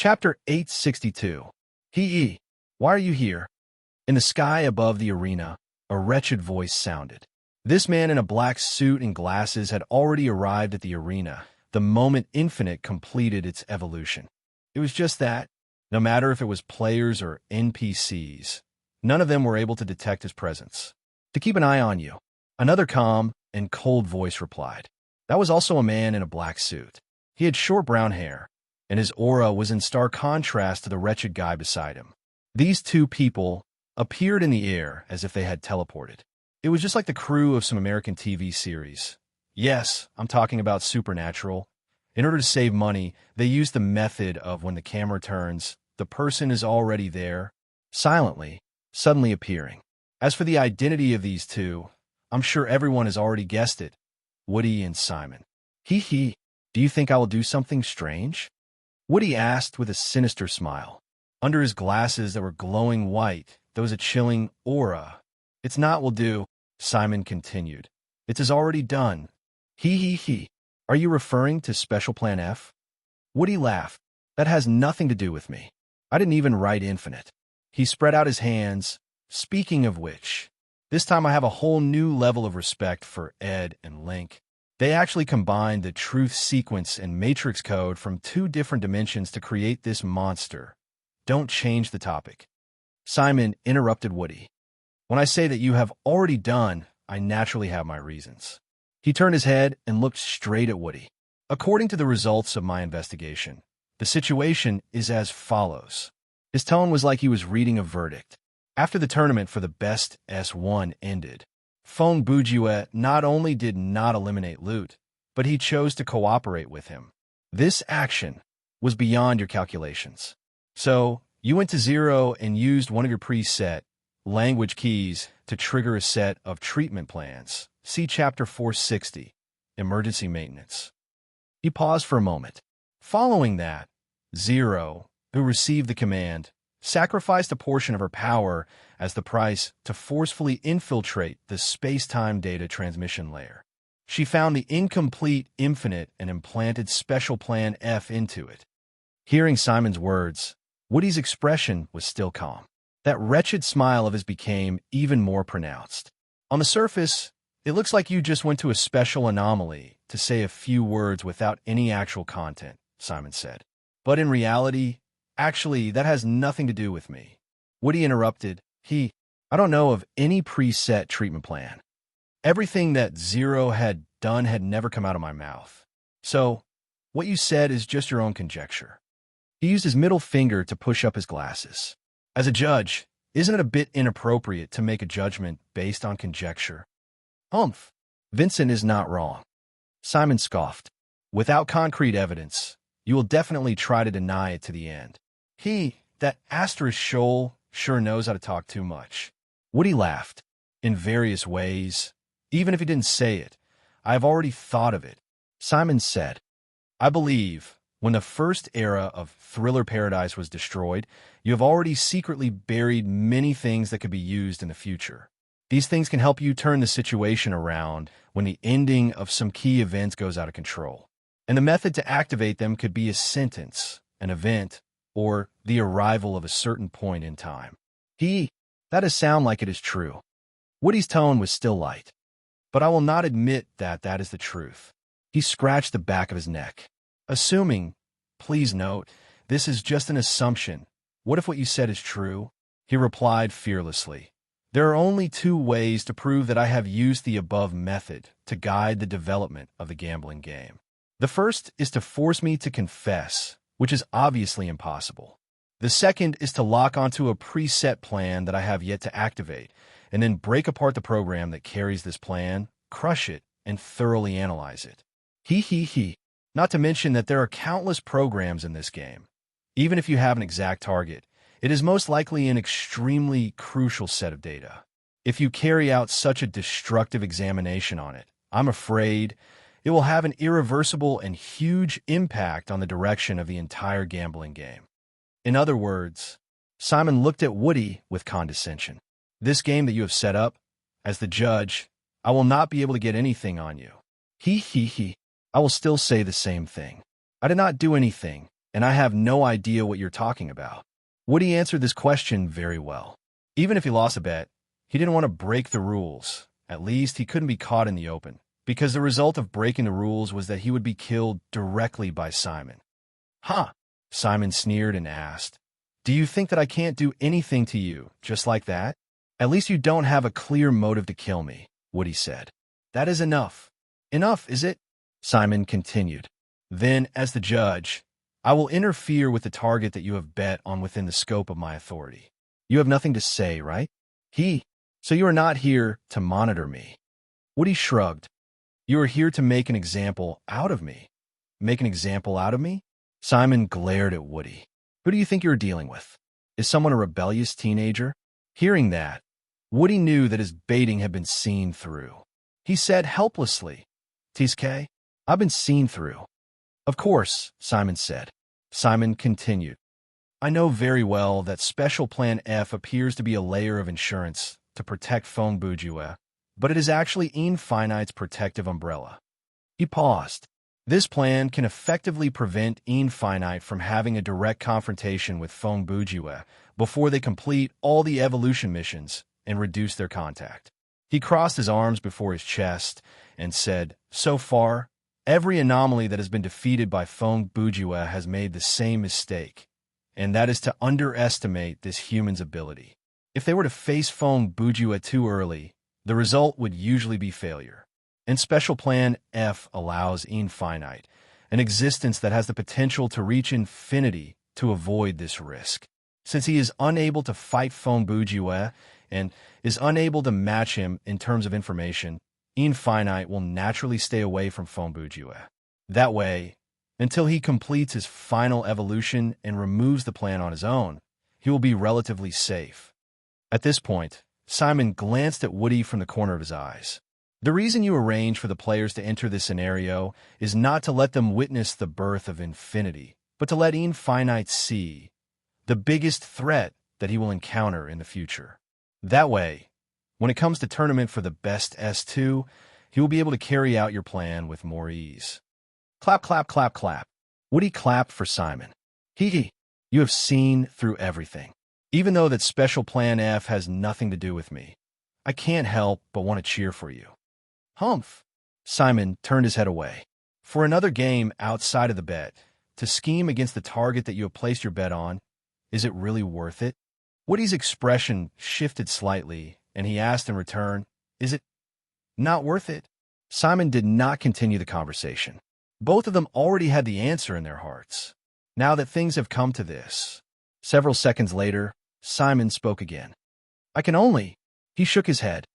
Chapter 862. Hee. Why are you here? In the sky above the arena, a wretched voice sounded. This man in a black suit and glasses had already arrived at the arena the moment Infinite completed its evolution. It was just that, no matter if it was players or NPCs, none of them were able to detect his presence. To keep an eye on you, another calm and cold voice replied. That was also a man in a black suit. He had short brown hair, and his aura was in stark contrast to the wretched guy beside him. These two people appeared in the air as if they had teleported. It was just like the crew of some American TV series. Yes, I'm talking about Supernatural. In order to save money, they used the method of when the camera turns, the person is already there, silently, suddenly appearing. As for the identity of these two, I'm sure everyone has already guessed it. Woody and Simon. Hee. Do you think I will do something strange? Woody asked with a sinister smile. Under his glasses that were glowing white, there was a chilling aura. It's not will do, Simon continued. It is already done. Hee. Are you referring to Special Plan F? Woody laughed. That has nothing to do with me. I didn't even write Infinite. He spread out his hands. Speaking of which, this time I have a whole new level of respect for Ed and Link. They actually combined the truth sequence and matrix code from two different dimensions to create this monster. Don't change the topic. Simon interrupted Woody. When I say that you have already done, I naturally have my reasons. He turned his head and looked straight at Woody. According to the results of my investigation, the situation is as follows. His tone was like he was reading a verdict. After the tournament for the best S1 ended, Fong Bujue not only did not eliminate Loot, but he chose to cooperate with him. This action was beyond your calculations. So, you went to zero and used one of your preset language keys to trigger a set of treatment plans. See Chapter 460, Emergency Maintenance. He paused for a moment. Following that, Zero, who received the command, sacrificed a portion of her power as the price to forcefully infiltrate the space-time data transmission layer. She found the incomplete Infinite and implanted Special Plan F into it. Hearing Simon's words, Woody's expression was still calm. That wretched smile of his became even more pronounced. On the surface, it looks like you just went to a special anomaly to say a few words without any actual content, Simon said. But in reality, actually, that has nothing to do with me. Woody interrupted. I don't know of any preset treatment plan. Everything that Zero had done had never come out of my mouth. So, what you said is just your own conjecture. He used his middle finger to push up his glasses. As a judge, isn't it a bit inappropriate to make a judgment based on conjecture? Vincent is not wrong. Simon scoffed. Without concrete evidence, you will definitely try to deny it to the end. That asterisk shoal, sure knows how to talk too much. Woody laughed. In various ways. Even if he didn't say it, I have already thought of it. Simon said, I believe, when the first era of Thriller Paradise was destroyed, you have already secretly buried many things that could be used in the future. These things can help you turn the situation around when the ending of some key events goes out of control. And the method to activate them could be a sentence, an event, or the arrival of a certain point in time. That does sound like it is true. Woody's tone was still light. But I will not admit that that is the truth. He scratched the back of his neck. Assuming, please note, this is just an assumption. What if what you said is true? He replied fearlessly. There are only two ways to prove that I have used the above method to guide the development of the gambling game. The first is to force me to confess, which is obviously impossible. The second is to lock onto a preset plan that I have yet to activate, and then break apart the program that carries this plan, crush it, and thoroughly analyze it. Not to mention that there are countless programs in this game. Even if you have an exact target, it is most likely an extremely crucial set of data. If you carry out such a destructive examination on it, I'm afraid it will have an irreversible and huge impact on the direction of the entire gambling game. In other words, Simon looked at Woody with condescension. This game that you have set up, as the judge, I will not be able to get anything on you. I will still say the same thing. I did not do anything, and I have no idea what you're talking about. Woody answered this question very well. Even if he lost a bet, he didn't want to break the rules. At least he couldn't be caught in the open, because the result of breaking the rules was that he would be killed directly by Simon. Huh? Simon sneered and asked, "Do you think that I can't do anything to you, just like that? At least you don't have a clear motive to kill me," Woody said. "That is enough." "Enough, is it?" Simon continued. "Then, as the judge, I will interfere with the target that you have bet on within the scope of my authority. You have nothing to say, right? So you are not here to monitor me." Woody shrugged. "You are here to make an example out of me." "Make an example out of me?" Simon glared at Woody. "Who do you think you're dealing with? Is someone a rebellious teenager?" Hearing that, Woody knew that his baiting had been seen through. He said helplessly, "TSK, I've been seen through." "Of course," Simon said. Simon continued, "I know very well that Special Plan F appears to be a layer of insurance to protect Feng Bujue, but it is actually Infinite's protective umbrella." He paused. "This plan can effectively prevent Infinite from having a direct confrontation with Feng Bujue before they complete all the evolution missions and reduce their contact." He crossed his arms before his chest and said, "So far, every anomaly that has been defeated by Feng Bujue has made the same mistake, and that is to underestimate this human's ability. If they were to face Feng Bujue too early, the result would usually be failure. And Special Plan F allows Infinite, an existence that has the potential to reach infinity, to avoid this risk. Since he is unable to fight Feng Bujue and is unable to match him in terms of information, Infinite will naturally stay away from Feng Bujue. That way, until he completes his final evolution and removes the plan on his own, he will be relatively safe." At this point, Simon glanced at Woody from the corner of his eyes. "The reason you arrange for the players to enter this scenario is not to let them witness the birth of infinity, but to let Infinite see the biggest threat that he will encounter in the future. That way, when it comes to tournament for the best S2, he will be able to carry out your plan with more ease." Clap, clap, clap, clap. Woody clapped for Simon. "Hee, you have seen through everything. Even though that Special Plan F has nothing to do with me, I can't help but want to cheer for you." "Humph." Simon turned his head away. "For another game outside of the bet, to scheme against the target that you have placed your bet on, is it really worth it?" Woody's expression shifted slightly, and he asked in return, "Is it not worth it?" Simon did not continue the conversation. Both of them already had the answer in their hearts. Now that things have come to this. Several seconds later, Simon spoke again. "I can only—" He shook his head.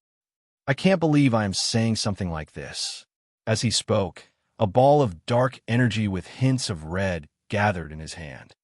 "I can't believe I am saying something like this." As he spoke, a ball of dark energy with hints of red gathered in his hand.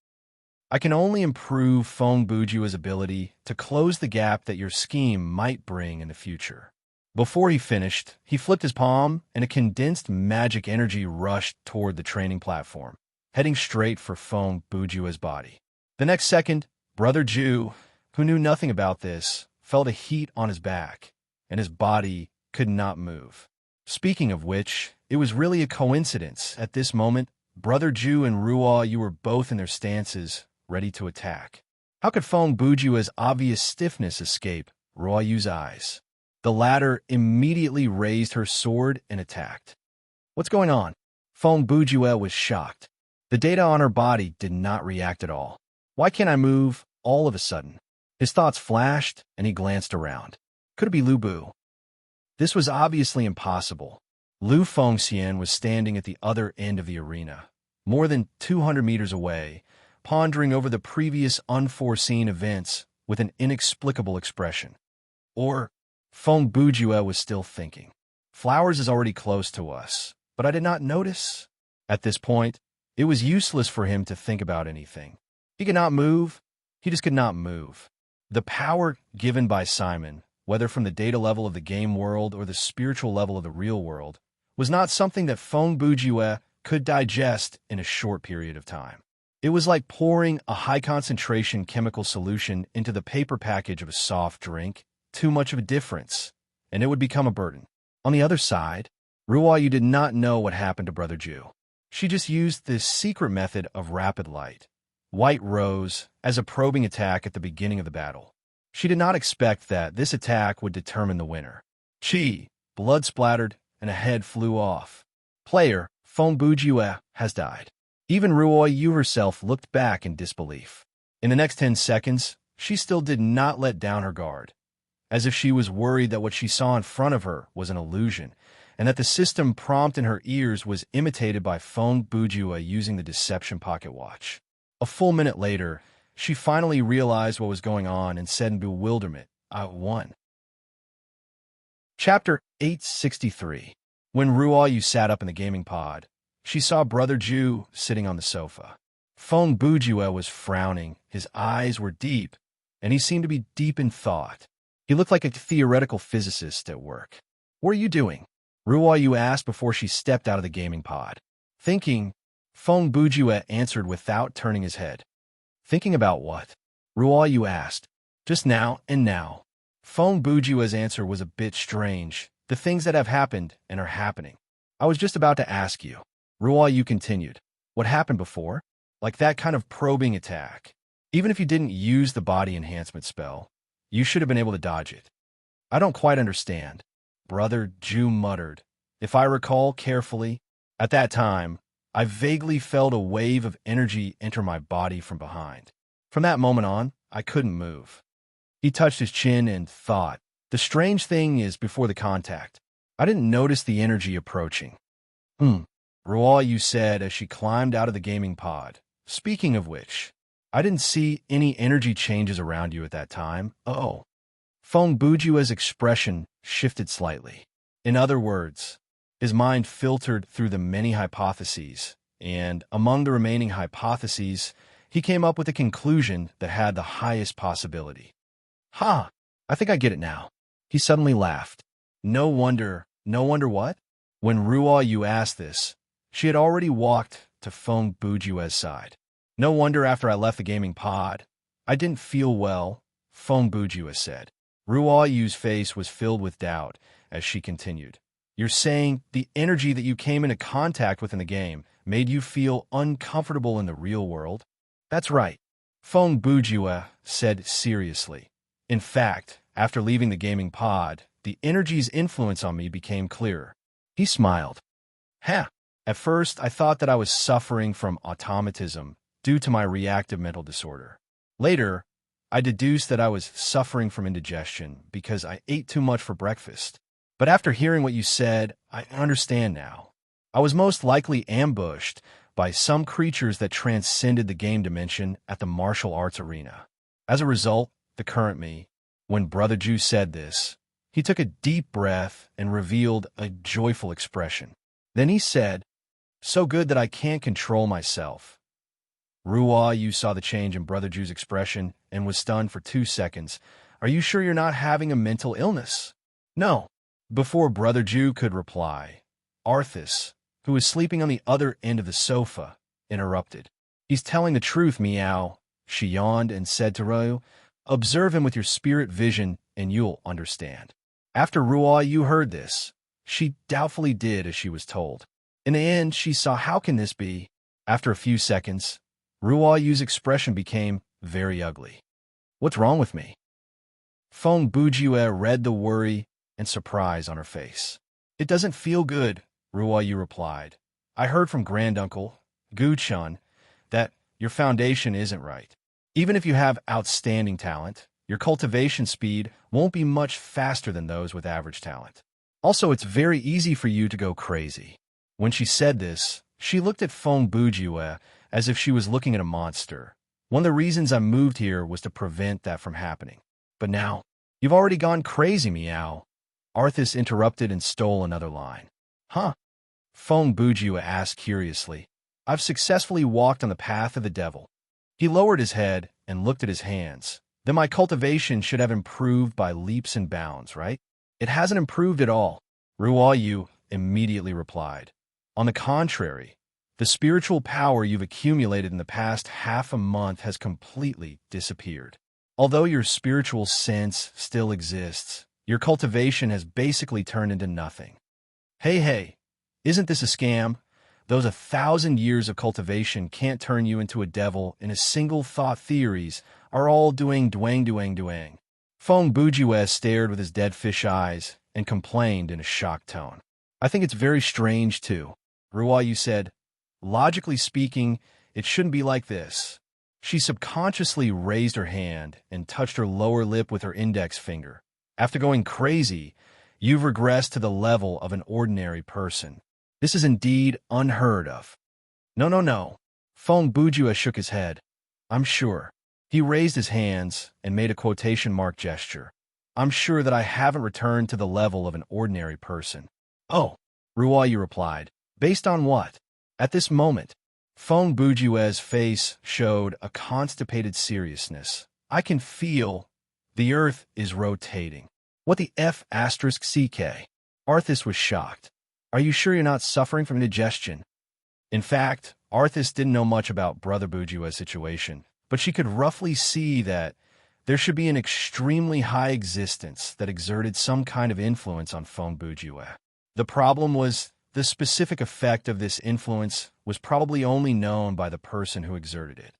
"I can only improve Feng Bujue's ability to close the gap that your scheme might bring in the future." Before he finished, he flipped his palm, and a condensed magic energy rushed toward the training platform, heading straight for Feng Bujue's body. The next second, Brother Ju, who knew nothing about this, felt a heat on his back, and his body could not move. Speaking of which, it was really a coincidence. At this moment, Brother Ju and Ruo Yu were both in their stances, ready to attack. How could Feng Bujue's obvious stiffness escape Ruo Yu's eyes? The latter immediately raised her sword and attacked. "What's going on?" Feng Bujue was shocked. The data on her body did not react at all. "Why can't I move all of a sudden?" His thoughts flashed, and he glanced around. Could it be Lu Bu? This was obviously impossible. Lu Fengxian was standing at the other end of the arena, more than 200 meters away, pondering over the previous unforeseen events with an inexplicable expression. Or Feng Bujue was still thinking, "Flowers is already close to us, but I did not notice." At this point, it was useless for him to think about anything. He could not move. He just could not move. The power given by Simon, whether from the data level of the game world or the spiritual level of the real world, was not something that Feng Bujue could digest in a short period of time. It was like pouring a high-concentration chemical solution into the paper package of a soft drink. Too much of a difference, and it would become a burden. On the other side, Ruo Yu did not know what happened to Brother Ju. She just used this secret method of rapid light, white rose, as a probing attack at the beginning of the battle. She did not expect that this attack would determine the winner. Chi, blood splattered, and a head flew off. Player, Feng Bujue, has died. Even Ruo Yu herself looked back in disbelief. In the next 10 seconds, she still did not let down her guard, as if she was worried that what she saw in front of her was an illusion, and that the system prompt in her ears was imitated by Feng Bujue using the deception pocket watch. A full minute later, she finally realized what was going on and said in bewilderment, "I won." Chapter 863. When Ruo Yu sat up in the gaming pod, she saw Brother Ju sitting on the sofa. Feng Bujue was frowning, his eyes were deep, and he seemed to be deep in thought. He looked like a theoretical physicist at work. "What are you doing?" Ruo Yu asked before she stepped out of the gaming pod. "Thinking," Feng Bujue answered without turning his head. "Thinking about what?" Ruo Yu asked. "Just now and now." Feng Bujue's answer was a bit strange. "The things that have happened and are happening. I was just about to ask you." Ruo Yu continued. "What happened before? Like that kind of probing attack. Even if you didn't use the body enhancement spell, you should have been able to dodge it." "I don't quite understand," Brother Ju muttered. "If I recall carefully, at that time, I vaguely felt a wave of energy enter my body from behind. From that moment on, I couldn't move." He touched his chin and thought, "The strange thing is before the contact, I didn't notice the energy approaching." Ruo Yu said as she climbed out of the gaming pod. "Speaking of which, I didn't see any energy changes around you at that time." "Oh." Feng Bujue's expression shifted slightly. In other words, his mind filtered through the many hypotheses, and among the remaining hypotheses, he came up with a conclusion that had the highest possibility. "Ha! I think I get it now." He suddenly laughed. No wonder what?" When Ruo Yu asked this, she had already walked to Feng Bujue's side. "No wonder after I left the gaming pod, I didn't feel well," Feng Bujue said. Ruo Yu's face was filled with doubt as she continued. "You're saying the energy that you came into contact with in the game made you feel uncomfortable in the real world?" "That's right," Feng Bujue said seriously. "In fact, after leaving the gaming pod, the energy's influence on me became clearer." He smiled. "At first, I thought that I was suffering from automatism due to my reactive mental disorder. Later, I deduced that I was suffering from indigestion because I ate too much for breakfast. But after hearing what you said, I understand now. I was most likely ambushed by some creatures that transcended the game dimension at the martial arts arena. As a result, the current me." When Brother Ju said this, he took a deep breath and revealed a joyful expression. Then he said, "So good that I can't control myself." Ruo Yu saw the change in Brother Ju's expression and was stunned for 2 seconds. "Are you sure you're not having a mental illness?" "No." Before Brother Ju could reply, Arthas, who was sleeping on the other end of the sofa, interrupted. "He's telling the truth, Meow." She yawned and said to Ruo, "Observe him with your spirit vision and you'll understand." After Ruo Yu heard this, she doubtfully did as she was told. In the end, she saw how can this be. After a few seconds, Ruo Yu's expression became very ugly. "What's wrong with me?" Feng Bujue read the worry and surprise on her face. "It doesn't feel good," Ruo Yu replied. "I heard from Granduncle, Gu-chun, that your foundation isn't right. Even if you have outstanding talent, your cultivation speed won't be much faster than those with average talent. Also, it's very easy for you to go crazy." When she said this, she looked at Feng Bujue as if she was looking at a monster. "One of the reasons I moved here was to prevent that from happening. But now, you've already gone crazy, Meow." Arthas interrupted and stole another line. Feng Bujue asked curiously. "I've successfully walked on the path of the devil." He lowered his head and looked at his hands. "Then my cultivation should have improved by leaps and bounds, right?" "It hasn't improved at all," Ruo Yu immediately replied. "On the contrary, the spiritual power you've accumulated in the past half a month has completely disappeared. Although your spiritual sense still exists, your cultivation has basically turned into nothing." Hey, isn't this a scam?" Those 1,000 years of cultivation can't turn you into a devil, and his single thought theories are all doing duang duang duang. Feng Bujue stared with his dead fish eyes and complained in a shocked tone. I think it's very strange, too. Ruoyu said, logically speaking, it shouldn't be like this. She subconsciously raised her hand and touched her lower lip with her index finger. After going crazy, you've regressed to the level of an ordinary person. This is indeed unheard of. No, no, no. Feng Bujue shook his head. I'm sure. He raised his hands and made a quotation mark gesture. I'm sure that I haven't returned to the level of an ordinary person. Oh, Ruoyu replied. Based on what? At this moment, Feng Bujue's face showed a constipated seriousness. I can feel the earth is rotating. What the F asterisk CK? Arthas was shocked. Are you sure you're not suffering from indigestion? In fact, Arthas didn't know much about Brother Bujue's situation, but she could roughly see that there should be an extremely high existence that exerted some kind of influence on Feng Bujue. The problem was the specific effect of this influence was probably only known by the person who exerted it.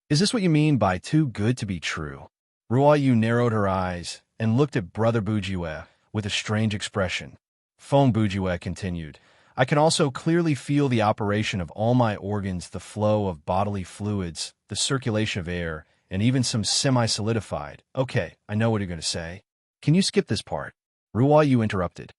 Is this what you mean by too good to be true? Ruoyu narrowed her eyes and looked at Brother Bujue with a strange expression. Feng Bujue continued, I can also clearly feel the operation of all my organs, the flow of bodily fluids, the circulation of air, and even some semi-solidified. Okay, I know what you're going to say. Can you skip this part? Ruoyu interrupted.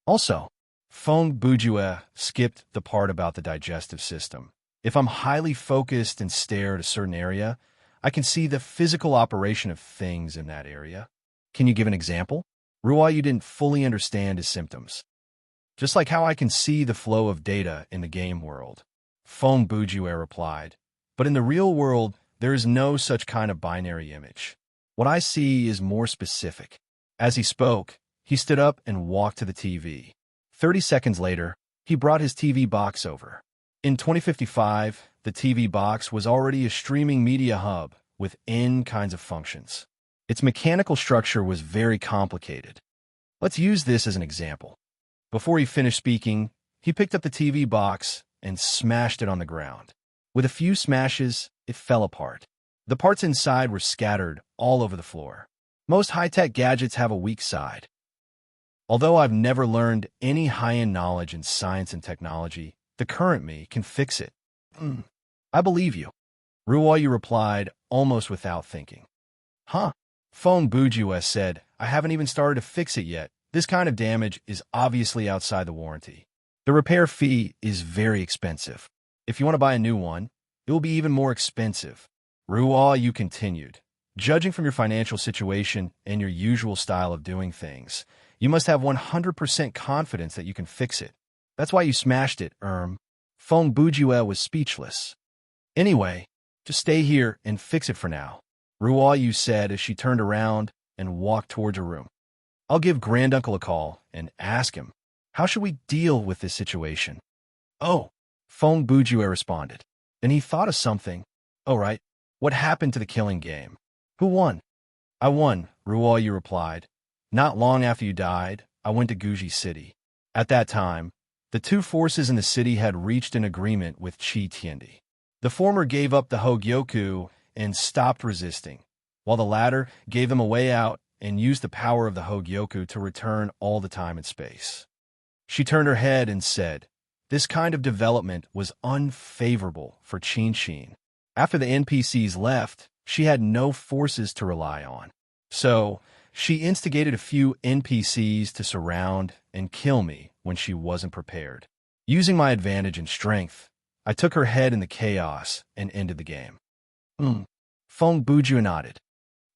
Also, Feng Bujue skipped the part about the digestive system. If I'm highly focused and stare at a certain area, I can see the physical operation of things in that area. Can you give an example? Ruoyu didn't fully understand his symptoms. Just like how I can see the flow of data in the game world. Feng Bujue replied. But in the real world, there is no such kind of binary image. What I see is more specific. As he spoke, he stood up and walked to the TV. 30 seconds later, he brought his TV box over. In 2055, the TV box was already a streaming media hub with N kinds of functions. Its mechanical structure was very complicated. Let's use this as an example. Before he finished speaking, he picked up the TV box and smashed it on the ground. With a few smashes, it fell apart. The parts inside were scattered all over the floor. Most high-tech gadgets have a weak side. Although I've never learned any high-end knowledge in science and technology, the current me can fix it. I believe you. Ruoyu replied, almost without thinking. Huh? Feng Bujue said, I haven't even started to fix it yet. This kind of damage is obviously outside the warranty. The repair fee is very expensive. If you want to buy a new one, it will be even more expensive. Ruoyu continued, judging from your financial situation and your usual style of doing things, you must have 100% confidence that you can fix it. That's why you smashed it, Feng Bujue was speechless. Anyway, just stay here and fix it for now, Ruoyu said as she turned around and walked towards her room. I'll give Granduncle a call and ask him, how should we deal with this situation? Oh, Feng Bujue responded. Then he thought of something. Oh, right. What happened to the killing game? Who won? I won, Ruoyu replied. Not long after you died, I went to Guji City. At that time, the two forces in the city had reached an agreement with Chi Tiendi. The former gave up the Hogyoku and stopped resisting, while the latter gave them a way out and used the power of the Hogyoku to return all the time and space. She turned her head and said, this kind of development was unfavorable for Qinshin. After the NPCs left, she had no forces to rely on. So, she instigated a few NPCs to surround and kill me when she wasn't prepared. Using my advantage and strength, I took her head in the chaos and ended the game. Feng Bujue nodded.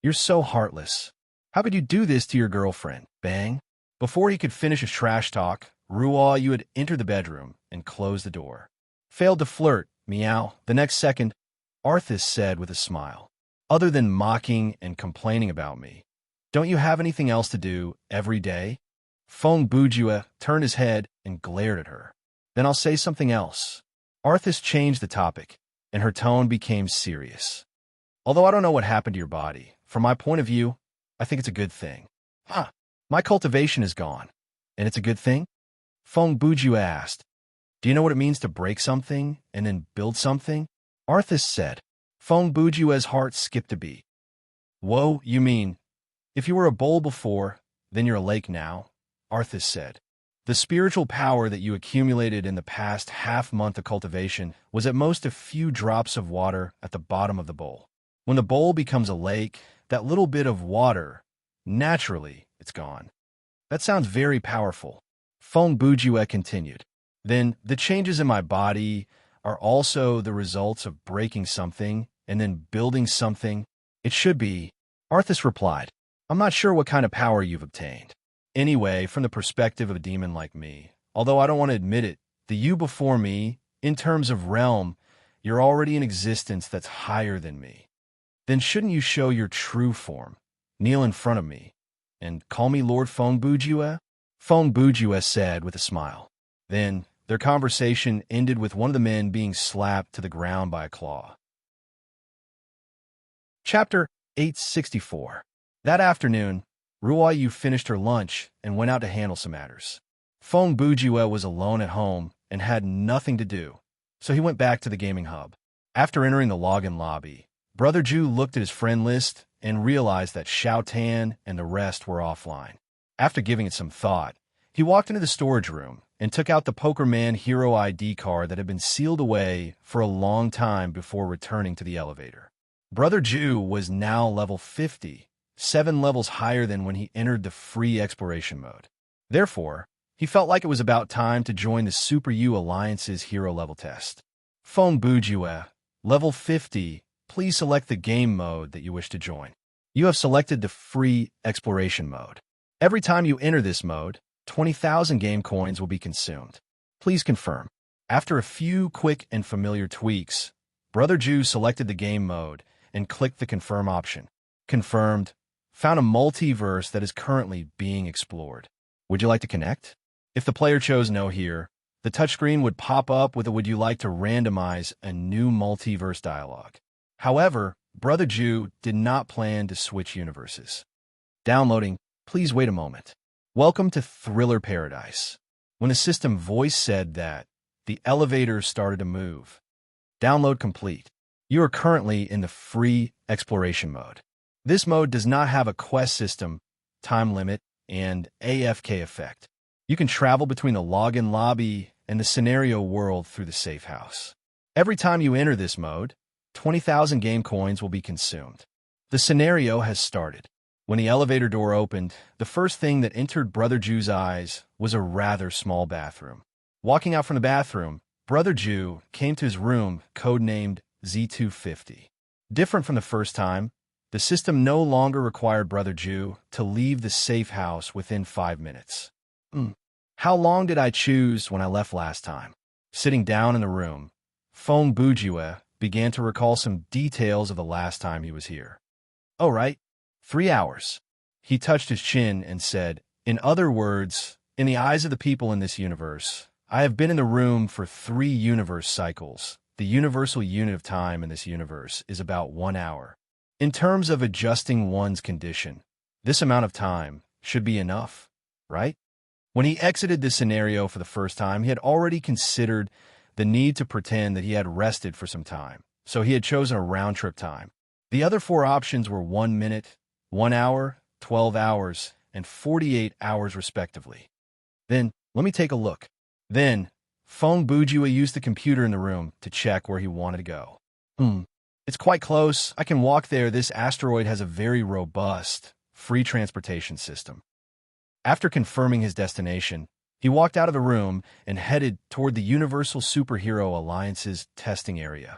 You're so heartless. How could you do this to your girlfriend? Bang. Before he could finish his trash talk, Ruoyu had entered the bedroom and closed the door. Failed to flirt, meow. The next second, Arthas said with a smile. Other than mocking and complaining about me, don't you have anything else to do every day? Feng Bujue turned his head and glared at her. Then I'll say something else. Arthas changed the topic, and her tone became serious. Although I don't know what happened to your body, from my point of view, I think it's a good thing. My cultivation is gone, and it's a good thing? Feng Bujue asked. Do you know what it means to break something and then build something? Arthas said. Feng Bujue's heart skipped a beat. Whoa, you mean, if you were a bowl before, then you're a lake now? Arthas said. The spiritual power that you accumulated in the past half-month of cultivation was at most a few drops of water at the bottom of the bowl. When the bowl becomes a lake, that little bit of water, naturally, it's gone. That sounds very powerful. Feng Bujue continued. Then the changes in my body are also the results of breaking something and then building something. It should be, Arthas replied. I'm not sure what kind of power you've obtained. Anyway, from the perspective of a demon like me, although I don't want to admit it, the you before me, in terms of realm, you're already in existence that's higher than me. Then shouldn't you show your true form, kneel in front of me, and call me Lord Feng Bujue? Feng Bujue said with a smile. Then their conversation ended with one of the men being slapped to the ground by a claw. Chapter 864. That afternoon, Ruoyu finished her lunch and went out to handle some matters. Feng Bujue was alone at home and had nothing to do, so he went back to the gaming hub. After entering the login lobby, Brother Ju looked at his friend list and realized that Xiao Tan and the rest were offline. After giving it some thought, he walked into the storage room and took out the Pokerman Hero ID card that had been sealed away for a long time before returning to the elevator. Brother Ju was now level 50, 7 levels higher than when he entered the free exploration mode. Therefore, he felt like it was about time to join the Super U Alliance's hero level test. Feng Bujue, level 50, please select the game mode that you wish to join. You have selected the free exploration mode. Every time you enter this mode, 20,000 game coins will be consumed. Please confirm. After a few quick and familiar tweaks, Brother Ju selected the game mode and clicked the confirm option. Confirmed. Found a multiverse that is currently being explored. Would you like to connect? If the player chose no here, the touchscreen would pop up with a would you like to randomize a new multiverse dialogue. However, Brother Ju did not plan to switch universes. Downloading, please wait a moment. Welcome to Thriller Paradise. When the system voice said that, the elevator started to move. Download complete. You are currently in the free exploration mode. This mode does not have a quest system, time limit, and AFK effect. You can travel between the login lobby and the scenario world through the safe house. Every time you enter this mode, 20,000 game coins will be consumed. The scenario has started. When the elevator door opened, the first thing that entered Brother Ju's eyes was a rather small bathroom. Walking out from the bathroom, Brother Ju came to his room, codenamed Z250. Different from the first time, the system no longer required Brother Ju to leave the safe house within 5 minutes. How long did I choose when I left last time? Sitting down in the room, Feng Bujue began to recall some details of the last time he was here. Oh, right. 3 hours. He touched his chin and said, in other words, in the eyes of the people in this universe, I have been in the room for 3 universe cycles. The universal unit of time in this universe is about 1 hour. In terms of adjusting one's condition, this amount of time should be enough, right? When he exited this scenario for the first time, he had already considered the need to pretend that he had rested for some time, so he had chosen a round-trip time. The other 4 options were 1 minute, 1 hour, 12 hours, and 48 hours respectively. Then, let me take a look. Then, Feng Bujue used the computer in the room to check where he wanted to go. It's quite close. I can walk there. This asteroid has a very robust, free transportation system. After confirming his destination, he walked out of the room and headed toward the Universal Superhero Alliance's testing area.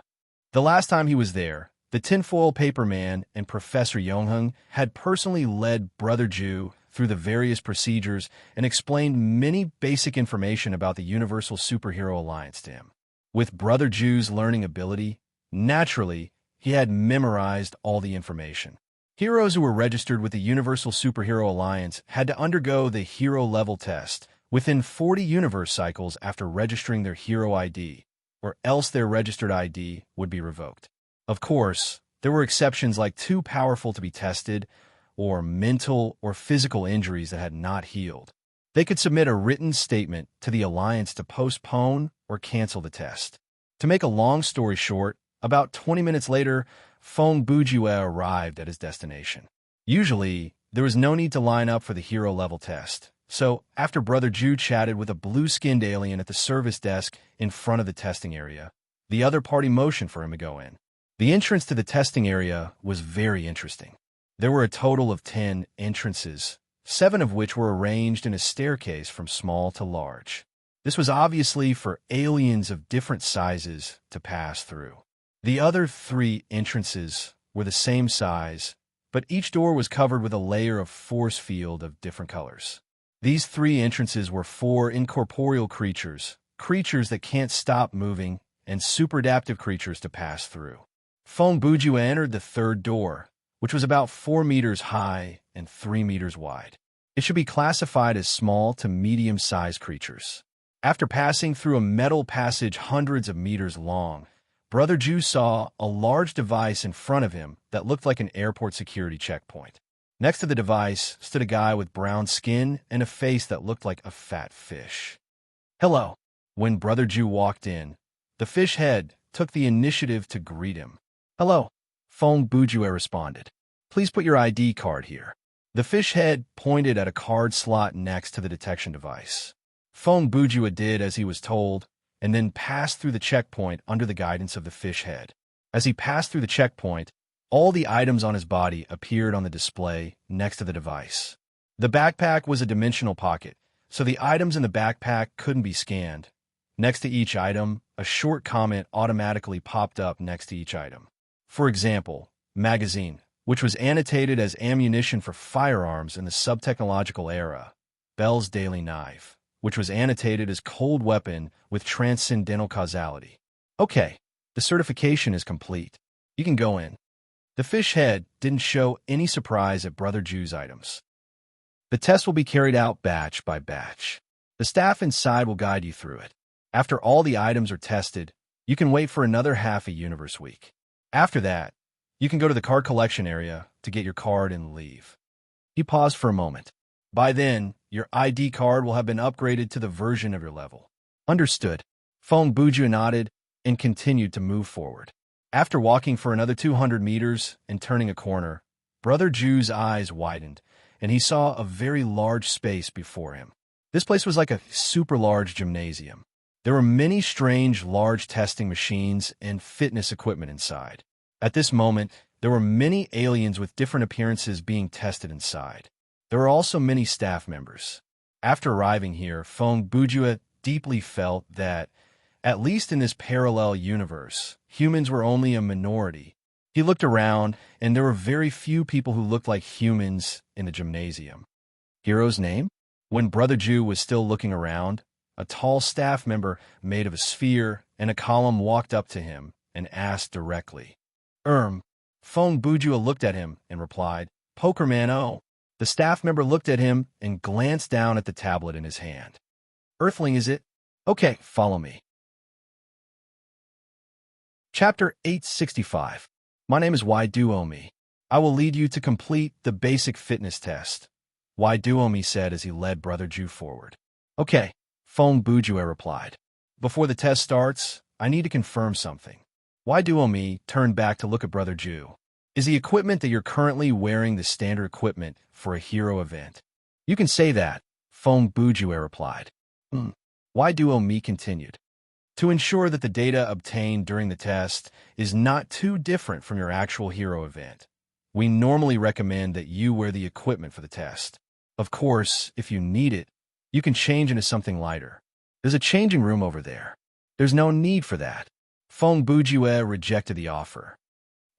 The last time he was there, the tinfoil paper man and Professor Yongheng had personally led Brother Ju through the various procedures and explained many basic information about the Universal Superhero Alliance to him. With Brother Ju's learning ability, naturally, he had memorized all the information. Heroes who were registered with the Universal Superhero Alliance had to undergo the hero level test within 40 universe cycles after registering their hero ID, or else their registered ID would be revoked. Of course, there were exceptions like too powerful to be tested, or mental or physical injuries that had not healed. They could submit a written statement to the Alliance to postpone or cancel the test. To make a long story short, about 20 minutes later, Fong Bujue arrived at his destination. Usually, there was no need to line up for the hero level test. So, after Brother Ju chatted with a blue-skinned alien at the service desk in front of the testing area, the other party motioned for him to go in. The entrance to the testing area was very interesting. There were a total of 10 entrances, 7 of which were arranged in a staircase from small to large. This was obviously for aliens of different sizes to pass through. The other 3 entrances were the same size, but each door was covered with a layer of force field of different colors. These 3 entrances were for incorporeal creatures, creatures that can't stop moving, and super-adaptive creatures to pass through. Fong Bujue entered the 3rd door, which was about 4 meters high and 3 meters wide. It should be classified as small to medium-sized creatures. After passing through a metal passage hundreds of meters long, Brother Ju saw a large device in front of him that looked like an airport security checkpoint. Next to the device stood a guy with brown skin and a face that looked like a fat fish. "Hello." When Brother Ju walked in, the fish head took the initiative to greet him. "Hello," Fong Bujue responded. "Please put your ID card here." The fish head pointed at a card slot next to the detection device. Fong Bujue did as he was told, and then passed through the checkpoint under the guidance of the fish head. As he passed through the checkpoint, all the items on his body appeared on the display next to the device. The backpack was a dimensional pocket, so the items in the backpack couldn't be scanned. Next to each item, a short comment automatically popped up next to each item. For example, magazine, which was annotated as ammunition for firearms in the sub-technological era. Bell's daily knife, which was annotated as cold weapon with transcendental causality. Okay, the certification is complete. You can go in. The fish head didn't show any surprise at Brother Ju's items. The test will be carried out batch by batch. The staff inside will guide you through it. After all the items are tested, you can wait for another half a universe week. After that, you can go to the card collection area to get your card and leave. He paused for a moment. By then, your ID card will have been upgraded to the version of your level. Understood. Fong Bujue nodded and continued to move forward. After walking for another 200 meters and turning a corner, Brother Ju's eyes widened, and he saw a very large space before him. This place was like a super large gymnasium. There were many strange large testing machines and fitness equipment inside. At this moment, there were many aliens with different appearances being tested inside. There were also many staff members. After arriving here, Fong Bujue deeply felt that, at least in this parallel universe, humans were only a minority. He looked around, and there were very few people who looked like humans in the gymnasium. Hero's name? When Brother Ju was still looking around, a tall staff member made of a sphere and a column walked up to him and asked directly. Fong Bujue looked at him and replied, "Pokerman O." The staff member looked at him and glanced down at the tablet in his hand. "Earthling, is it? Okay, follow me." Chapter 865. My name is Why Duomi. I will lead you to complete the basic fitness test. Why Duomi said as he led Brother Ju forward. Okay, Fong Bujue replied. Before the test starts, I need to confirm something. Why Duomi turned back to look at Brother Ju. Is the equipment that you're currently wearing the standard equipment for a hero event? You can say that, Fong Bujue replied. Why Duomi continued. To ensure that the data obtained during the test is not too different from your actual hero event, we normally recommend that you wear the equipment for the test. Of course, if you need it, you can change into something lighter. There's a changing room over there. There's no need for that. Fong Bujue rejected the offer.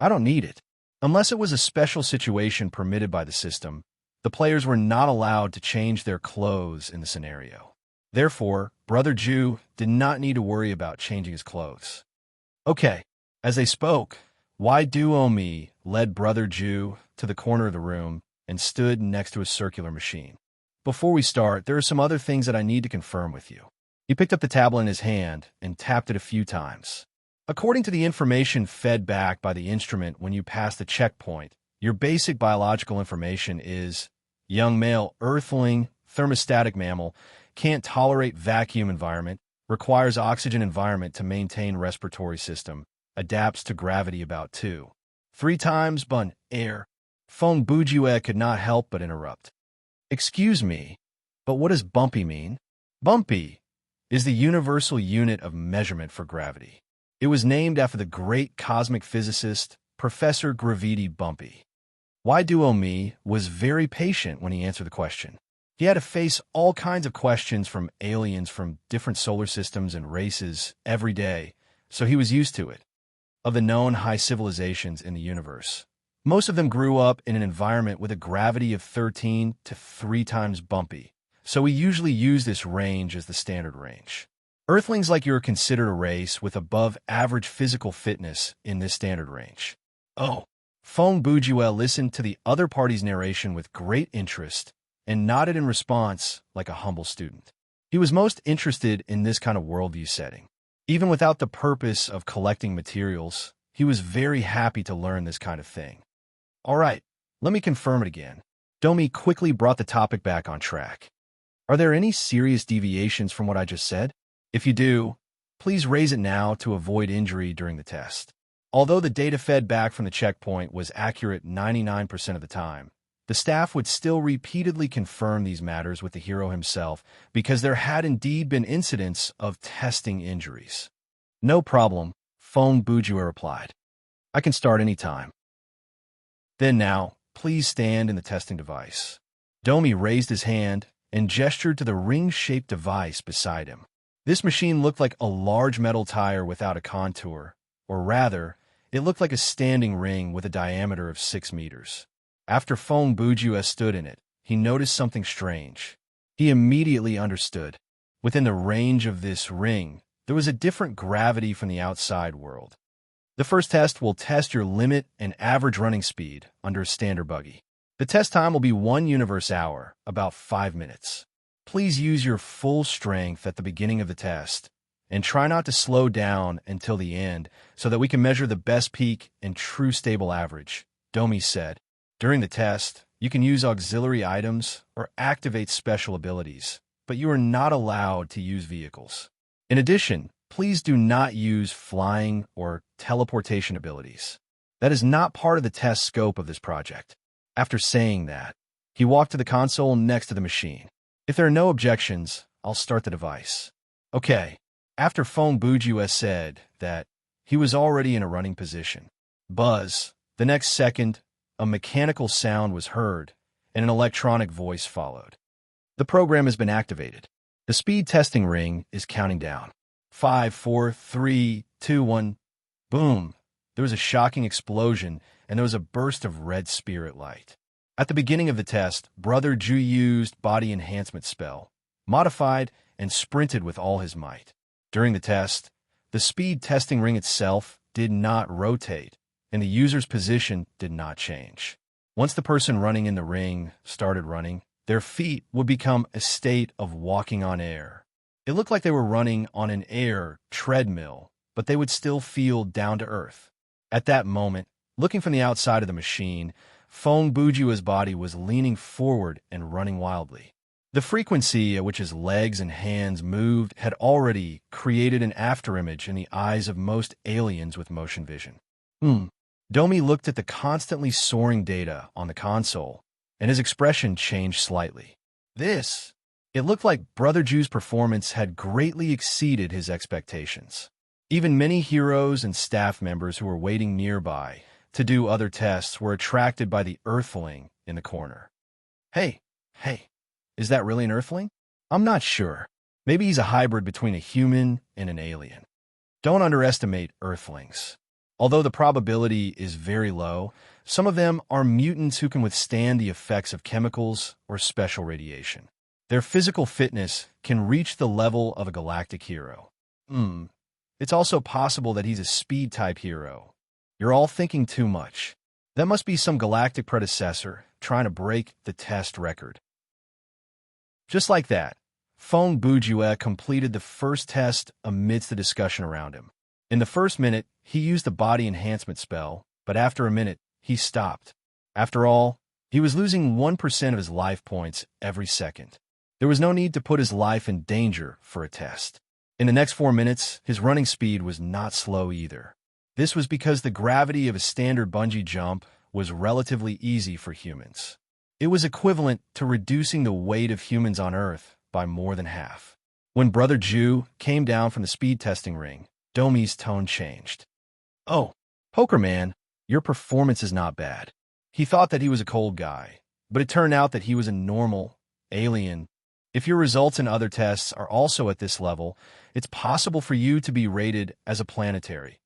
I don't need it. Unless it was a special situation permitted by the system, the players were not allowed to change their clothes in the scenario. Therefore, Brother Ju did not need to worry about changing his clothes. Okay, as they spoke, Why Duomi led Brother Ju to the corner of the room and stood next to a circular machine. Before we start, there are some other things that I need to confirm with you. He picked up the tablet in his hand and tapped it a few times. According to the information fed back by the instrument when you pass the checkpoint, your basic biological information is young male, earthling, thermostatic mammal, can't tolerate vacuum environment, requires oxygen environment to maintain respiratory system, adapts to gravity about 3 times bun air. Phone Bujue could not help but interrupt. Excuse me, but what does bumpy mean? Bumpy is the universal unit of measurement for gravity. It was named after the great cosmic physicist, Professor Gravity Bumpy. Why Duo Me was very patient when he answered the question. He had to face all kinds of questions from aliens from different solar systems and races every day, so he was used to it. Of the known high civilizations in the universe, most of them grew up in an environment with a gravity of 13 to 3 times bumpy, so we usually use this range as the standard range. Earthlings like you are considered a race with above-average physical fitness in this standard range. Oh, Phone Bujue listened to the other party's narration with great interest and nodded in response like a humble student. He was most interested in this kind of worldview setting. Even without the purpose of collecting materials, he was very happy to learn this kind of thing. All right, let me confirm it again. Domi quickly brought the topic back on track. Are there any serious deviations from what I just said? If you do, please raise it now to avoid injury during the test. Although the data fed back from the checkpoint was accurate 99% of the time, the staff would still repeatedly confirm these matters with the hero himself because there had indeed been incidents of testing injuries. No problem, Phone Bujue replied. I can start any time. Then now, please stand in the testing device. Domi raised his hand and gestured to the ring-shaped device beside him. This machine looked like a large metal tire without a contour, or rather, it looked like a standing ring with a diameter of 6 meters. After Phone Bujue stood in it, he noticed something strange. He immediately understood. Within the range of this ring, there was a different gravity from the outside world. The first test will test your limit and average running speed under a standard buggy. The test time will be 1 universe hour, about 5 minutes. Please use your full strength at the beginning of the test, and try not to slow down until the end so that we can measure the best peak and true stable average, Domi said. During the test, you can use auxiliary items or activate special abilities, but you are not allowed to use vehicles. In addition, please do not use flying or teleportation abilities. That is not part of the test scope of this project. After saying that, he walked to the console next to the machine. If there are no objections, I'll start the device. Okay. After Phone Bujue said that, he was already in a running position. Buzz. The next second, a mechanical sound was heard, and an electronic voice followed. The program has been activated. The speed testing ring is counting down. 5, 4, 3, 2, 1. Boom. There was a shocking explosion, and there was a burst of red spirit light. At the beginning of the test, Brother Ju used body enhancement spell, modified, and sprinted with all his might. During the test, the speed testing ring itself did not rotate, and the user's position did not change. Once the person running in the ring started running, their feet would become a state of walking on air. It looked like they were running on an air treadmill, but they would still feel down to earth. At that moment, looking from the outside of the machine, Phone Bujue's body was leaning forward and running wildly. The frequency at which his legs and hands moved had already created an afterimage in the eyes of most aliens with motion vision. Domi looked at the constantly soaring data on the console, and his expression changed slightly. It looked like Brother Ju's performance had greatly exceeded his expectations. Even many heroes and staff members who were waiting nearby to do other tests were attracted by the Earthling in the corner. Hey, is that really an Earthling? I'm not sure. Maybe he's a hybrid between a human and an alien. Don't underestimate Earthlings. Although the probability is very low, some of them are mutants who can withstand the effects of chemicals or special radiation. Their physical fitness can reach the level of a galactic hero. It's also possible that he's a speed-type hero. You're all thinking too much. That must be some galactic predecessor trying to break the test record. Just like that, Phone Bujue completed the first test amidst the discussion around him. In the first minute, he used the body enhancement spell, but after a minute, he stopped. After all, he was losing 1% of his life points every second. There was no need to put his life in danger for a test. In the next 4 minutes, his running speed was not slow either. This was because the gravity of a standard bungee jump was relatively easy for humans. It was equivalent to reducing the weight of humans on Earth by more than half. When Brother Jew came down from the speed testing ring, Domi's tone changed. "Oh, Poker Man, your performance is not bad." He thought that he was a cold guy, but it turned out that he was a normal alien. If your results in other tests are also at this level, it's possible for you to be rated as a planetary.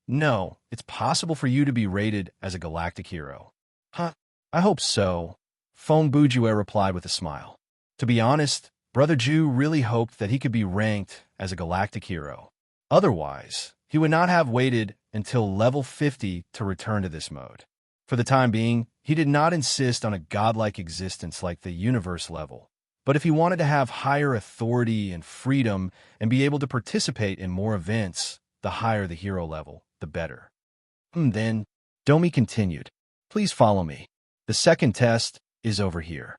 No, it's possible for you to be rated as a galactic hero. Huh? I hope so, Fong Bujue replied with a smile. To be honest, Brother Jew really hoped that he could be ranked as a galactic hero. Otherwise, he would not have waited until level 50 to return to this mode. For the time being, he did not insist on a godlike existence like the universe level. But if he wanted to have higher authority and freedom and be able to participate in more events, the higher the hero level, the better. Then, Domi continued, "Please follow me. The second test is over here."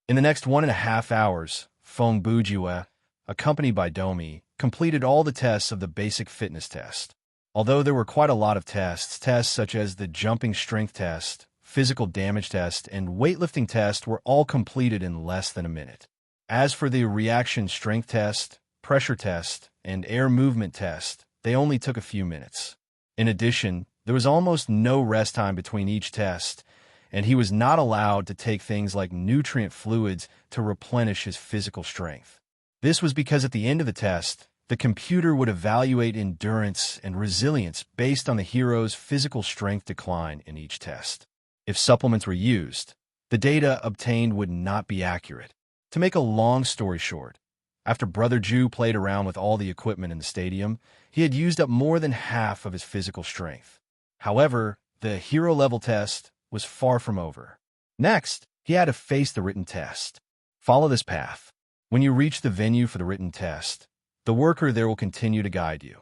In the next 1.5 hours, Fong Bujue, accompanied by Domi, completed all the tests of the basic fitness test. Although there were quite a lot of tests such as the jumping strength test, physical damage test, and weightlifting test were all completed in less than a minute. As for the reaction strength test, pressure test, and air movement test, they only took a few minutes. In addition, there was almost no rest time between each test, and he was not allowed to take things like nutrient fluids to replenish his physical strength. This was because at the end of the test, the computer would evaluate endurance and resilience based on the hero's physical strength decline in each test. If supplements were used, the data obtained would not be accurate. To make a long story short, after Brother Jew played around with all the equipment in the stadium, he had used up more than half of his physical strength. However, the hero level test was far from over. Next, he had to face the written test. Follow this path. When you reach the venue for the written test, the worker there will continue to guide you.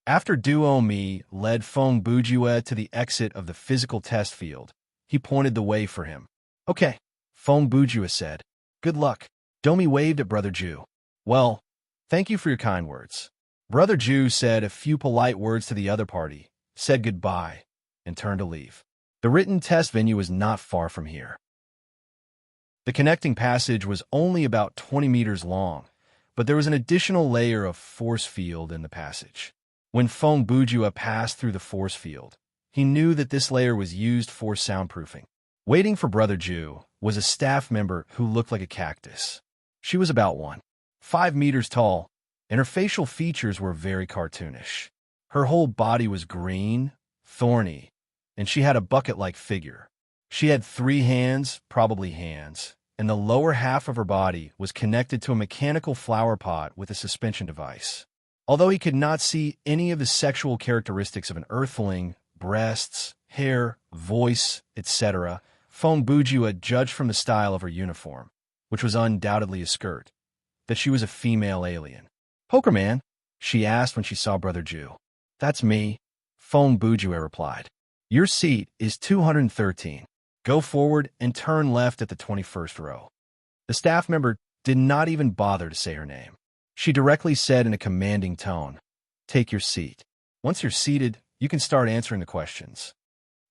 After Duo Mi led Fong Bujue to the exit of the physical test field, he pointed the way for him. "Okay," Fong Bujue said. "Good luck." Domi waved at Brother Jew. "Well, thank you for your kind words." Brother Jew said a few polite words to the other party, said goodbye, and turned to leave. The written test venue was not far from here. The connecting passage was only about 20 meters long, but there was an additional layer of force field in the passage. When Fong Bujue passed through the force field, he knew that this layer was used for soundproofing. Waiting for Brother Jew was a staff member who looked like a cactus. She was about 1.5 meters tall, and her facial features were very cartoonish. Her whole body was green, thorny, and she had a bucket-like figure. She had 3 hands, probably hands, and the lower half of her body was connected to a mechanical flower pot with a suspension device. Although he could not see any of the sexual characteristics of an earthling, breasts, hair, voice, etc., Fong Bujue judged from the style of her uniform, which was undoubtedly a skirt, that she was a female alien. "Poker Man?" she asked when she saw Brother Jew. "That's me," Fong Bujue replied. "Your seat is 213. Go forward and turn left at the 21st row." The staff member did not even bother to say her name. She directly said in a commanding tone, "Take your seat. Once you're seated, you can start answering the questions."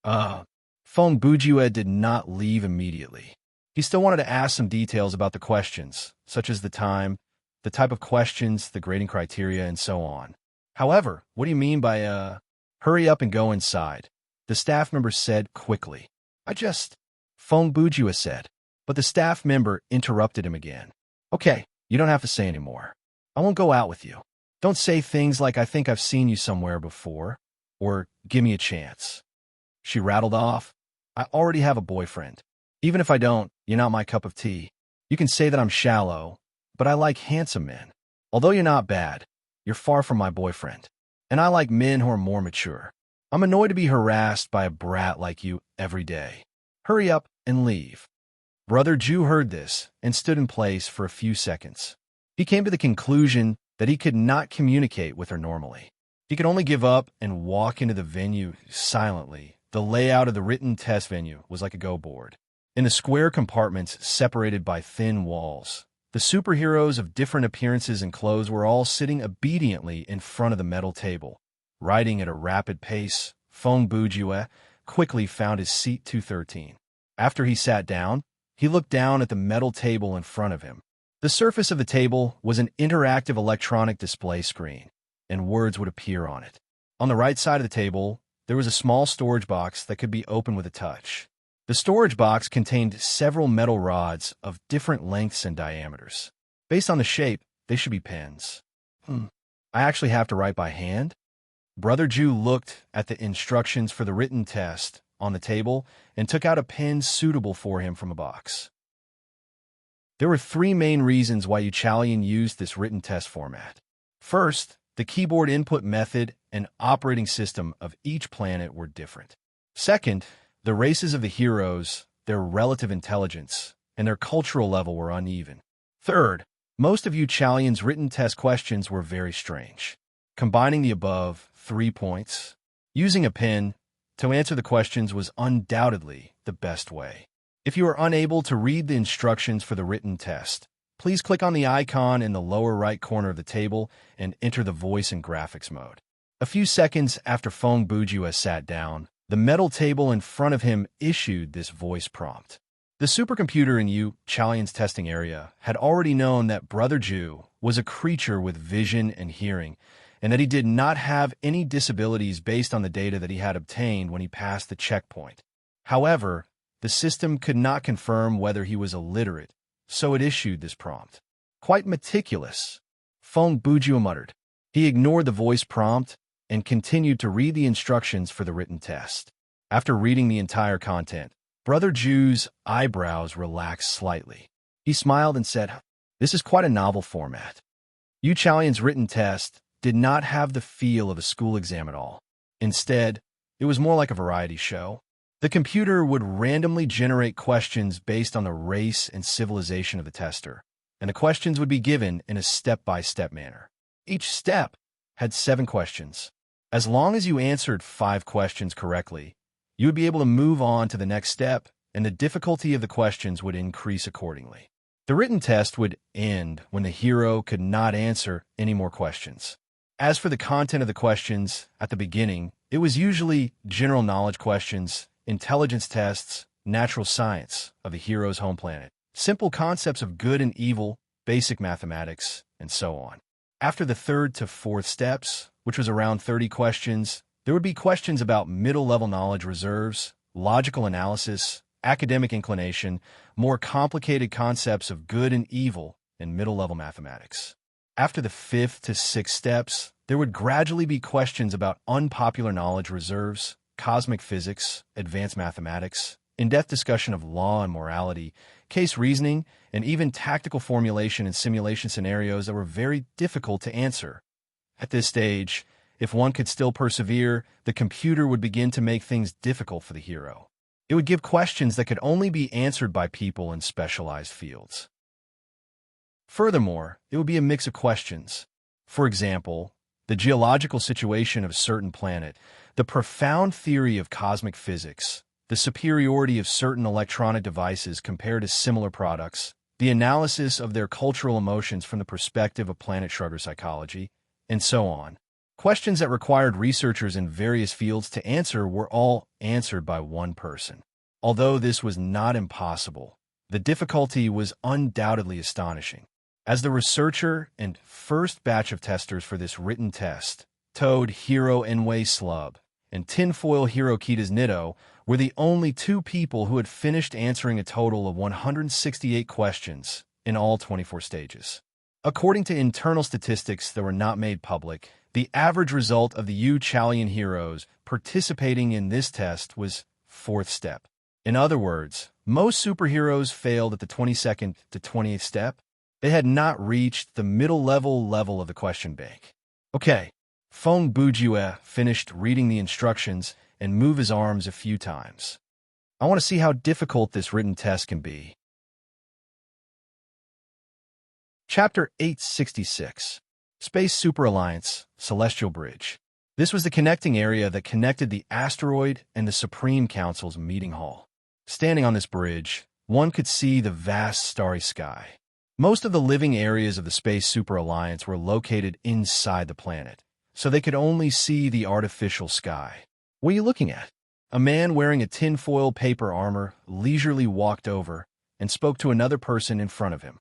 Fong Bujue did not leave immediately. He still wanted to ask some details about the questions, such as the time, the type of questions, the grading criteria, and so on. "However, what do you mean by, hurry up and go inside?" the staff member said quickly. Fong Bujue said, but the staff member interrupted him again. "Okay, you don't have to say anymore. I won't go out with you. Don't say things like 'I think I've seen you somewhere before,' or 'give me a chance.'" She rattled off, "I already have a boyfriend. Even if I don't, you're not my cup of tea. You can say that I'm shallow, but I like handsome men. Although you're not bad, you're far from my boyfriend. And I like men who are more mature. I'm annoyed to be harassed by a brat like you every day. Hurry up and leave." Brother Jew heard this and stood in place for a few seconds. He came to the conclusion that he could not communicate with her normally. He could only give up and walk into the venue silently. The layout of the written test venue was like a go board. In the square compartments separated by thin walls, The superheroes of different appearances and clothes were all sitting obediently in front of the metal table. Writing at a rapid pace, Feng Bujue quickly found his seat 213. After he sat down, he looked down at the metal table in front of him. The surface of the table was an interactive electronic display screen, and words would appear on it. On the right side of the table, there was a small storage box that could be opened with a touch. The storage box contained several metal rods of different lengths and diameters. Based on the shape, they should be pens. I actually have to write by hand? Brother Ju looked at the instructions for the written test on the table and took out a pen suitable for him from a box. There were three main reasons why Yuchalian used this written test format. First, the keyboard input method and operating system of each planet were different. Second, the races of the heroes, their relative intelligence, and their cultural level were uneven. Third, most of Yuchalian's written test questions were very strange. Combining the above 3 points, using a pen to answer the questions was undoubtedly the best way. If you are unable to read the instructions for the written test, please click on the icon in the lower right corner of the table and enter the voice and graphics mode. A few seconds after Feng Bujue sat down, the metal table in front of him issued this voice prompt. The supercomputer in Yuchalian's testing area had already known that Brother Ju was a creature with vision and hearing, and that he did not have any disabilities based on the data that he had obtained when he passed the checkpoint. However, the system could not confirm whether he was illiterate, so it issued this prompt. Quite meticulous, Feng Bujue muttered. He ignored the voice prompt and continued to read the instructions for the written test. After reading the entire content, Brother Ju's eyebrows relaxed slightly. He smiled and said, "This is quite a novel format." Yuchalian's written test did not have the feel of a school exam at all. Instead, it was more like a variety show. The computer would randomly generate questions based on the race and civilization of the tester, and the questions would be given in a step-by-step manner. Each step had 7 questions. As long as you answered 5 questions correctly, you would be able to move on to the next step, and the difficulty of the questions would increase accordingly. The written test would end when the hero could not answer any more questions. As for the content of the questions, at the beginning, it was usually general knowledge questions, intelligence tests, natural science of the hero's home planet, simple concepts of good and evil, basic mathematics, and so on. After the 3rd to 4th steps, which was around 30 questions, there would be questions about middle-level knowledge reserves, logical analysis, academic inclination, more complicated concepts of good and evil, and middle-level mathematics. After the 5th to 6th steps, there would gradually be questions about unpopular knowledge reserves, cosmic physics, advanced mathematics, in-depth discussion of law and morality, case reasoning, and even tactical formulation and simulation scenarios that were very difficult to answer. At this stage, if one could still persevere, the computer would begin to make things difficult for the hero. It would give questions that could only be answered by people in specialized fields. Furthermore, it would be a mix of questions. For example, the geological situation of a certain planet, the profound theory of cosmic physics, the superiority of certain electronic devices compared to similar products, the analysis of their cultural emotions from the perspective of planet shrugger psychology, and so on. Questions that required researchers in various fields to answer were all answered by one person. Although this was not impossible, the difficulty was undoubtedly astonishing. As the researcher and first batch of testers for this written test, Toad Hero Enway Slub and Tinfoil Hero Kitas Nitto were the only 2 people who had finished answering a total of 168 questions in all 24 stages. According to internal statistics that were not made public, the average result of the Yuchalian heroes participating in this test was 4th step. In other words, most superheroes failed at the 22nd to 28th step. They had not reached the middle level of the question bank. Okay, Feng Bujue finished reading the instructions and moved his arms a few times. I want to see how difficult this written test can be. Chapter 866, Space Super Alliance, Celestial Bridge. This was the connecting area that connected the asteroid and the Supreme Council's meeting hall. Standing on this bridge, one could see the vast starry sky. Most of the living areas of the Space Super Alliance were located inside the planet, so they could only see the artificial sky. What are you looking at? A man wearing a tinfoil paper armor leisurely walked over and spoke to another person in front of him.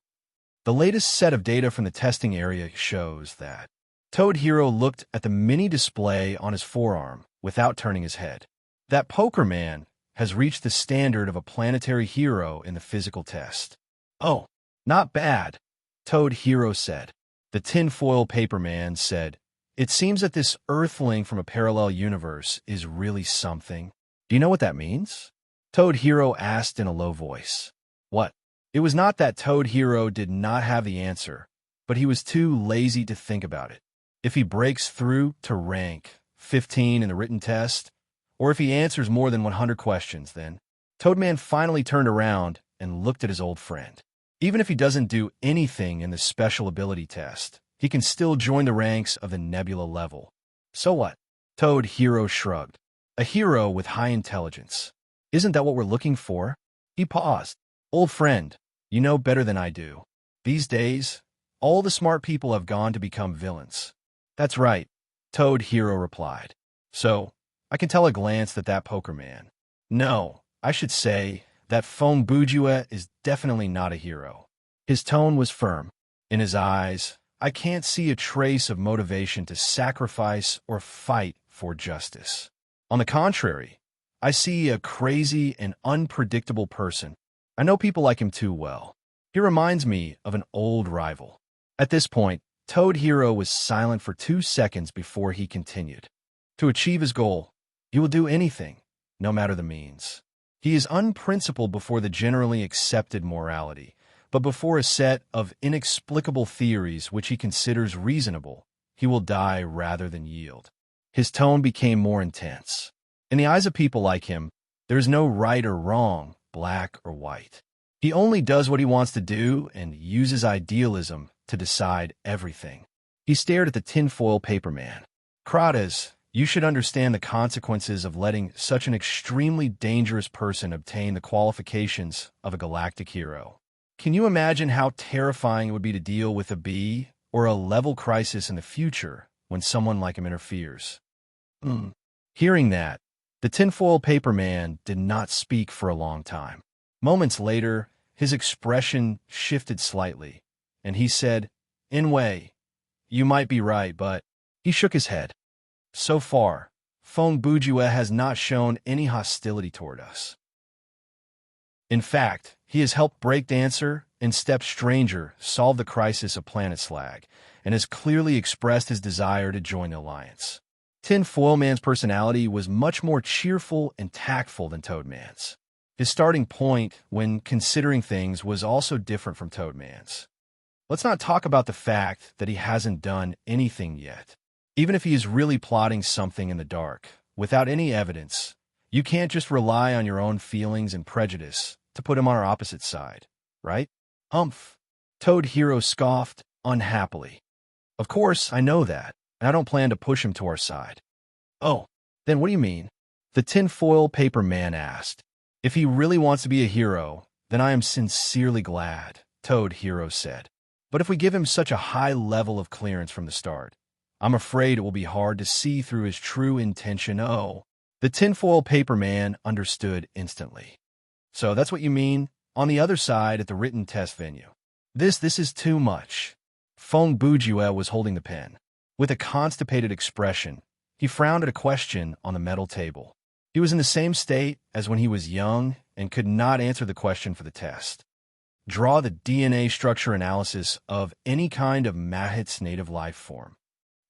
The latest set of data from the testing area shows that Toad Hero looked at the mini display on his forearm without turning his head. That poker man has reached the standard of a planetary hero in the physical test. Oh, not bad, Toad Hero said. The tinfoil paper man said, "It seems that this Earthling from a parallel universe is really something." Do you know what that means? Toad Hero asked in a low voice. What? It was not that Toad Hero did not have the answer, but he was too lazy to think about it. If he breaks through to rank 15 in the written test, or if he answers more than 100 questions, then Toadman finally turned around and looked at his old friend. Even if he doesn't do anything in the special ability test, he can still join the ranks of the Nebula level. So what? Toad Hero shrugged. A hero with high intelligence. Isn't that what we're looking for? He paused. Old friend, you know better than I do. These days, all the smart people have gone to become villains. That's right, Toad Hero replied. So, I can tell at a glance that poker man. No, I should say that Fong Bujue is definitely not a hero. His tone was firm. In his eyes, I can't see a trace of motivation to sacrifice or fight for justice. On the contrary, I see a crazy and unpredictable person. I know people like him too well. He reminds me of an old rival. At this point, Toad Hero was silent for 2 seconds before he continued. To achieve his goal, he will do anything, no matter the means. He is unprincipled before the generally accepted morality, but before a set of inexplicable theories which he considers reasonable, he will die rather than yield. His tone became more intense. In the eyes of people like him, there is no right or wrong, black or white. He only does what he wants to do and uses idealism to decide everything. He stared at the tinfoil paper man. Kratos, you should understand the consequences of letting such an extremely dangerous person obtain the qualifications of a galactic hero. Can you imagine how terrifying it would be to deal with a B or a level crisis in the future when someone like him interferes? Hearing that, the tinfoil paper man did not speak for a long time. Moments later, his expression shifted slightly, and he said, "In way, you might be right, but..." He shook his head. So far, Fong Bujue has not shown any hostility toward us. In fact, he has helped Breakdancer and Step Stranger solve the crisis of Planet Slag, and has clearly expressed his desire to join the Alliance. Tinfoil Man's personality was much more cheerful and tactful than Toadman's. His starting point when considering things was also different from Toadman's. Let's not talk about the fact that he hasn't done anything yet. Even if he is really plotting something in the dark, without any evidence, you can't just rely on your own feelings and prejudice to put him on our opposite side, right? Humph. Toad Hero scoffed unhappily. Of course, I know that, and I don't plan to push him to our side. Oh, then what do you mean? The tinfoil paper man asked. If he really wants to be a hero, then I am sincerely glad, Toad Hero said. But if we give him such a high level of clearance from the start, I'm afraid it will be hard to see through his true intention. Oh, the tinfoil paper man understood instantly. So that's what you mean on the other side at the written test venue. This is too much. Fong Bujue was holding the pen. With a constipated expression, he frowned at a question on the metal table. He was in the same state as when he was young and could not answer the question for the test. Draw the DNA structure analysis of any kind of Mahit's native life form.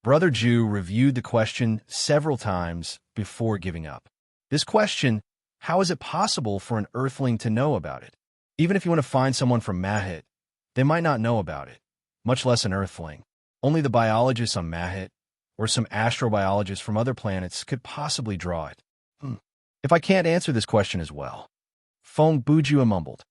Brother Jew reviewed the question several times before giving up. This question, how is it possible for an Earthling to know about it? Even if you want to find someone from Mahit, they might not know about it, much less an Earthling. Only the biologists on Mahit, or some astrobiologists from other planets, could possibly draw it. If I can't answer this question as well, Fong Bujue mumbled.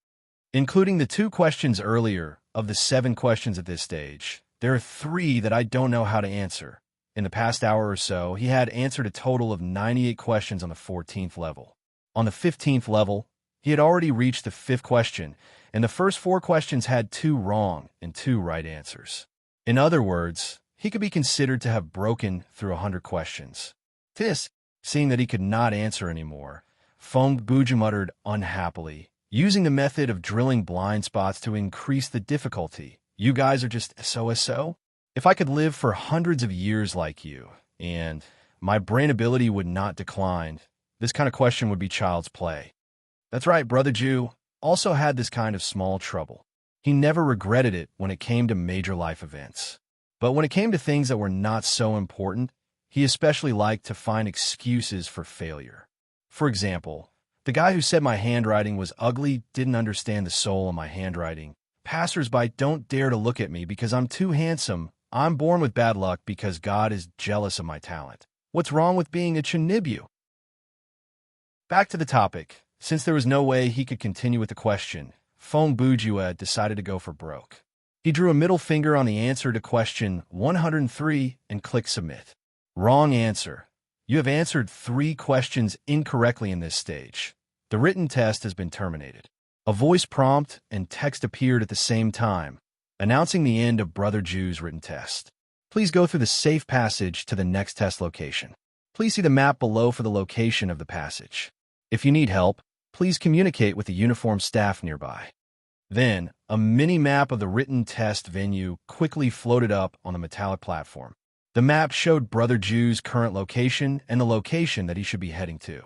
Including the 2 questions earlier of the 7 questions at this stage, there are 3 that I don't know how to answer. In the past hour or so, he had answered a total of 98 questions on the 14th level. On the 15th level, He had already reached the 5th question, and the first 4 questions had 2 wrong and 2 right answers. In other words, he could be considered to have broken through 100 questions. This, seeing that he could not answer anymore, Feng Buju muttered unhappily, using the method of drilling blind spots to increase the difficulty. You guys are just so. If I could live for hundreds of years like you, and my brain ability would not decline, this kind of question would be child's play. That's right, Brother Jew also had this kind of small trouble. He never regretted it when it came to major life events. But when it came to things that were not so important, he especially liked to find excuses for failure. For example, the guy who said my handwriting was ugly didn't understand the soul of my handwriting. Passers-by don't dare to look at me because I'm too handsome. I'm born with bad luck because God is jealous of my talent. What's wrong with being a Chinibyu? Back to the topic. Since there was no way he could continue with the question, Feng Bujue decided to go for broke. He drew a middle finger on the answer to question 103 and clicked submit. Wrong answer. You have answered 3 questions incorrectly in this stage. The written test has been terminated. A voice prompt and text appeared at the same time, announcing the end of Brother Jew's written test. Please go through the safe passage to the next test location. Please see the map below for the location of the passage. If you need help, please communicate with the uniformed staff nearby. Then, a mini-map of the written test venue quickly floated up on the metallic platform. The map showed Brother Jew's current location and the location that he should be heading to.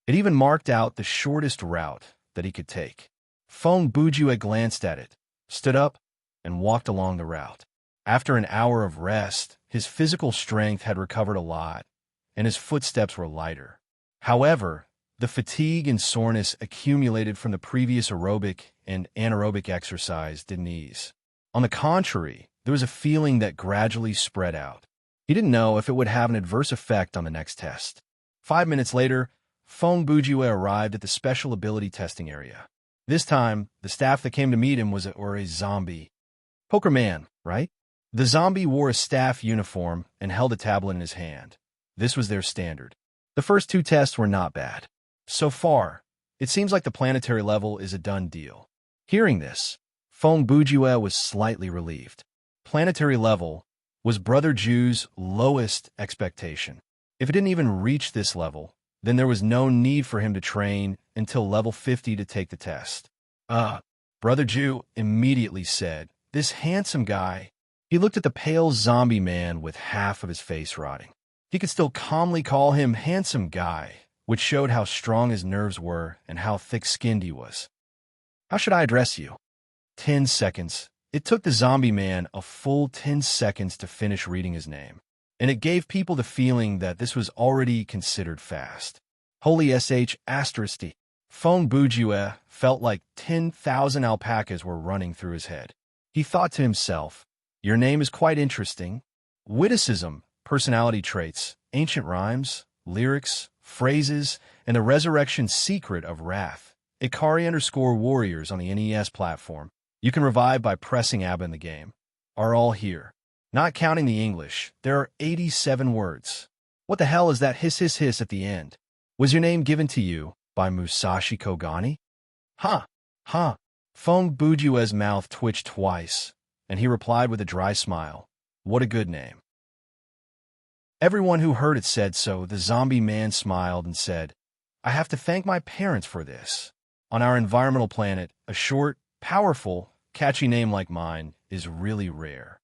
It even marked out the shortest route that he could take. Feng Bujue glanced at it, stood up, and walked along the route. After an hour of rest, his physical strength had recovered a lot, and his footsteps were lighter. However, the fatigue and soreness accumulated from the previous aerobic and anaerobic exercise didn't ease. On the contrary, there was a feeling that gradually spread out. He didn't know if it would have an adverse effect on the next test. 5 minutes later, Feng Bujue arrived at the special ability testing area. This time, the staff that came to meet him was a zombie. Poker man, right? The zombie wore a staff uniform and held a tablet in his hand. This was their standard. The first 2 tests were not bad. So far, it seems like the planetary level is a done deal. Hearing this, Feng Bujue was slightly relieved. Planetary level was Brother Jew's lowest expectation. If it didn't even reach this level, then there was no need for him to train until level 50 to take the test. Brother Jew immediately said, this handsome guy. He looked at the pale zombie man with half of his face rotting. He could still calmly call him handsome guy, which showed how strong his nerves were and how thick-skinned he was. How should I address you? 10 seconds. It took the zombie man a full 10 seconds to finish reading his name, and it gave people the feeling that this was already considered fast. Holy sh**. Feng Bujue felt like 10,000 alpacas were running through his head. He thought to himself, your name is quite interesting. Witticism, personality traits, ancient rhymes, lyrics, phrases, and the resurrection secret of wrath. Ikari_warriors on the NES platform. You can revive by pressing ABBA in the game. Are all here. Not counting the English, there are 87 words. What the hell is that hiss at the end? Was your name given to you by Musashi Kogani? Ha! Feng Bujue's mouth twitched twice, and he replied with a dry smile. What a good name. Everyone who heard it said so. The zombie man smiled and said, I have to thank my parents for this. On our environmental planet, a short, powerful, catchy name like mine is really rare.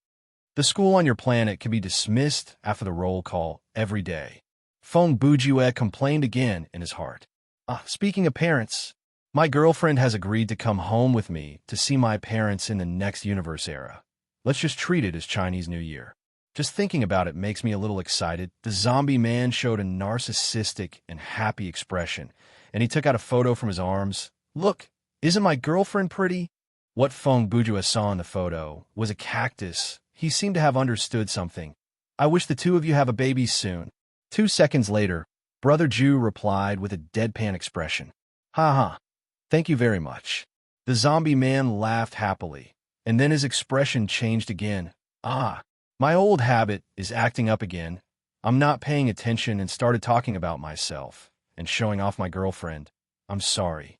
The school on your planet can be dismissed after the roll call every day. Feng Bujue complained again in his heart. Speaking of parents, my girlfriend has agreed to come home with me to see my parents in the next universe era. Let's just treat it as Chinese New Year. Just thinking about it makes me a little excited. The zombie man showed a narcissistic and happy expression, and he took out a photo from his arms. Look, isn't my girlfriend pretty? What Feng Bujue saw in the photo was a cactus. He seemed to have understood something. I wish the 2 of you have a baby soon. 2 seconds later, Brother Jew replied with a deadpan expression. Ha. Thank you very much. The zombie man laughed happily, and then his expression changed again. My old habit is acting up again. I'm not paying attention and started talking about myself and showing off my girlfriend. I'm sorry.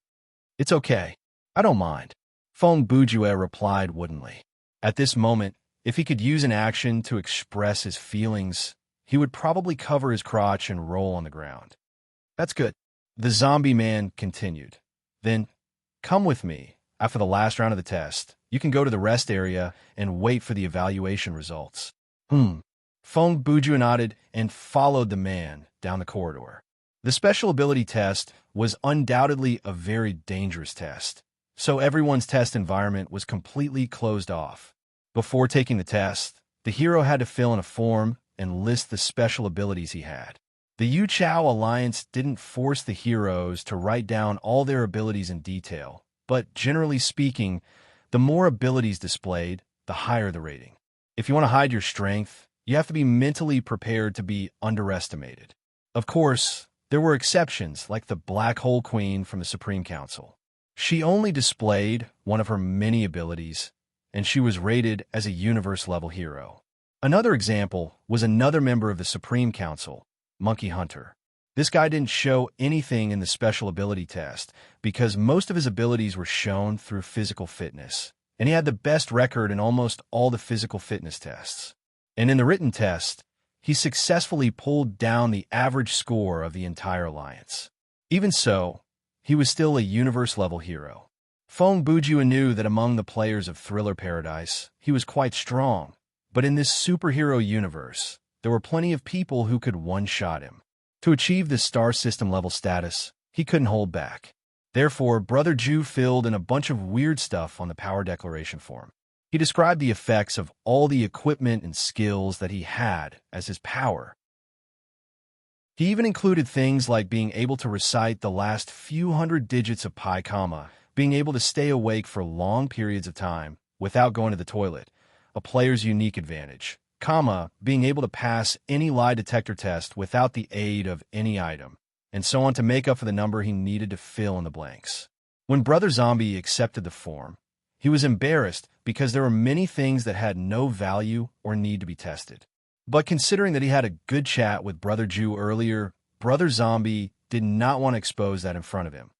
It's okay. I don't mind. Feng Bujue replied woodenly. At this moment, if he could use an action to express his feelings, he would probably cover his crotch and roll on the ground. That's good. The zombie man continued. Then, come with me. After the last round of the test, you can go to the rest area and wait for the evaluation results. Feng Bujue nodded and followed the man down the corridor. The special ability test was undoubtedly a very dangerous test, so everyone's test environment was completely closed off. Before taking the test, the hero had to fill in a form and list the special abilities he had. The Yu Chao Alliance didn't force the heroes to write down all their abilities in detail, but generally speaking, the more abilities displayed, the higher the rating. If you want to hide your strength, you have to be mentally prepared to be underestimated. Of course, there were exceptions like the Black Hole Queen from the Supreme Council. She only displayed one of her many abilities, and she was rated as a universe-level hero. Another example was another member of the Supreme Council, Monkey Hunter. This guy didn't show anything in the special ability test because most of his abilities were shown through physical fitness, and he had the best record in almost all the physical fitness tests. And in the written test, he successfully pulled down the average score of the entire alliance. Even so, he was still a universe-level hero. Feng Bujue knew that among the players of Thriller Paradise, he was quite strong, but in this superhero universe, there were plenty of people who could one-shot him. To achieve this star system level status, he couldn't hold back. Therefore, Brother Ju filled in a bunch of weird stuff on the power declaration form. He described the effects of all the equipment and skills that he had as his power. He even included things like being able to recite the last few hundred digits of pi comma, being able to stay awake for long periods of time without going to the toilet, a player's unique advantage, comma, being able to pass any lie detector test without the aid of any item, and so on to make up for the number he needed to fill in the blanks. When Brother Zombie accepted the form, he was embarrassed because there were many things that had no value or need to be tested. But considering that he had a good chat with Brother Ju earlier, Brother Zombie did not want to expose that in front of him.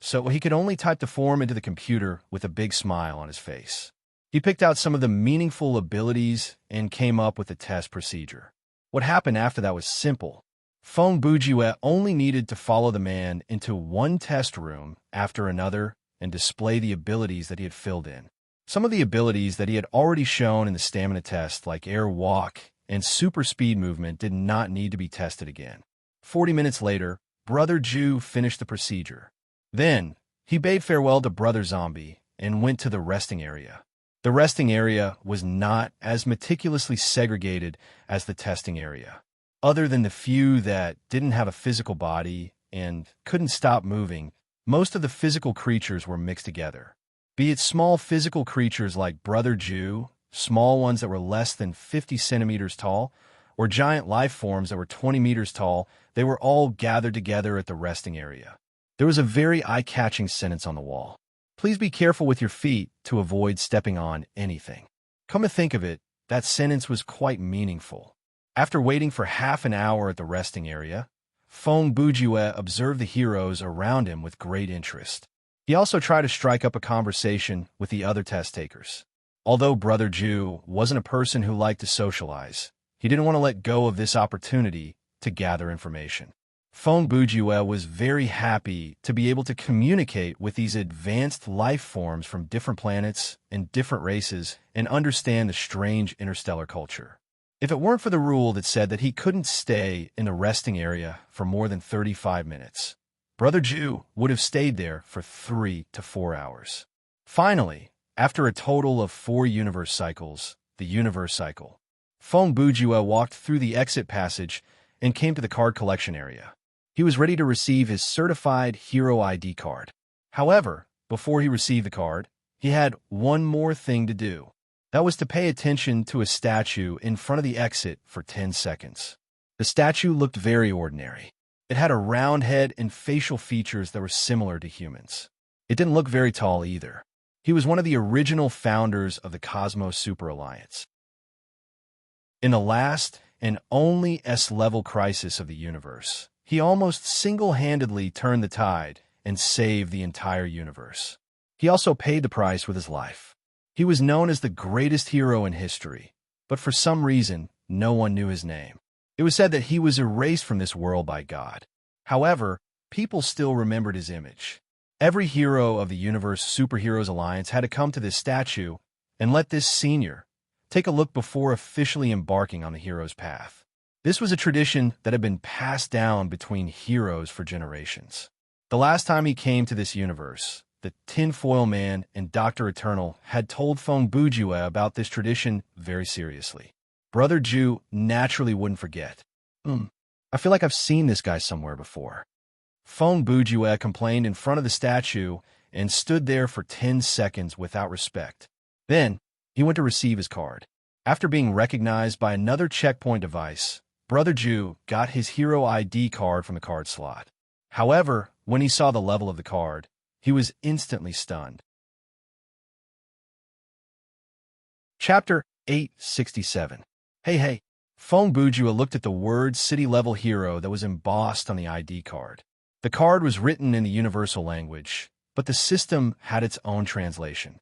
So he could only type the form into the computer with a big smile on his face. He picked out some of the meaningful abilities and came up with a test procedure. What happened after that was simple. Feng Bujue only needed to follow the man into one test room after another and display the abilities that he had filled in. Some of the abilities that he had already shown in the stamina test, like air walk and super speed movement, did not need to be tested again. 40 minutes later, Brother Ju finished the procedure. Then, he bade farewell to Brother Zombie and went to the resting area. The resting area was not as meticulously segregated as the testing area. Other than the few that didn't have a physical body and couldn't stop moving, most of the physical creatures were mixed together. Be it small physical creatures like Brother Ju, small ones that were less than 50 centimeters tall, or giant life forms that were 20 meters tall, they were all gathered together at the resting area. There was a very eye-catching sentence on the wall. Please be careful with your feet to avoid stepping on anything. Come to think of it, that sentence was quite meaningful. After waiting for half an hour at the resting area, Feng Bujue observed the heroes around him with great interest. He also tried to strike up a conversation with the other test takers. Although Brother Ju wasn't a person who liked to socialize, he didn't want to let go of this opportunity to gather information. Feng Bujue was very happy to be able to communicate with these advanced life forms from different planets and different races and understand the strange interstellar culture. If it weren't for the rule that said that he couldn't stay in the resting area for more than 35 minutes, Brother Ju would have stayed there for 3 to 4 hours. Finally, after a total of 4 universe cycles, the universe cycle, Feng Bujue walked through the exit passage and came to the card collection area. He was ready to receive his certified hero ID card. However, before he received the card, he had one more thing to do. That was to pay attention to a statue in front of the exit for 10 seconds. The statue looked very ordinary. It had a round head and facial features that were similar to humans. It didn't look very tall either. He was one of the original founders of the Cosmos Super Alliance. In the last and only S-level crisis of the universe, he almost single-handedly turned the tide and save the entire universe. He also paid the price with his life. He was known as the greatest hero in history, but for some reason, no one knew his name. It was said that he was erased from this world by God. However, people still remembered his image. Every hero of the Universe Superheroes Alliance had to come to this statue and let this senior take a look before officially embarking on the hero's path. This was a tradition that had been passed down between heroes for generations. The last time he came to this universe, the Tinfoil Man and Dr. Eternal had told Feng Bujue about this tradition very seriously. Brother Ju naturally wouldn't forget. I feel like I've seen this guy somewhere before. Feng Bujue complained in front of the statue and stood there for 10 seconds without respect. Then, he went to receive his card. After being recognized by another checkpoint device, Brother Ju got his hero ID card from the card slot. However, when he saw the level of the card, he was instantly stunned. Chapter 867. Hey. Feng Bujue looked at the word city-level hero that was embossed on the ID card. The card was written in the universal language, but the system had its own translation.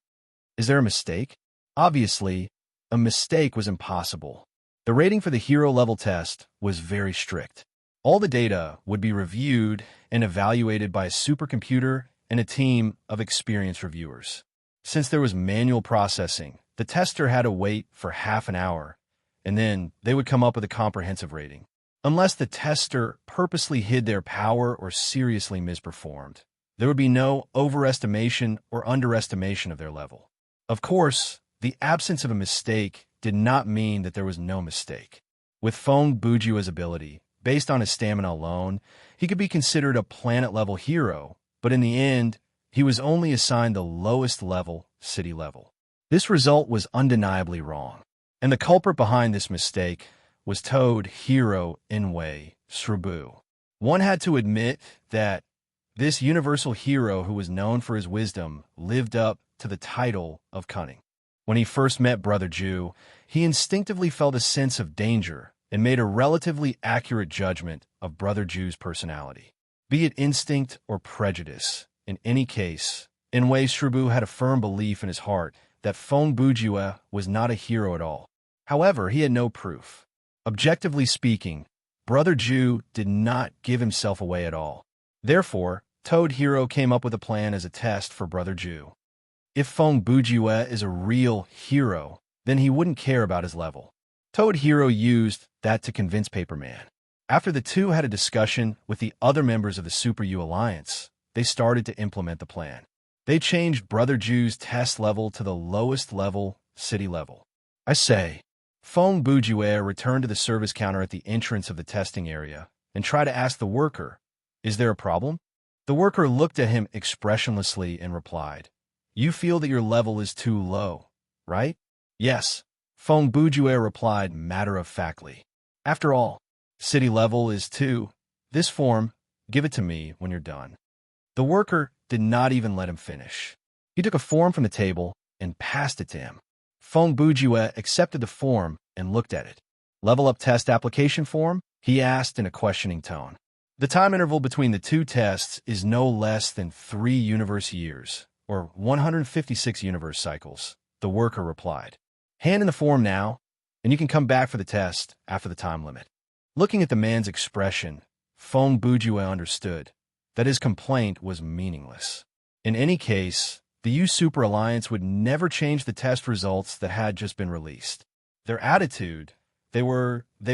Is there a mistake? Obviously, a mistake was impossible. The rating for the hero-level test was very strict. All the data would be reviewed and evaluated by a supercomputer and a team of experienced reviewers. Since there was manual processing, the tester had to wait for half an hour, and then they would come up with a comprehensive rating. Unless the tester purposely hid their power or seriously misperformed, there would be no overestimation or underestimation of their level. Of course, the absence of a mistake did not mean that there was no mistake. With Feng Bujue's ability, based on his stamina alone, he could be considered a planet-level hero, but in the end, he was only assigned the lowest level, city level. This result was undeniably wrong, and the culprit behind this mistake was Toad Hero Inwei Srubu. One had to admit that this universal hero who was known for his wisdom lived up to the title of cunning. When he first met Brother Ju, he instinctively felt a sense of danger and made a relatively accurate judgment of Brother Ju's personality. Be it instinct or prejudice, in any case, Inwei Srubu had a firm belief in his heart that Feng Bujue was not a hero at all. However, he had no proof. Objectively speaking, Brother Ju did not give himself away at all. Therefore, Toad Hero came up with a plan as a test for Brother Ju. If Feng Bujue is a real hero, then he wouldn't care about his level. Toad Hero used that to convince Paperman. After the two had a discussion with the other members of the Super U Alliance, they started to implement the plan. They changed Brother Ju's test level to the lowest level, city level. I say, Feng Bujue returned to the service counter at the entrance of the testing area and tried to ask the worker, "Is there a problem?" The worker looked at him expressionlessly and replied, "You feel that your level is too low, right?" "Yes," Feng Bujue replied matter-of-factly. "After all, city level is 2. This form, give it to me when you're done." The worker did not even let him finish. He took a form from the table and passed it to him. Feng Bujue accepted the form and looked at it. "Level-up test application form?" he asked in a questioning tone. "The time interval between the two tests is no less than 3 universe years, or 156 universe cycles," the worker replied. "Hand in the form now, and you can come back for the test after the time limit." Looking at the man's expression, Feng Bujue understood that his complaint was meaningless. In any case, the U Super Alliance would never change the test results that had just been released. Their attitude, they were. If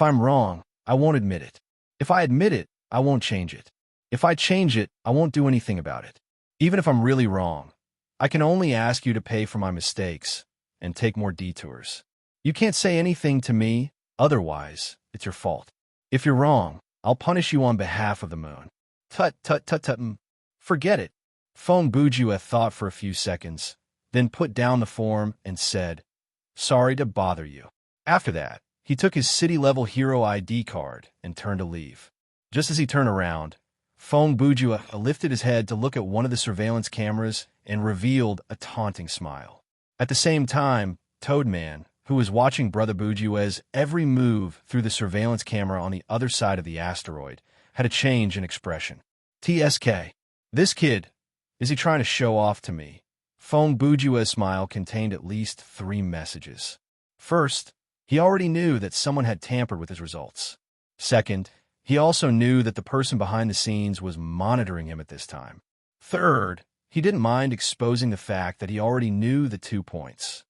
I'm wrong, I won't admit it. If I admit it, I won't change it. If I change it, I won't do anything about it. Even if I'm really wrong, I can only ask you to pay for my mistakes and take more detours. You can't say anything to me, otherwise, it's your fault. If you're wrong, I'll punish you on behalf of the moon. Tut. Forget it. Feng Bujue thought for a few seconds, then put down the form and said, "Sorry to bother you." After that, he took his city-level hero ID card and turned to leave. Just as he turned around, Feng Bujue lifted his head to look at one of the surveillance cameras and revealed a taunting smile. At the same time, Toadman, who was watching Brother Bujue's every move through the surveillance camera on the other side of the asteroid, had a change in expression. TSK. This kid, is he trying to show off to me? Fong Bujue's smile contained at least 3 messages. First, he already knew that someone had tampered with his results. Second, he also knew that the person behind the scenes was monitoring him at this time. Third, he didn't mind exposing the fact that he already knew the 2 points.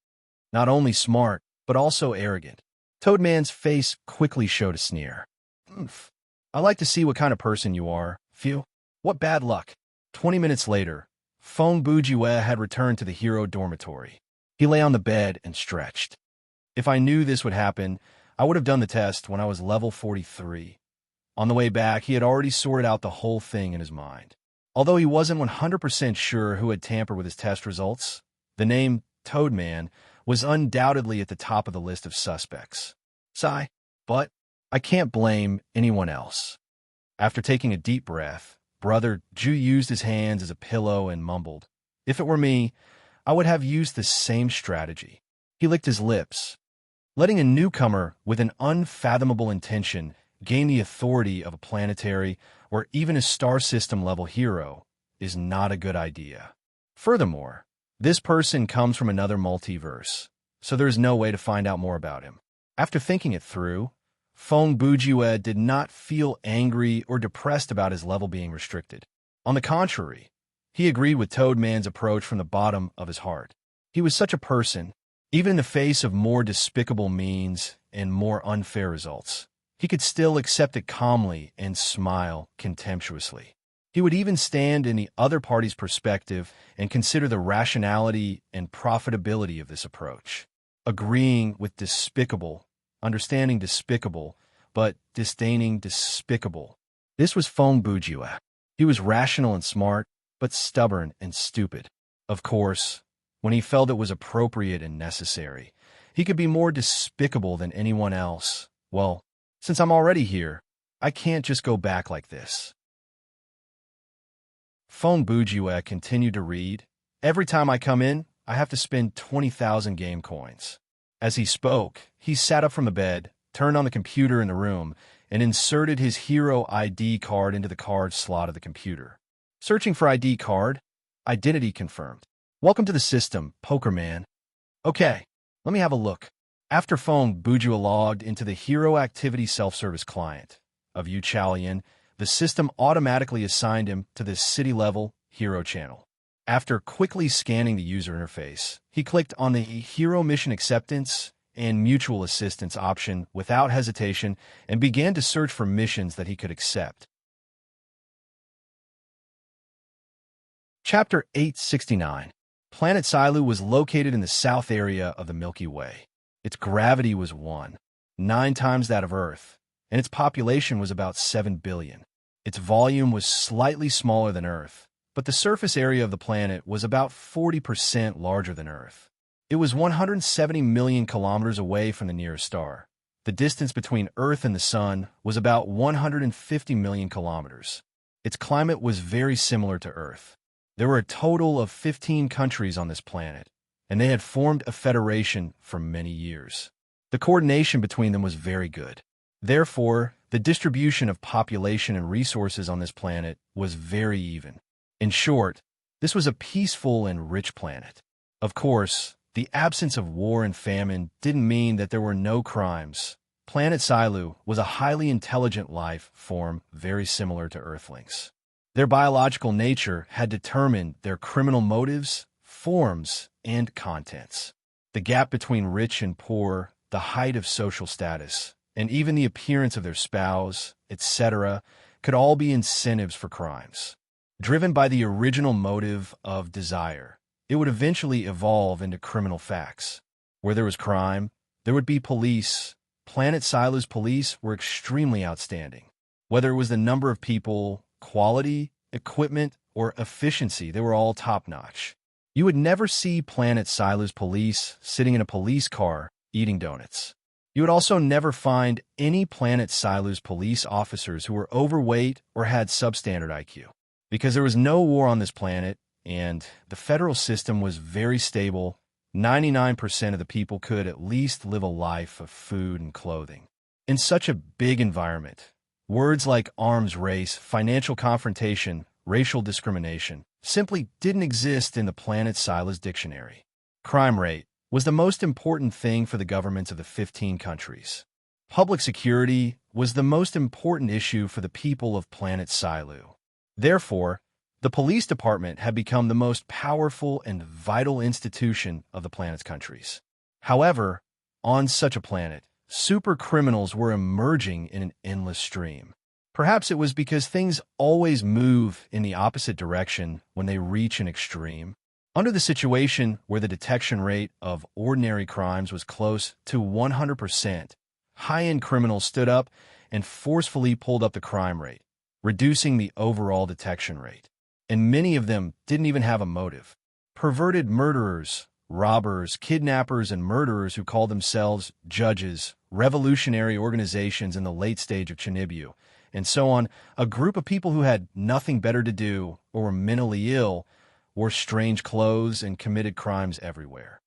Not only smart, but also arrogant. Toadman's face quickly showed a sneer. "Oomph. I like to see what kind of person you are. Phew. What bad luck." 20 minutes later, Fong Bujue had returned to the hero dormitory. He lay on the bed and stretched. If I knew this would happen, I would have done the test when I was level 43. On the way back, he had already sorted out the whole thing in his mind. Although he wasn't 100% sure who had tampered with his test results, the name Toadman was undoubtedly at the top of the list of suspects. Sigh, but I can't blame anyone else. After taking a deep breath, Brother Ju used his hands as a pillow and mumbled, "If it were me, I would have used the same strategy." He licked his lips. Letting a newcomer with an unfathomable intention gain the authority of a planetary or even a star system level hero is not a good idea. Furthermore, this person comes from another multiverse, so there is no way to find out more about him. After thinking it through, Fong Bujue did not feel angry or depressed about his level being restricted. On the contrary, he agreed with Toadman's approach from the bottom of his heart. He was such a person, even in the face of more despicable means and more unfair results. He could still accept it calmly and smile contemptuously. He would even stand in the other party's perspective and consider the rationality and profitability of this approach. Agreeing with despicable, understanding despicable, but disdaining despicable. This was Fong Bujue. He was rational and smart, but stubborn and stupid. Of course, when he felt it was appropriate and necessary, he could be more despicable than anyone else. Well, since I'm already here, I can't just go back like this. Fong Bujue continued to read. "Every time I come in, I have to spend 20,000 game coins." As he spoke, he sat up from the bed, turned on the computer in the room, and inserted his hero ID card into the card slot of the computer. Searching for ID card. Identity confirmed. "Welcome to the system, Poker Man." "Okay, let me have a look." After Fong Bujue logged into the Hero Activity Self-Service Client of Yuchalian, the system automatically assigned him to the city-level Hero channel. After quickly scanning the user interface, he clicked on the Hero Mission Acceptance and Mutual Assistance option without hesitation and began to search for missions that he could accept. Chapter 869. Planet Silu was located in the south area of the Milky Way. Its gravity was 9 times that of Earth, and its population was about 7 billion. Its volume was slightly smaller than Earth, but the surface area of the planet was about 40% larger than Earth. It was 170 million kilometers away from the nearest star. The distance between Earth and the Sun was about 150 million kilometers. Its climate was very similar to Earth. There were a total of 15 countries on this planet, and they had formed a federation for many years. The coordination between them was very good. Therefore, the distribution of population and resources on this planet was very even. In short, this was a peaceful and rich planet. Of course, the absence of war and famine didn't mean that there were no crimes. Planet Silu was a highly intelligent life form very similar to Earthlings. Their biological nature had determined their criminal motives, forms, and contents. The gap between rich and poor, the height of social status, and even the appearance of their spouse, etc., could all be incentives for crimes. Driven by the original motive of desire, it would eventually evolve into criminal facts. Where there was crime, there would be police. Planet Silu's police were extremely outstanding. Whether it was the number of people, quality, equipment, or efficiency, they were all top-notch. You would never see Planet Silu's police sitting in a police car eating donuts. You would also never find any Planet Silu's police officers who were overweight or had substandard IQ. Because there was no war on this planet, and the federal system was very stable, 99% of the people could at least live a life of food and clothing. In such a big environment, words like arms race, financial confrontation, racial discrimination simply didn't exist in the planet Sila's dictionary. Crime rate was the most important thing for the governments of the 15 countries. Public security was the most important issue for the people of planet Silu. Therefore, the police department had become the most powerful and vital institution of the planet's countries. However, on such a planet, super criminals were emerging in an endless stream. Perhaps it was because things always move in the opposite direction when they reach an extreme. Under the situation where the detection rate of ordinary crimes was close to 100%, high-end criminals stood up and forcefully pulled up the crime rate, reducing the overall detection rate. And many of them didn't even have a motive. Perverted murderers, robbers, kidnappers, and murderers who called themselves judges, revolutionary organizations in the late stage of Chinibu, and so on, a group of people who had nothing better to do or were mentally ill, wore strange clothes, and committed crimes everywhere.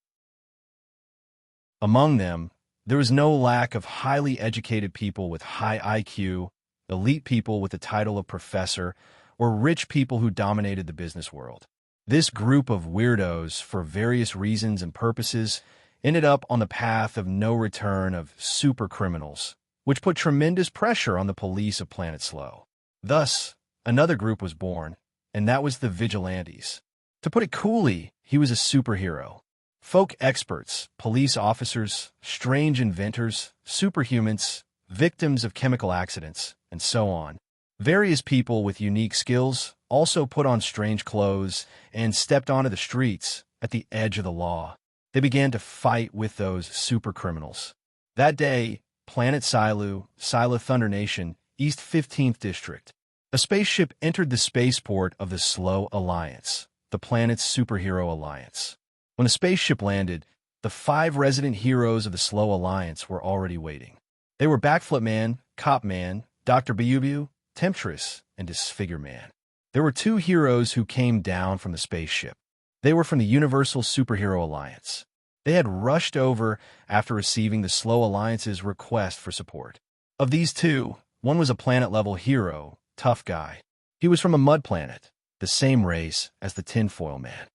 Among them, there was no lack of highly educated people with high IQ, elite people with the title of professor, or rich people who dominated the business world. This group of weirdos, for various reasons and purposes, ended up on the path of no return of super criminals, which put tremendous pressure on the police of Planet Slow. Thus, another group was born, and that was the Vigilantes. To put it coolly, he was a superhero. Folk experts, police officers, strange inventors, superhumans, victims of chemical accidents, and so on. Various people with unique skills also put on strange clothes and stepped onto the streets at the edge of the law. They began to fight with those super criminals. That day, Planet Silu, Sila Thunder Nation, East 15th District. A spaceship entered the spaceport of the Slow Alliance, the planet's superhero alliance. When the spaceship landed, the 5 resident heroes of the Slow Alliance were already waiting. They were Backflip Man, Cop Man, Dr. Byubu, Temptress, and Disfigure Man. There were 2 heroes who came down from the spaceship. They were from the Universal Superhero Alliance. They had rushed over after receiving the Slow Alliance's request for support. Of these 2, one was a planet-level hero, Tough Guy. He was from a mud planet, the same race as the Tinfoil Man.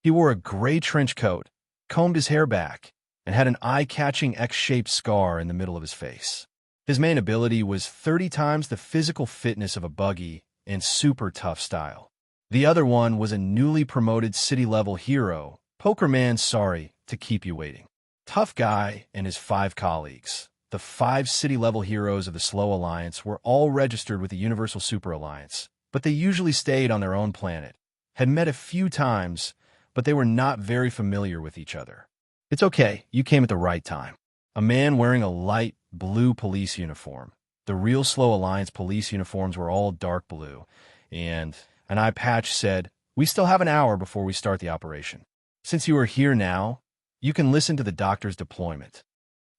He wore a gray trench coat, combed his hair back, and had an eye-catching X-shaped scar in the middle of his face. His main ability was 30 times the physical fitness of a buggy and super tough style. The other one was a newly promoted city-level hero, Poker Man. Sorry to keep you waiting. Tough Guy and his 5 colleagues, the 5 city-level heroes of the Slow Alliance, were all registered with the Universal Super Alliance, but they usually stayed on their own planet, had met a few times, but they were not very familiar with each other. It's okay, you came at the right time. A man wearing a light blue police uniform. The real Slow Alliance police uniforms were all dark blue, and an eye patch said, "We still have an hour before we start the operation. Since you are here now, you can listen to the doctor's deployment."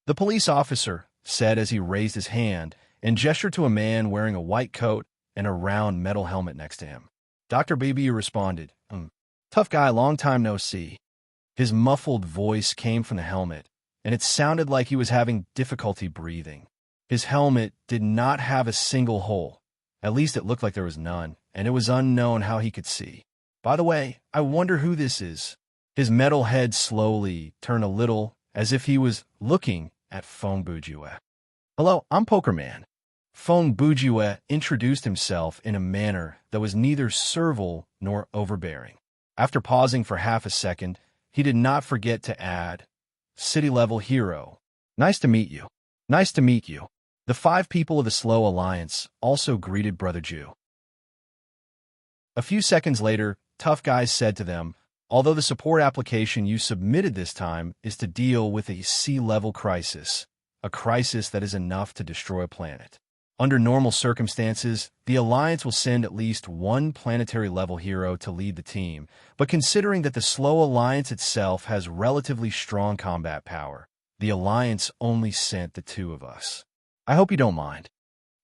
The police officer said as he raised his hand and gestured to a man wearing a white coat and a round metal helmet next to him. Dr. BB responded, Tough Guy, long time no see." His muffled voice came from the helmet, and it sounded like he was having difficulty breathing. His helmet did not have a single hole. At least it looked like there was none, and it was unknown how he could see. "By the way, I wonder who this is." His metal head slowly turned a little, as if he was looking at Fong Bujue. "Hello, I'm Poker Man." Fong Bujue introduced himself in a manner that was neither servile nor overbearing. After pausing for half a second, he did not forget to add, "City-level hero. Nice to meet you." "Nice to meet you." The 5 people of the Slow Alliance also greeted Brother Jew. A few seconds later, Tough Guy said to them, "Although the support application you submitted this time is to deal with a sea-level crisis, a crisis that is enough to destroy a planet. Under normal circumstances, the Alliance will send at least 1 planetary-level hero to lead the team, but considering that the Slow Alliance itself has relatively strong combat power, the Alliance only sent the 2 of us. I hope you don't mind."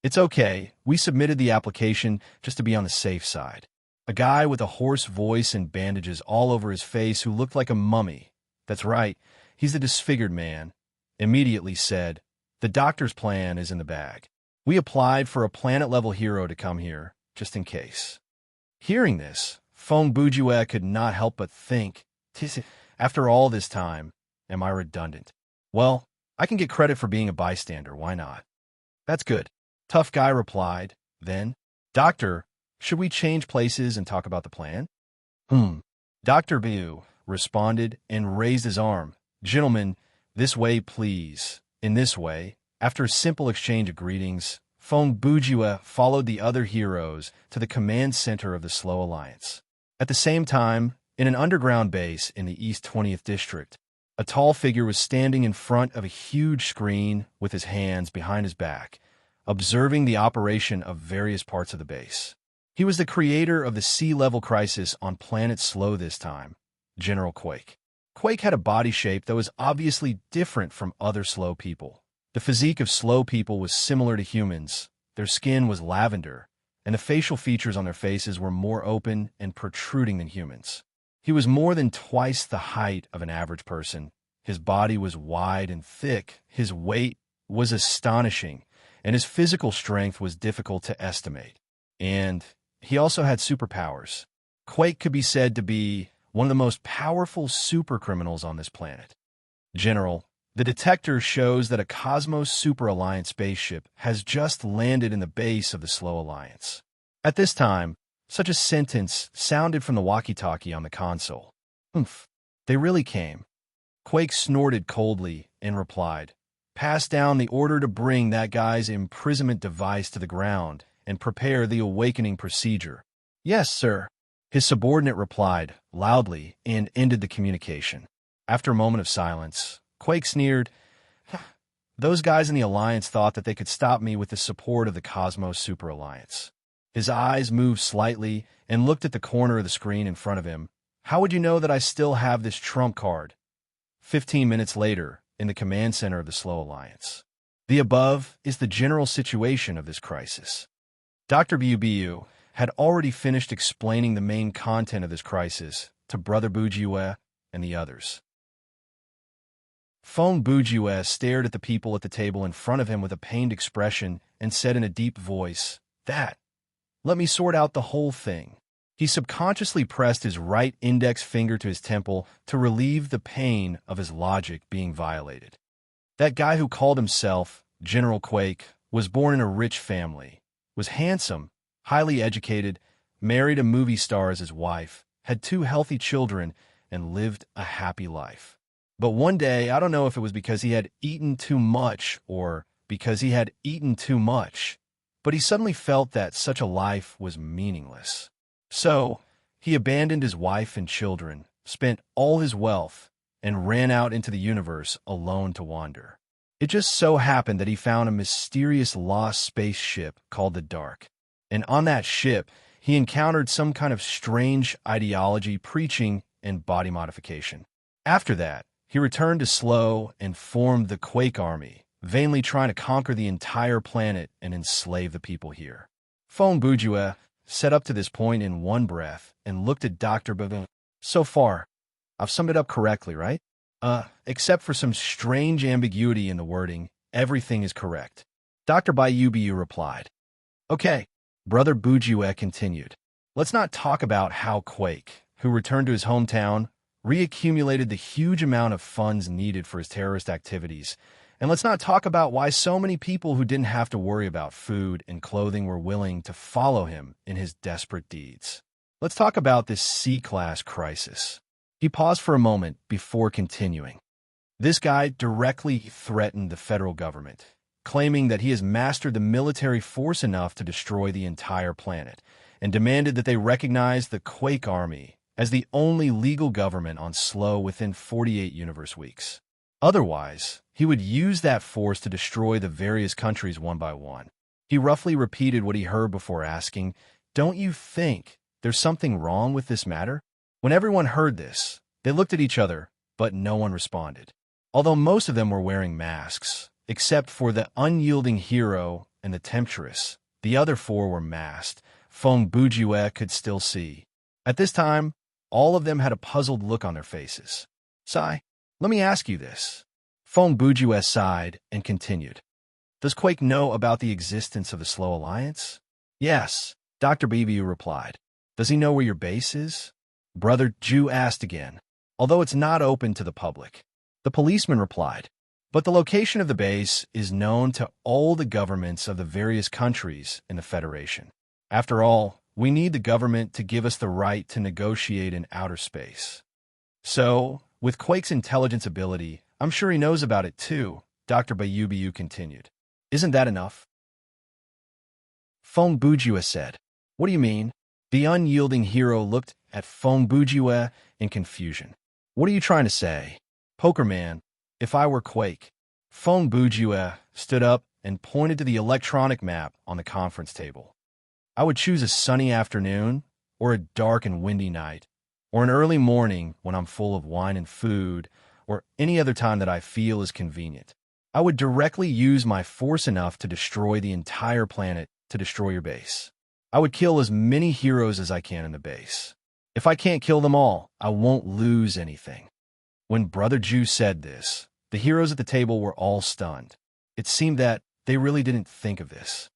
"It's okay, we submitted the application just to be on the safe side." A guy with a hoarse voice and bandages all over his face who looked like a mummy, That's right, he's the disfigured man, immediately said, "The doctor's plan is in the bag. We applied for a planet-level hero to come here, just in case." Hearing this, Fong Bujue could not help but think, after all this time, am I redundant? Well, I can get credit for being a bystander, why not? That's good. Tough guy replied. Then, Doctor, should we change places and talk about the plan? Dr. Bu responded and raised his arm. Gentlemen, this way, please. In this way, after a simple exchange of greetings, Fong Bujue followed the other heroes to the command center of the Slow Alliance. At the same time, in an underground base in the East 20th District, a tall figure was standing in front of a huge screen with his hands behind his back, observing the operation of various parts of the base. He was the creator of the sea-level crisis on planet Slow this time, General Quake. Quake had a body shape that was obviously different from other slow people. The physique of slow people was similar to humans, their skin was lavender, and the facial features on their faces were more open and protruding than humans. He was more than twice the height of an average person. His body was wide and thick, his weight was astonishing, and his physical strength was difficult to estimate. And he also had superpowers. Quake could be said to be one of the most powerful supercriminals on this planet. General, the detector shows that a Cosmos Super Alliance spaceship has just landed in the base of the Slow Alliance. At this time, such a sentence sounded from the walkie-talkie on the console. Oomph, they really came. Quake snorted coldly and replied, "Pass down the order to bring that guy's imprisonment device to the ground and prepare the awakening procedure." "Yes, sir," his subordinate replied loudly and ended the communication. After a moment of silence, Quake sneered, "Those guys in the Alliance thought that they could stop me with the support of the Cosmos Super Alliance." His eyes moved slightly and looked at the corner of the screen in front of him. "How would you know that I still have this trump card?" 15 minutes later, in the command center of the Slow Alliance. The above is the general situation of this crisis. Dr. Bu had already finished explaining the main content of this crisis to Brother Bujue and the others. Fong Bujue stared at the people at the table in front of him with a pained expression and said in a deep voice, "Let me sort out the whole thing." He subconsciously pressed his right index finger to his temple to relieve the pain of his logic being violated. That guy who called himself General Quake was born in a rich family, was handsome, highly educated, married a movie star as his wife, had 2 healthy children, and lived a happy life. But one day, I don't know if it was because he had eaten too much or because he had eaten too much, but he suddenly felt that such a life was meaningless. So, he abandoned his wife and children, spent all his wealth, and ran out into the universe alone to wander. It just so happened that he found a mysterious lost spaceship called the Dark. And on that ship, he encountered some kind of strange ideology preaching and body modification. After that, he returned to Slow and formed the Quake Army, vainly trying to conquer the entire planet and enslave the people here. Fong Bujue said up to this point in one breath and looked at Dr. Bu. "So far, I've summed it up correctly, right? Except for some strange ambiguity in the wording, everything is correct." Dr. Bayubu replied. "Okay," Brother Bujue continued. "Let's not talk about how Quake, who returned to his hometown, reaccumulated the huge amount of funds needed for his terrorist activities. And let's not talk about why so many people who didn't have to worry about food and clothing were willing to follow him in his desperate deeds. Let's talk about this C-class crisis." He paused for a moment before continuing. "This guy directly threatened the federal government, claiming that he has mastered the military force enough to destroy the entire planet, and demanded that they recognize the Quake Army as the only legal government on Slow within 48 universe weeks. Otherwise, he would use that force to destroy the various countries one by one. He roughly repeated what he heard before asking, "Don't you think there's something wrong with this matter?" When everyone heard this, they looked at each other, but no one responded. Although most of them were wearing masks, except for the unyielding hero and the temptress, the other 4 were masked. Fong Bujue could still see. At this time, all of them had a puzzled look on their faces. "Sigh, Let me ask you this. Feng Bujue sighed and continued. Does Quake know about the existence of the Slow Alliance? Yes, Dr. BBU replied. Does he know where your base is? Brother Ju asked again, although it's not open to the public. The policeman replied, but the location of the base is known to all the governments of the various countries in the Federation. After all, we need the government to give us the right to negotiate in outer space. So, with Quake's intelligence ability, I'm sure he knows about it too, Dr. Bayubiu continued. Isn't that enough? Feng Bujue said. What do you mean? The unyielding hero looked at Feng Bujue in confusion. What are you trying to say? Poker Man, if I were Quake. Feng Bujue stood up and pointed to the electronic map on the conference table. I would choose a sunny afternoon, or a dark and windy night, or an early morning when I'm full of wine and food, or any other time that I feel is convenient. I would directly use my force enough to destroy the entire planet to destroy your base. I would kill as many heroes as I can in the base. If I can't kill them all, I won't lose anything. When Brother Ju said this, the heroes at the table were all stunned. It seemed that they really didn't think of this.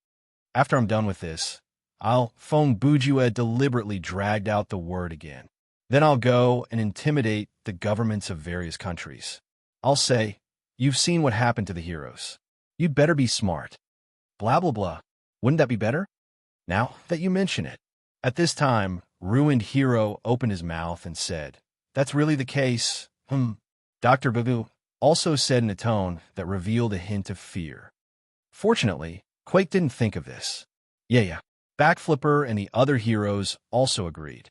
After I'm done with this, Feng Bujue deliberately dragged out the word again. Then I'll go and intimidate the governments of various countries. I'll say, you've seen what happened to the heroes. You'd better be smart. Blah, blah, blah. Wouldn't that be better? Now that you mention it. At this time, Ruined Hero opened his mouth and said, That's really the case. Dr. Babu also said in a tone that revealed a hint of fear. Fortunately, Quake didn't think of this. Yeah. Backflipper and the other heroes also agreed.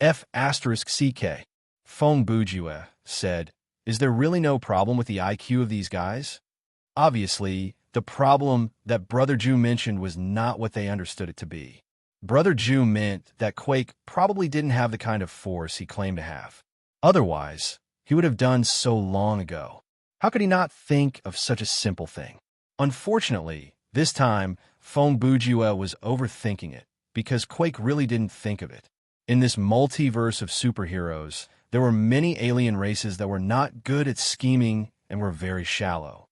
F*CK. Feng Bujue said, Is there really no problem with the IQ of these guys? Obviously, the problem that Brother Ju mentioned was not what they understood it to be. Brother Ju meant that Quake probably didn't have the kind of force he claimed to have. Otherwise, he would have done so long ago. How could he not think of such a simple thing? Unfortunately, this time, Feng Bujue was overthinking it, because Quake really didn't think of it. In this multiverse of superheroes, there were many alien races that were not good at scheming and were very shallow.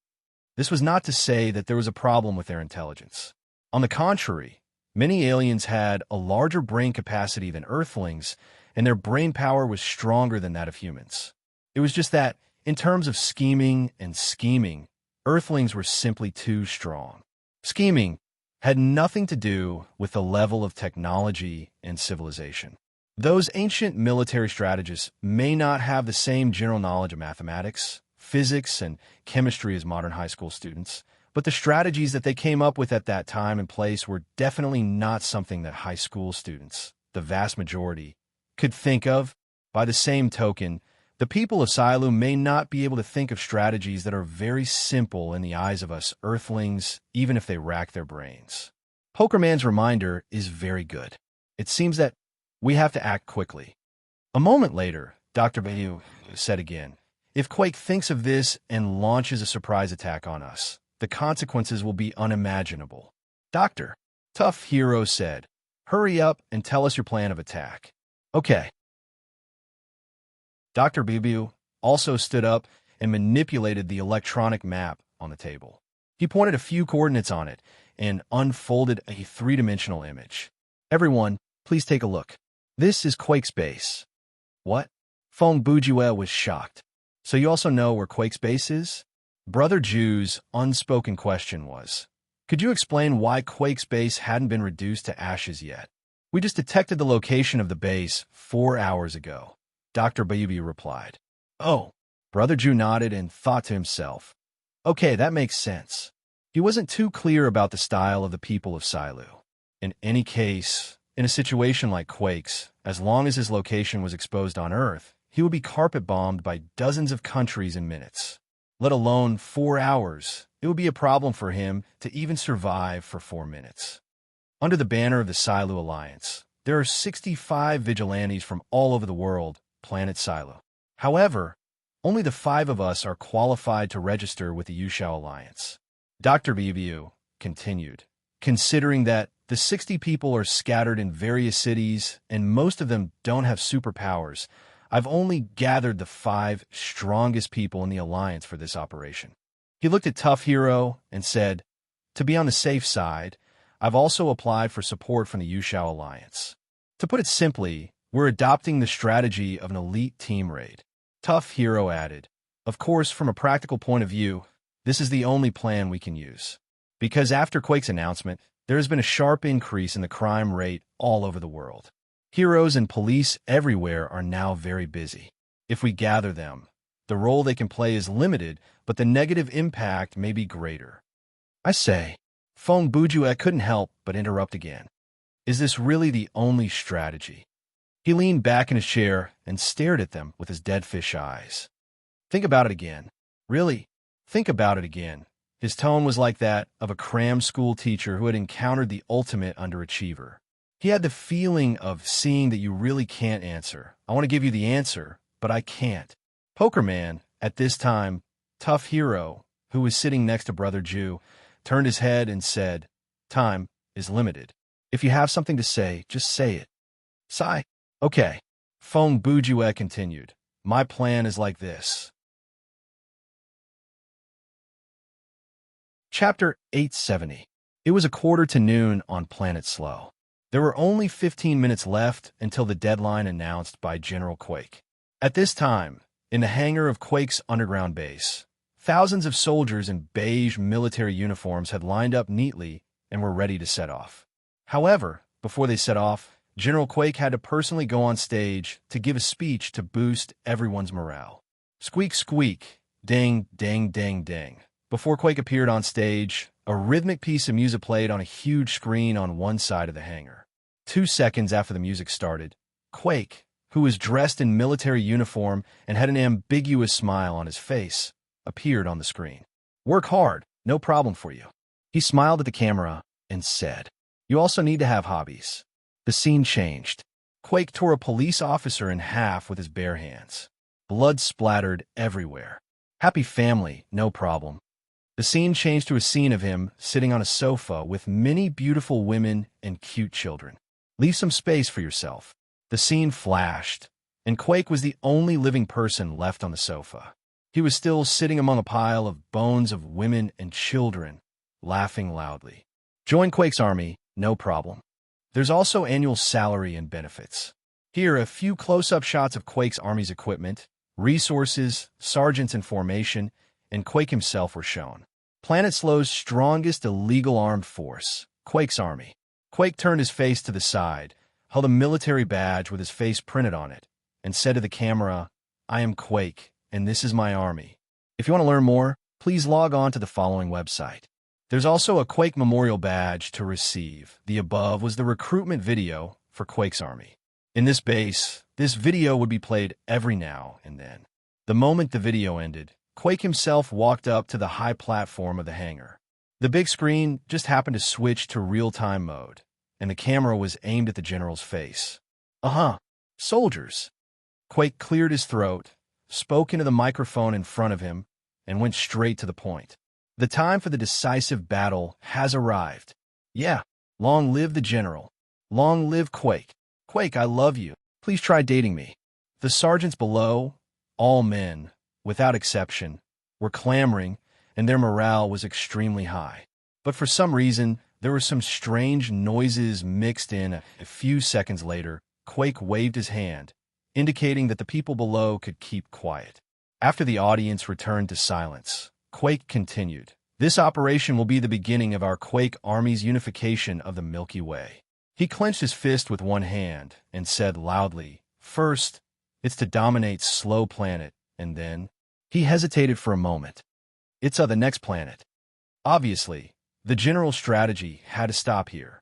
This was not to say that there was a problem with their intelligence. On the contrary, many aliens had a larger brain capacity than Earthlings, and their brain power was stronger than that of humans. It was just that, in terms of scheming, Earthlings were simply too strong. Scheming had nothing to do with the level of technology and civilization. Those ancient military strategists may not have the same general knowledge of mathematics, physics, and chemistry as modern high school students, but the strategies that they came up with at that time and place were definitely not something that high school students, the vast majority, could think of. By the same token, the people of Silu may not be able to think of strategies that are very simple in the eyes of us Earthlings, even if they rack their brains. Pokerman's reminder is very good. It seems that we have to act quickly. A moment later, Dr. Bayu said again, If Quake thinks of this and launches a surprise attack on us, the consequences will be unimaginable. Doctor, Tough Hero said, Hurry up and tell us your plan of attack. Okay. Dr. Bibu also stood up and manipulated the electronic map on the table. He pointed a few coordinates on it and unfolded a three-dimensional image. Everyone, please take a look. This is Quake's base. What? Feng Bujue was shocked. So you also know where Quake's base is? Brother Ju's unspoken question was, Could you explain why Quake's base hadn't been reduced to ashes yet? We just detected the location of the base 4 hours ago. Dr. Baby replied. Oh. Brother Ju nodded and thought to himself. Okay, that makes sense. He wasn't too clear about the style of the people of Silu. In any case, in a situation like Quake's, as long as his location was exposed on Earth, he would be carpet-bombed by dozens of countries in minutes. Let alone 4 hours, it would be a problem for him to even survive for 4 minutes. Under the banner of the Silu Alliance, there are 65 vigilantes from all over the world, planet Silu. However, only the 5 of us are qualified to register with the Yushao Alliance. Dr. Bibu continued, considering that the 60 people are scattered in various cities and most of them don't have superpowers, I've only gathered the 5 strongest people in the Alliance for this operation. He looked at Tough Hero and said, to be on the safe side, I've also applied for support from the Yushao Alliance. To put it simply, we're adopting the strategy of an elite team raid. Tough Hero added, of course, from a practical point of view, this is the only plan we can use. Because after Quake's announcement, there has been a sharp increase in the crime rate all over the world. Heroes and police everywhere are now very busy. If we gather them, the role they can play is limited, but the negative impact may be greater. I say, Feng Bujue couldn't help but interrupt again. Is this really the only strategy? He leaned back in his chair and stared at them with his dead fish eyes. Think about it again. Really, think about it again. His tone was like that of a cram school teacher who had encountered the ultimate underachiever. He had the feeling of seeing that you really can't answer. I want to give you the answer, but I can't. Poker Man, at this time, Tough Hero, who was sitting next to Brother Jew, turned his head and said, time is limited. If you have something to say, just say it. Sigh. Okay. Feng Bujue continued. My plan is like this. Chapter 870. It was 1:45 on Planet Slow. There were only 15 minutes left until the deadline announced by General Quake. At this time, in the hangar of Quake's underground base, thousands of soldiers in beige military uniforms had lined up neatly and were ready to set off. However, before they set off, General Quake had to personally go on stage to give a speech to boost everyone's morale. Squeak, squeak, ding, ding, ding, ding. Before Quake appeared on stage, a rhythmic piece of music played on a huge screen on one side of the hangar. 2 seconds after the music started, Quake, who was dressed in military uniform and had an ambiguous smile on his face, appeared on the screen. Work hard, no problem for you. He smiled at the camera and said, you also need to have hobbies. The scene changed. Quake tore a police officer in half with his bare hands. Blood splattered everywhere. Happy family, no problem. The scene changed to a scene of him sitting on a sofa with many beautiful women and cute children. Leave some space for yourself. The scene flashed, and Quake was the only living person left on the sofa. He was still sitting among a pile of bones of women and children, laughing loudly. Join Quake's army, no problem. There's also annual salary and benefits. Here, a few close-up shots of Quake's army's equipment, resources, sergeants in formation, and Quake himself were shown. Planet Slow's strongest illegal armed force, Quake's army. Quake turned his face to the side, held a military badge with his face printed on it, and said to the camera, I am Quake, and this is my army. If you want to learn more, please log on to the following website. There's also a Quake Memorial badge to receive. The above was the recruitment video for Quake's army. In this base, this video would be played every now and then. The moment the video ended, Quake himself walked up to the high platform of the hangar. The big screen just happened to switch to real-time mode, and the camera was aimed at the general's face. Soldiers. Quake cleared his throat, spoke into the microphone in front of him, and went straight to the point. The time for the decisive battle has arrived. Yeah, long live the general. Long live Quake. Quake, I love you. Please try dating me. The sergeants below, all men, without exception, were clamoring, and their morale was extremely high. But for some reason, there were some strange noises mixed in. A few seconds later, Quake waved his hand, indicating that the people below could keep quiet. After the audience returned to silence, Quake continued, this operation will be the beginning of our Quake Army's unification of the Milky Way. He clenched his fist with one hand and said loudly, first, it's to dominate Slow Planet, and then, he hesitated for a moment. It's the next planet. Obviously, the general strategy had to stop here.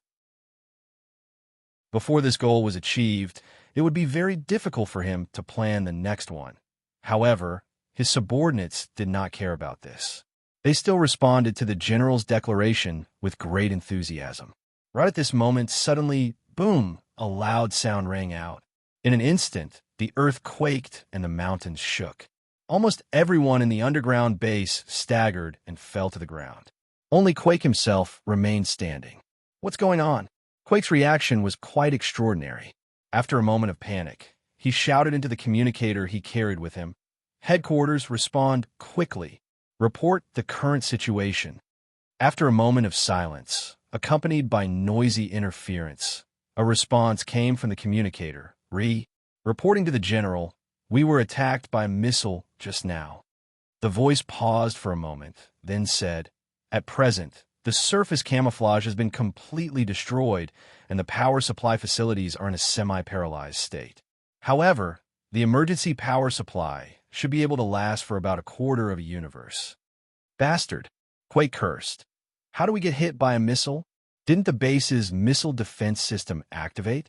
Before this goal was achieved, it would be very difficult for him to plan the next one. However, his subordinates did not care about this. They still responded to the general's declaration with great enthusiasm. Right at this moment, suddenly, boom, a loud sound rang out. In an instant, the earth quaked and the mountains shook. Almost everyone in the underground base staggered and fell to the ground. Only Quake himself remained standing. What's going on? Quake's reaction was quite extraordinary. After a moment of panic, He shouted into the communicator he carried with him. Headquarters, respond quickly. Report the current situation. After a moment of silence, accompanied by noisy interference, a response came from the communicator. Reporting to the general, we were attacked by a missile just now. The voice paused for a moment, then said, at present, the surface camouflage has been completely destroyed and the power supply facilities are in a semi-paralyzed state. However, the emergency power supply should be able to last for about a quarter of a universe. Bastard, Quake cursed. How do we get hit by a missile? Didn't the base's missile defense system activate?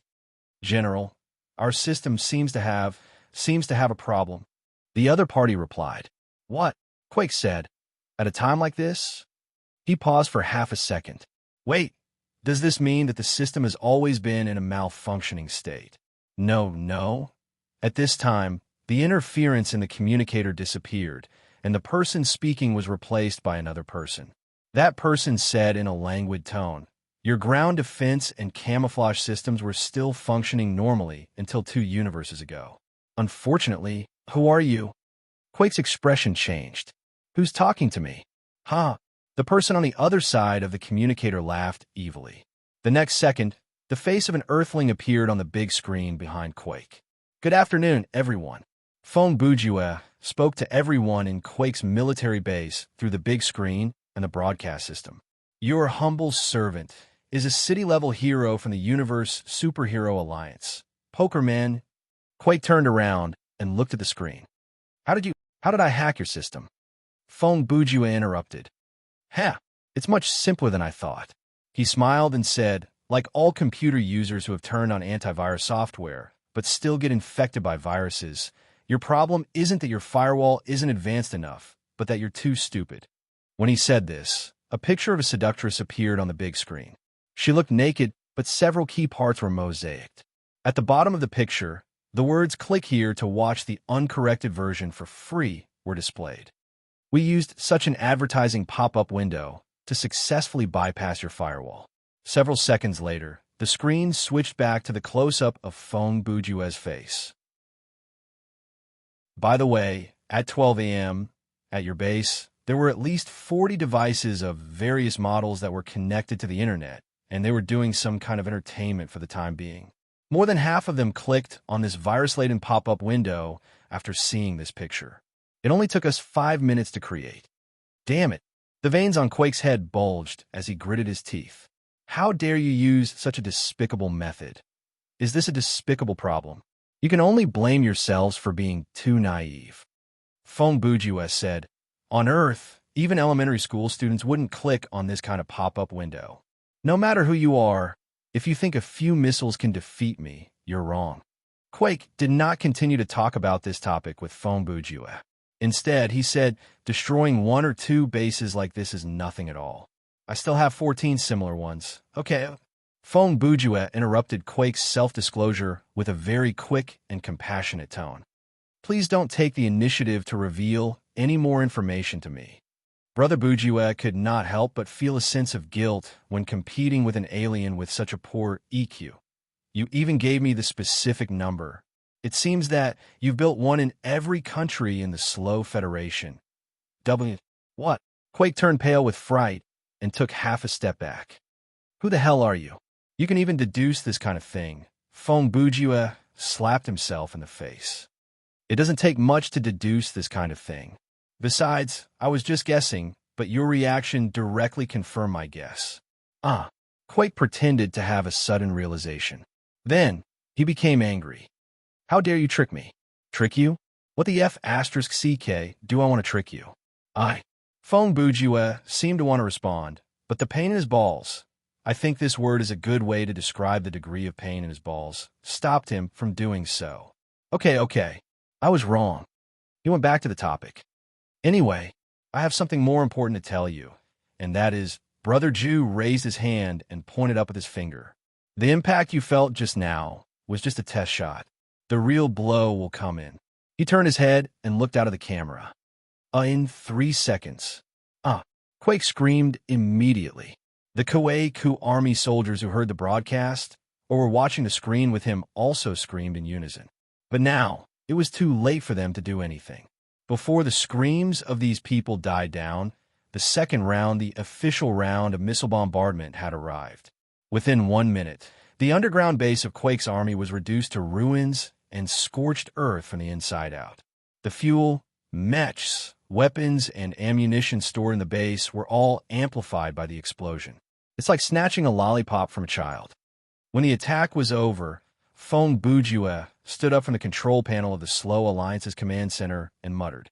General, our system seems to have a problem. The other party replied. What? Quake said. At a time like this? He paused for half a second. Wait, does this mean that the system has always been in a malfunctioning state? No. At this time, the interference in the communicator disappeared, and the person speaking was replaced by another person. That person said in a languid tone, your ground defense and camouflage systems were still functioning normally until 2 universes ago. Unfortunately, who are you? Quake's expression changed. Who's talking to me? Huh? The person on the other side of the communicator laughed evilly. The next second, the face of an Earthling appeared on the big screen behind Quake. Good afternoon, everyone. Phone Bujue spoke to everyone in Quake's military base through the big screen and the broadcast system. Your humble servant is a city-level hero from the Universe Superhero Alliance. Pokerman. Quake turned around and looked at the screen. How did I hack your system? Phone Bujue interrupted. It's much simpler than I thought. He smiled and said, like all computer users who have turned on antivirus software, but still get infected by viruses, your problem isn't that your firewall isn't advanced enough, but that you're too stupid. When he said this, a picture of a seductress appeared on the big screen. She looked naked, but several key parts were mosaicked. At the bottom of the picture, the words "click here to watch the uncorrected version for free" were displayed. We used such an advertising pop-up window to successfully bypass your firewall. Several seconds later, the screen switched back to the close-up of Phone Bujue's face. By the way, at 12 a.m., at your base, there were at least 40 devices of various models that were connected to the internet, and they were doing some kind of entertainment for the time being. More than half of them clicked on this virus-laden pop-up window after seeing this picture. It only took us 5 minutes to create. Damn it. The veins on Quake's head bulged as he gritted his teeth. How dare you use such a despicable method? Is this a despicable problem? You can only blame yourselves for being too naive. Phone Bujue said, on Earth, even elementary school students wouldn't click on this kind of pop-up window. No matter who you are, if you think a few missiles can defeat me, you're wrong. Quake did not continue to talk about this topic with Phone Bujue. Instead, he said, destroying 1 or 2 bases like this is nothing at all. I still have 14 similar ones. Okay. Phone Bujue interrupted Quake's self-disclosure with a very quick and compassionate tone. Please don't take the initiative to reveal any more information to me. Brother Bujue could not help but feel a sense of guilt when competing with an alien with such a poor EQ. You even gave me the specific number. It seems that you've built one in every country in the Slow Federation. What? Quake turned pale with fright and took half a step back. Who the hell are you? You can even deduce this kind of thing. Phone Bujue slapped himself in the face. It doesn't take much to deduce this kind of thing. Besides, I was just guessing, but your reaction directly confirmed my guess. Quake pretended to have a sudden realization. Then, he became angry. How dare you trick me? Trick you? What the F***ck do I want to trick you? Phone Bujue seemed to want to respond, but the pain in his balls, I think this word is a good way to describe the degree of pain in his balls, stopped him from doing so. Okay. I was wrong. He went back to the topic. Anyway, I have something more important to tell you, and that is, Brother Jew raised his hand and pointed up with his finger. The impact you felt just now was just a test shot. The real blow will come in. He turned his head and looked out of the camera. In 3 seconds. Quake screamed immediately. The Kuwait army soldiers who heard the broadcast or were watching the screen with him also screamed in unison. But now, it was too late for them to do anything. Before the screams of these people died down, the second round, the official round of missile bombardment, had arrived. Within 1 minute, the underground base of Quake's army was reduced to ruins and scorched earth from the inside out. The fuel, mechs, weapons, and ammunition stored in the base were all amplified by the explosion. It's like snatching a lollipop from a child. When the attack was over, Fong Bujue stood up from the control panel of the Slow Alliance's command center and muttered.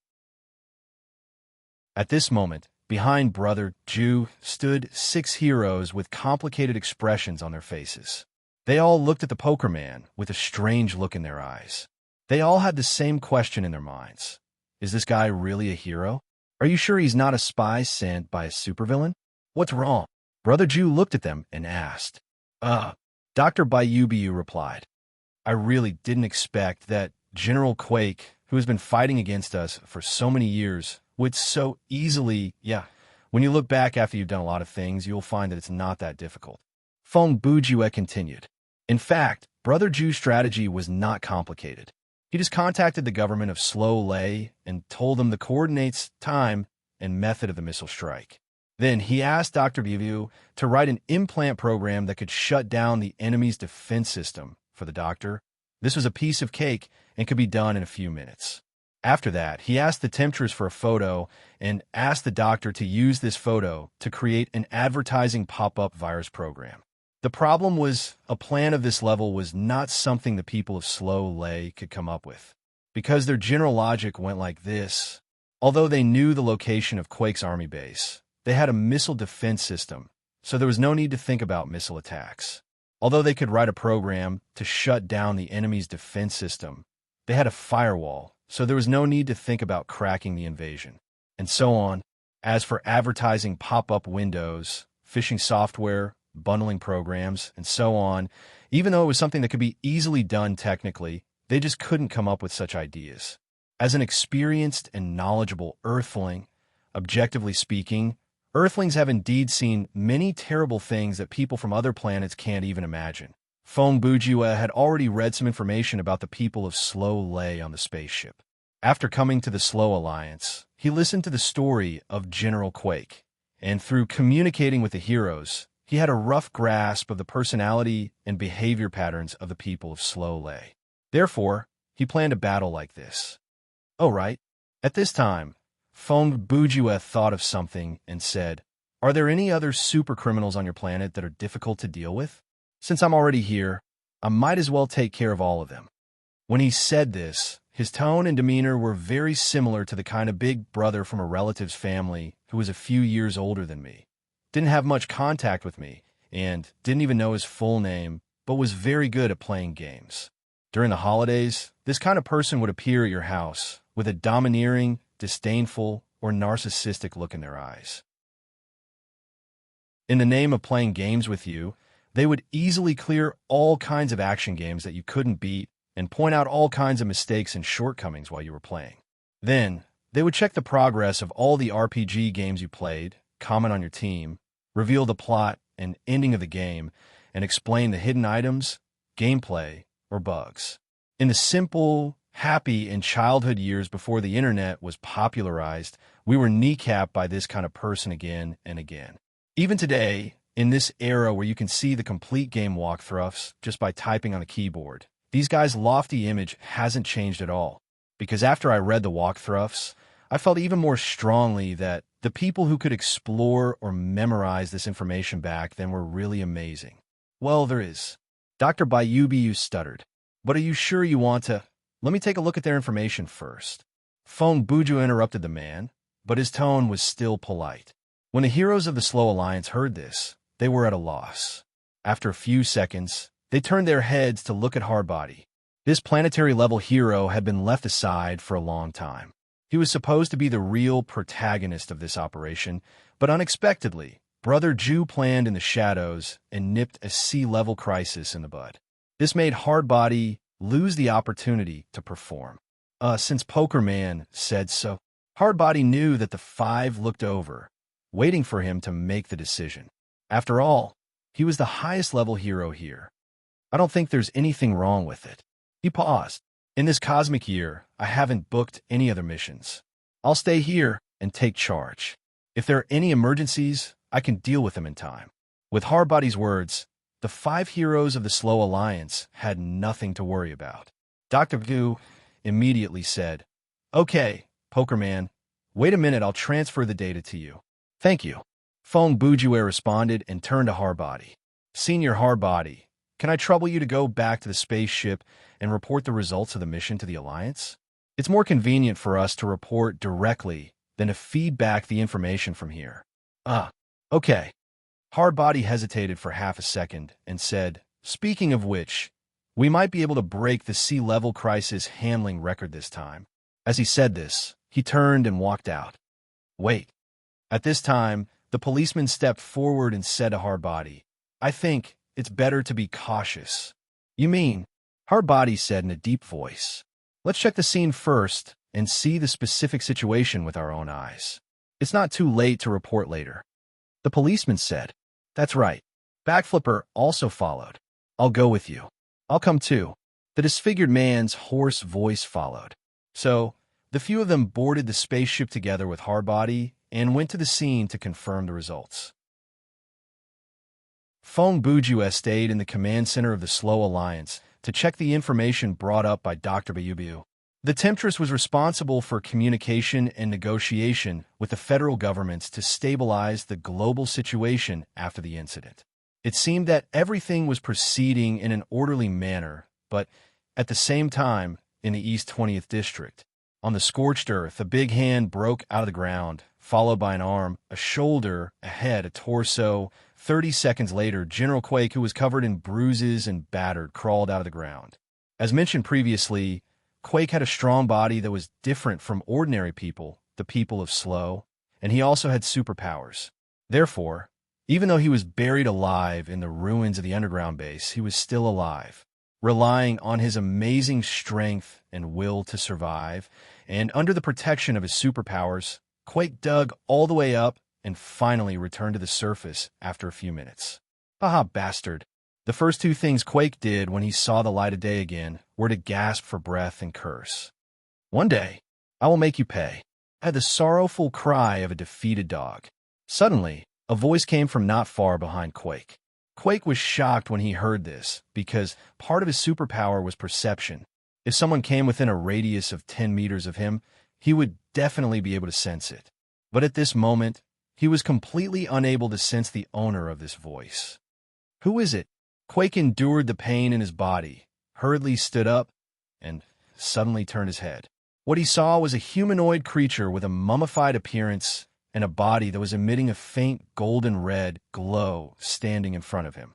At this moment, behind Brother Ju stood 6 heroes with complicated expressions on their faces. They all looked at the poker man with a strange look in their eyes. They all had the same question in their minds. Is this guy really a hero? Are you sure he's not a spy sent by a supervillain? What's wrong? Brother Ju looked at them and asked. Dr. Bayubiu replied. I really didn't expect that General Quake, who has been fighting against us for so many years, would so easily, when you look back after you've done a lot of things, you'll find that it's not that difficult. Fong Bujue continued. In fact, Brother Ju's strategy was not complicated. He just contacted the government of Slow Lei and told them the coordinates, time, and method of the missile strike. Then he asked Dr. Bivu to write an implant program that could shut down the enemy's defense system. For the doctor, this was a piece of cake and could be done in a few minutes. After that, he asked the temptress for a photo and asked the doctor to use this photo to create an advertising pop-up virus program. The problem was, a plan of this level was not something the people of Slow Lei could come up with, because their general logic went like this. Although they knew the location of Quake's army base, they had a missile defense system, so there was no need to think about missile attacks. Although they could write a program to shut down the enemy's defense system, they had a firewall, so there was no need to think about cracking the invasion, and so on. As for advertising pop-up windows, phishing software, bundling programs, and so on, even though it was something that could be easily done technically, they just couldn't come up with such ideas. As an experienced and knowledgeable Earthling, objectively speaking, Earthlings have indeed seen many terrible things that people from other planets can't even imagine. Fong Bujue had already read some information about the people of Slow Lei on the spaceship. After coming to the Slow Alliance, he listened to the story of General Quake, and through communicating with the heroes, he had a rough grasp of the personality and behavior patterns of the people of Slow Lei. Therefore, he planned a battle like this. Oh, right. At this time, Fong Bujue thought of something and said, Are there any other super criminals on your planet that are difficult to deal with? Since I'm already here, I might as well take care of all of them. When he said this, his tone and demeanor were very similar to the kind of big brother from a relative's family who was a few years older than me, didn't have much contact with me, and didn't even know his full name, but was very good at playing games. During the holidays, this kind of person would appear at your house with a domineering, disdainful, or narcissistic look in their eyes. In the name of playing games with you, they would easily clear all kinds of action games that you couldn't beat and point out all kinds of mistakes and shortcomings while you were playing. Then, they would check the progress of all the RPG games you played, comment on your team, reveal the plot and ending of the game, and explain the hidden items, gameplay, or bugs. In the simple, happy, and childhood years before the internet was popularized, we were kneecapped by this kind of person again and again. Even today, in this era where you can see the complete game walkthroughs just by typing on a keyboard, these guys' lofty image hasn't changed at all. Because after I read the walkthroughs, I felt even more strongly that the people who could explore or memorize this information back then were really amazing. Well, there is. Dr. Bayubiu stuttered. But are you sure you want to? Let me take a look at their information first. Fong Bujue interrupted the man, but his tone was still polite. When the heroes of the Slow Alliance heard this, they were at a loss. After a few seconds, they turned their heads to look at Hardbody. This planetary-level hero had been left aside for a long time. He was supposed to be the real protagonist of this operation, but unexpectedly, Brother Ju planned in the shadows and nipped a sea-level crisis in the bud. This made Hardbody lose the opportunity to perform. Since Poker Man said so, Hardbody knew that the 5 looked over, waiting for him to make the decision. After all, he was the highest-level hero here. I don't think there's anything wrong with it. He paused. In this cosmic year, I haven't booked any other missions. I'll stay here and take charge. If there are any emergencies, I can deal with them in time. With Harbody's words, the 5 heroes of the Slow Alliance had nothing to worry about. Dr. Vu immediately said, "Okay, Pokerman, wait a minute, I'll transfer the data to you." "Thank you." Feng Bujue responded and turned to Harbody. "Senior Harbody, can I trouble you to go back to the spaceship and report the results of the mission to the Alliance? It's more convenient for us to report directly than to feed back the information from here." Okay." Harbody hesitated for half a second and said, "Speaking of which, we might be able to break the sea level crisis handling record this time." As he said this, he turned and walked out. "Wait." At this time, the policeman stepped forward and said to Harbody, "I think it's better to be cautious." "You mean?" Harbody said in a deep voice. "Let's check the scene first and see the specific situation with our own eyes. It's not too late to report later." The policeman said, "That's right." Backflipper also followed. "I'll go with you." "I'll come too." The disfigured man's hoarse voice followed. So, the few of them boarded the spaceship together with Harbody and went to the scene to confirm the results. Feng Bujue stayed in the command center of the Slow Alliance to check the information brought up by Dr. Bayubu. The Temptress was responsible for communication and negotiation with the federal governments to stabilize the global situation after the incident. It seemed that everything was proceeding in an orderly manner, but at the same time, in the East 20th District, on the scorched earth, a big hand broke out of the ground, followed by an arm, a shoulder, a head, a torso. 30 seconds later, General Quake, who was covered in bruises and battered, crawled out of the ground. As mentioned previously, Quake had a strong body that was different from ordinary people, the people of Slow, and he also had superpowers. Therefore, even though he was buried alive in the ruins of the underground base, he was still alive, relying on his amazing strength and will to survive, and under the protection of his superpowers, Quake dug all the way up and finally returned to the surface after a few minutes. "Haha, bastard." The first 2 things Quake did when he saw the light of day again were to gasp for breath and curse. "One day, I will make you pay," had the sorrowful cry of a defeated dog. Suddenly, a voice came from not far behind Quake. Quake was shocked when he heard this, because part of his superpower was perception. If someone came within a radius of 10 meters of him, he would definitely be able to sense it. But at this moment, he was completely unable to sense the owner of this voice. "Who is it?" Quake endured the pain in his body, hurriedly stood up, and suddenly turned his head. What he saw was a humanoid creature with a mummified appearance and a body that was emitting a faint golden red glow standing in front of him.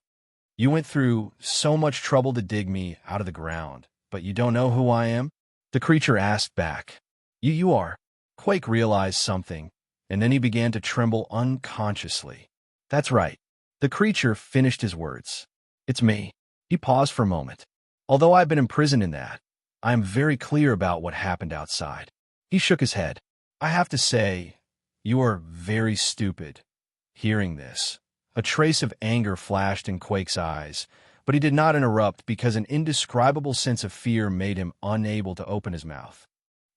"You went through so much trouble to dig me out of the ground, but you don't know who I am?" the creature asked back. You are." Quake realized something, and then he began to tremble unconsciously. "That's right." The creature finished his words. "It's me." He paused for a moment. "Although I've been imprisoned in that, I am very clear about what happened outside." He shook his head. "I have to say, you are very stupid." Hearing this, a trace of anger flashed in Quake's eyes, but he did not interrupt because an indescribable sense of fear made him unable to open his mouth.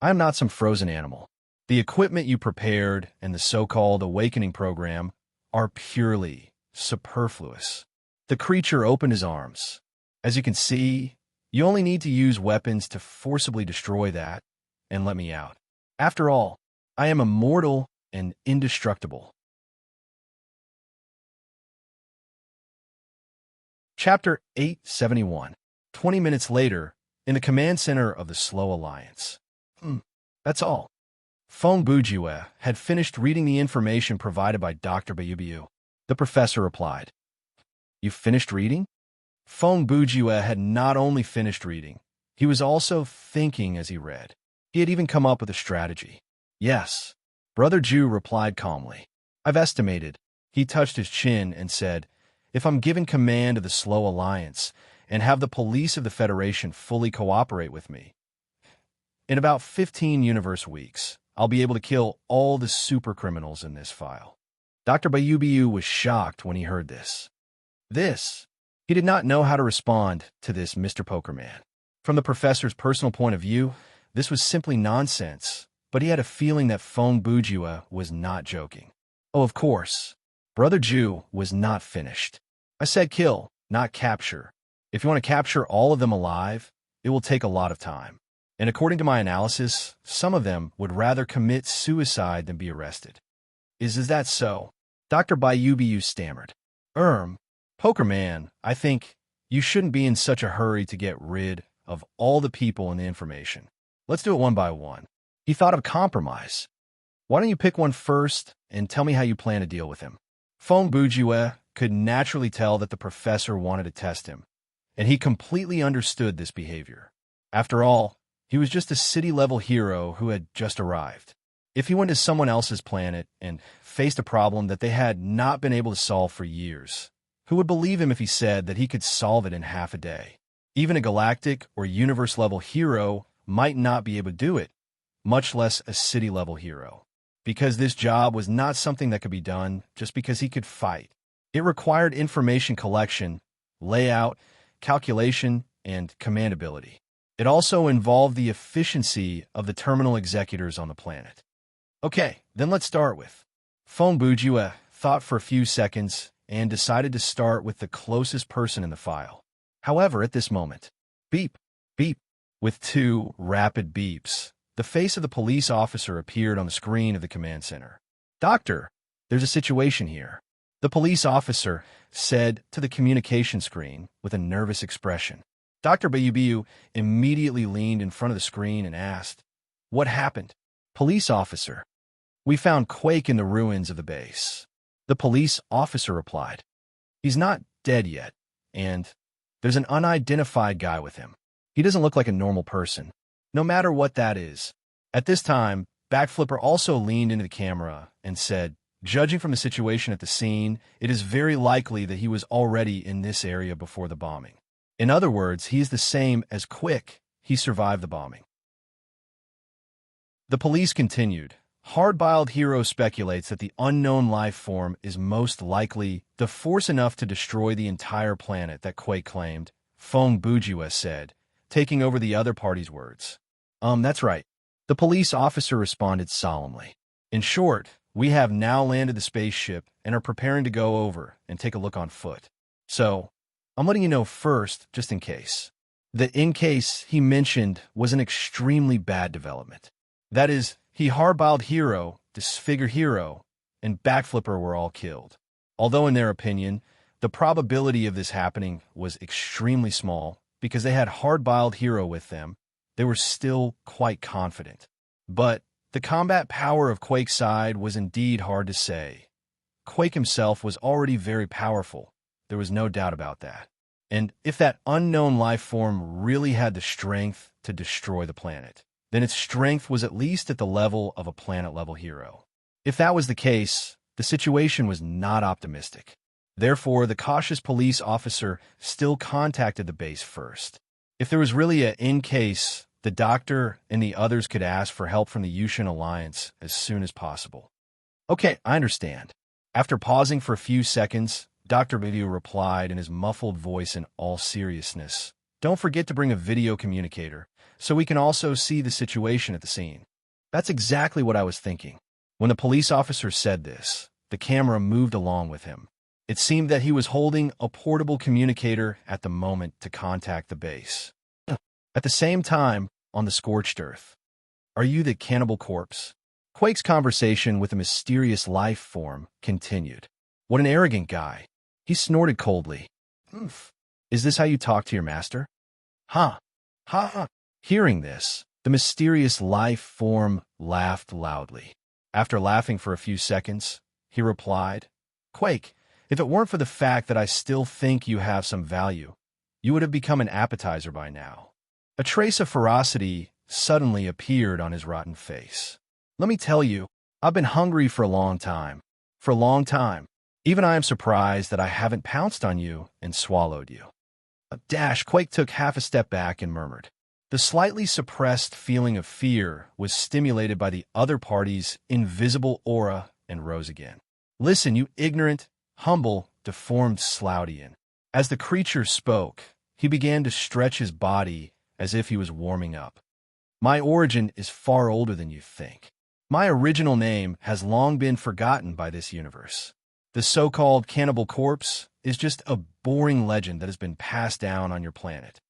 "I am not some frozen animal. The equipment you prepared and the so-called awakening program are purely superfluous." The creature opened his arms. "As you can see, you only need to use weapons to forcibly destroy that and let me out. After all, I am immortal and indestructible." Chapter 871. 20 minutes later, in the command center of the Slow Alliance. That's all." Feng Bujue had finished reading the information provided by Dr. Bayubu. The professor replied. "You finished reading?" Feng Bujue had not only finished reading, he was also thinking as he read. He had even come up with a strategy. "Yes," Brother Ju replied calmly. "I've estimated." He touched his chin and said, "If I'm given command of the Slow Alliance and have the police of the Federation fully cooperate with me, in about 15 universe weeks, I'll be able to kill all the super criminals in this file." Dr. Bayubu was shocked when he heard this. He did not know how to respond to this Mr. Pokerman. From the professor's personal point of view, this was simply nonsense, but he had a feeling that Feng Bujua was not joking. Oh, of course. Brother Ju was not finished. I said kill, not capture. If you want to capture all of them alive, it will take a lot of time. And according to my analysis, some of them would rather commit suicide than be arrested. Is that so? Dr. Bayubiu stammered. Poker man, I think you shouldn't be in such a hurry to get rid of all the people and the information. Let's do it one by one. He thought of a compromise. Why don't you pick one first and tell me how you plan to deal with him? Feng Bujue could naturally tell that the professor wanted to test him, and he completely understood this behavior. After all, he was just a city-level hero who had just arrived. If he went to someone else's planet and faced a problem that they had not been able to solve for years, who would believe him if he said that he could solve it in half a day? Even a galactic or universe-level hero might not be able to do it, much less a city-level hero, because this job was not something that could be done just because he could fight. It required information collection, layout, calculation, and commandability. It also involved the efficiency of the terminal executors on the planet. Okay, then let's start with. Feng Bujue thought for a few seconds and decided to start with the closest person in the file. However, at this moment, beep, beep, with two rapid beeps, the face of the police officer appeared on the screen of the command center. Doctor, there's a situation here, the police officer said to the communication screen with a nervous expression. Dr. Bayubiu immediately leaned in front of the screen and asked, "What happened?" Police officer, "We found Quake in the ruins of the base." The police officer replied, "He's not dead yet, and there's an unidentified guy with him. He doesn't look like a normal person, no matter what that is." At this time, Backflipper also leaned into the camera and said, "Judging from the situation at the scene, it is very likely that he was already in this area before the bombing. In other words, he is the same as Quick. He survived the bombing." The police continued. Hardboiled Hero speculates that the unknown life form is most likely the force enough to destroy the entire planet that Quake claimed, Feng Bujue said, taking over the other party's words. That's right. The police officer responded solemnly. In short, we have now landed the spaceship and are preparing to go over and take a look on foot. So, I'm letting you know first, just in case. The in case he mentioned was an extremely bad development. That is, Hardboiled Hero, Disfigure Hero, and Backflipper were all killed. Although in their opinion, the probability of this happening was extremely small because they had Hardboiled Hero with them, they were still quite confident. But the combat power of Quake's side was indeed hard to say. Quake himself was already very powerful. There was no doubt about that. And if that unknown life form really had the strength to destroy the planet, then its strength was at least at the level of a planet-level hero. If that was the case, the situation was not optimistic. Therefore, the cautious police officer still contacted the base first. If there was really a in case, the doctor and the others could ask for help from the Yushin Alliance as soon as possible. Okay, I understand. After pausing for a few seconds, Dr. Video replied in his muffled voice in all seriousness, "Don't forget to bring a video communicator, so we can also see the situation at the scene." That's exactly what I was thinking. When the police officer said this, the camera moved along with him. It seemed that he was holding a portable communicator at the moment to contact the base. At the same time, on the scorched earth. "Are you the cannibal corpse?" Quake's conversation with the mysterious life form continued. "What an arrogant guy." He snorted coldly. "Oof. Is this how you talk to your master?" "Ha! Ha ha!" Hearing this, the mysterious life form laughed loudly. After laughing for a few seconds, he replied, "Quake, if it weren't for the fact that I still think you have some value, you would have become an appetizer by now." A trace of ferocity suddenly appeared on his rotten face. "Let me tell you, I've been hungry for a long time. For a long time. Even I am surprised that I haven't pounced on you and swallowed you." Quake took half a step back and murmured. The slightly suppressed feeling of fear was stimulated by the other party's invisible aura and rose again. "Listen, you ignorant, humble, deformed Sloutian." As the creature spoke, he began to stretch his body as if he was warming up. My origin is far older than you think. My original name has long been forgotten by this universe. The so-called cannibal corpse is just a boring legend that has been passed down on your planet.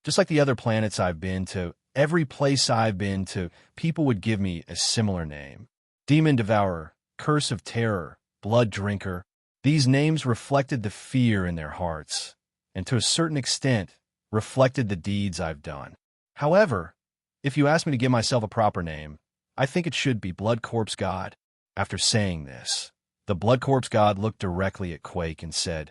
Just like the other planets I've been to, every place I've been to, people would give me a similar name. Demon Devourer, Curse of Terror, Blood Drinker. These names reflected the fear in their hearts, and to a certain extent, reflected the deeds I've done. However, if you ask me to give myself a proper name, I think it should be Blood Corpse God. After saying this, the Blood Corpse God looked directly at Quake and said,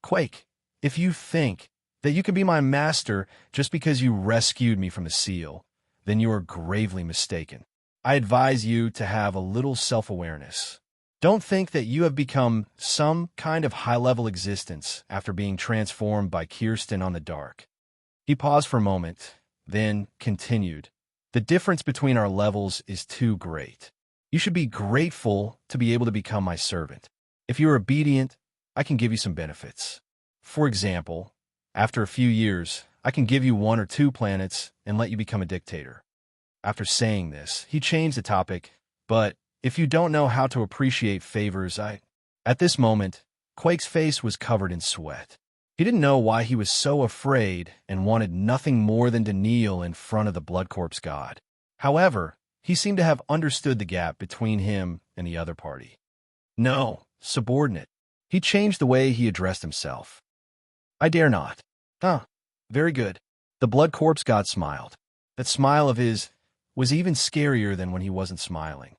Quake, if you think that you can be my master just because you rescued me from the seal, then you are gravely mistaken. I advise you to have a little self-awareness. Don't think that you have become some kind of high-level existence after being transformed by Kirsten on the dark. He paused for a moment, then continued. The difference between our levels is too great. You should be grateful to be able to become my servant. If you're obedient, I can give you some benefits. For example, after a few years, I can give you 1 or 2 planets and let you become a dictator. After saying this, he changed the topic, but if you don't know how to appreciate favors, At this moment, Quake's face was covered in sweat. He didn't know why he was so afraid and wanted nothing more than to kneel in front of the Blood Corpse God. However, he seemed to have understood the gap between him and the other party. No, subordinate. He changed the way he addressed himself. I dare not. Very good. The Blood Corpse God smiled. That smile of his was even scarier than when he wasn't smiling.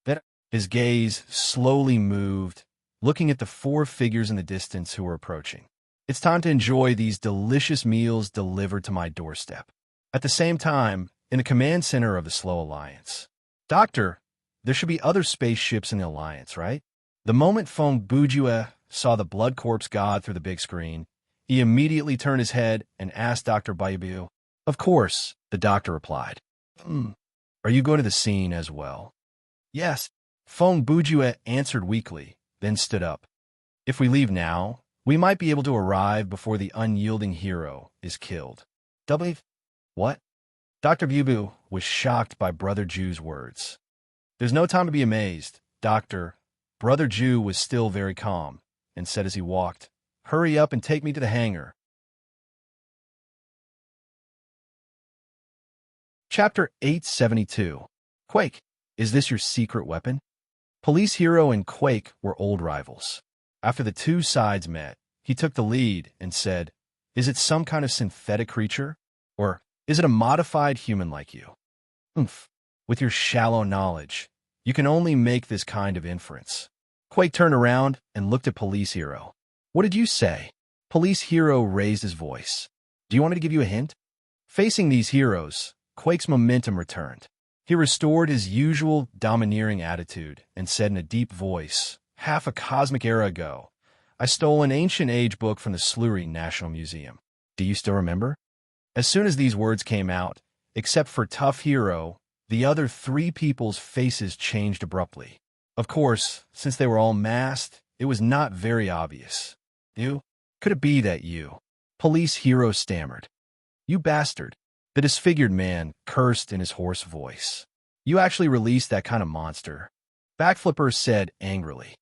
Then his gaze slowly moved, looking at the 4 figures in the distance who were approaching. It's time to enjoy these delicious meals delivered to my doorstep. At the same time, in the command center of the Slow Alliance. Doctor, there should be other spaceships in the Alliance, right? The moment Feng Bujue saw the Blood Corpse God through the big screen, he immediately turned his head and asked Dr. Baibu. Of course, the doctor replied. Are you going to the scene as well? Yes. Feng Bujue answered weakly, then stood up. If we leave now, we might be able to arrive before the unyielding hero is killed. What? Dr. Bubu was shocked by Brother Ju's words. There's no time to be amazed, Doctor. Brother Ju was still very calm, and said as he walked, Hurry up and take me to the hangar. Chapter 872. Quake, is this your secret weapon? Police Hero and Quake were old rivals. After the 2 sides met, he took the lead and said, Is it some kind of synthetic creature? Or is it a modified human like you? With your shallow knowledge, you can only make this kind of inference. Quake turned around and looked at Police Hero. What did you say? Police Hero raised his voice. Do you want me to give you a hint? Facing these heroes, Quake's momentum returned. He restored his usual domineering attitude and said in a deep voice, half a cosmic era ago, I stole an ancient age book from the Slurry National Museum. Do you still remember? As soon as these words came out, except for Tough Hero, the other 3 people's faces changed abruptly. Of course, since they were all masked, it was not very obvious. You? Could it be that you? Police Hero stammered. You bastard. The disfigured man cursed in his hoarse voice. You actually released that kind of monster. Backflipper said angrily.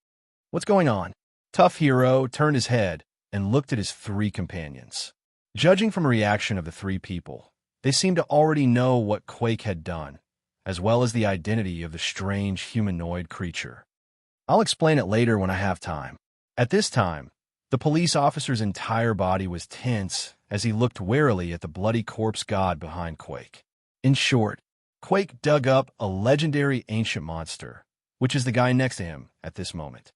What's going on? Tough Hero turned his head and looked at his 3 companions. Judging from the reaction of the 3 people, they seemed to already know what Quake had done, as well as the identity of the strange humanoid creature. I'll explain it later when I have time. At this time, the police officer's entire body was tense as he looked warily at the bloody corpse god behind Quake. In short, Quake dug up a legendary ancient monster, which is the guy next to him at this moment.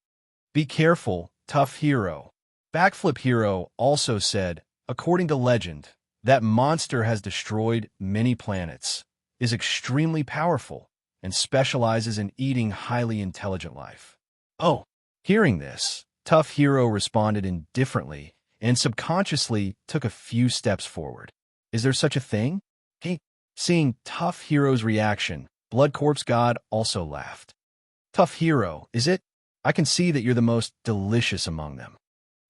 Be careful, Tough Hero. Backflip Hero also said, according to legend, that monster has destroyed many planets, is extremely powerful, and specializes in eating highly intelligent life. Oh, hearing this, Tough Hero responded indifferently and subconsciously took a few steps forward. Is there such a thing? Seeing Tough Hero's reaction, Blood Corpse God also laughed. Tough Hero, is it? I can see that you're the most delicious among them.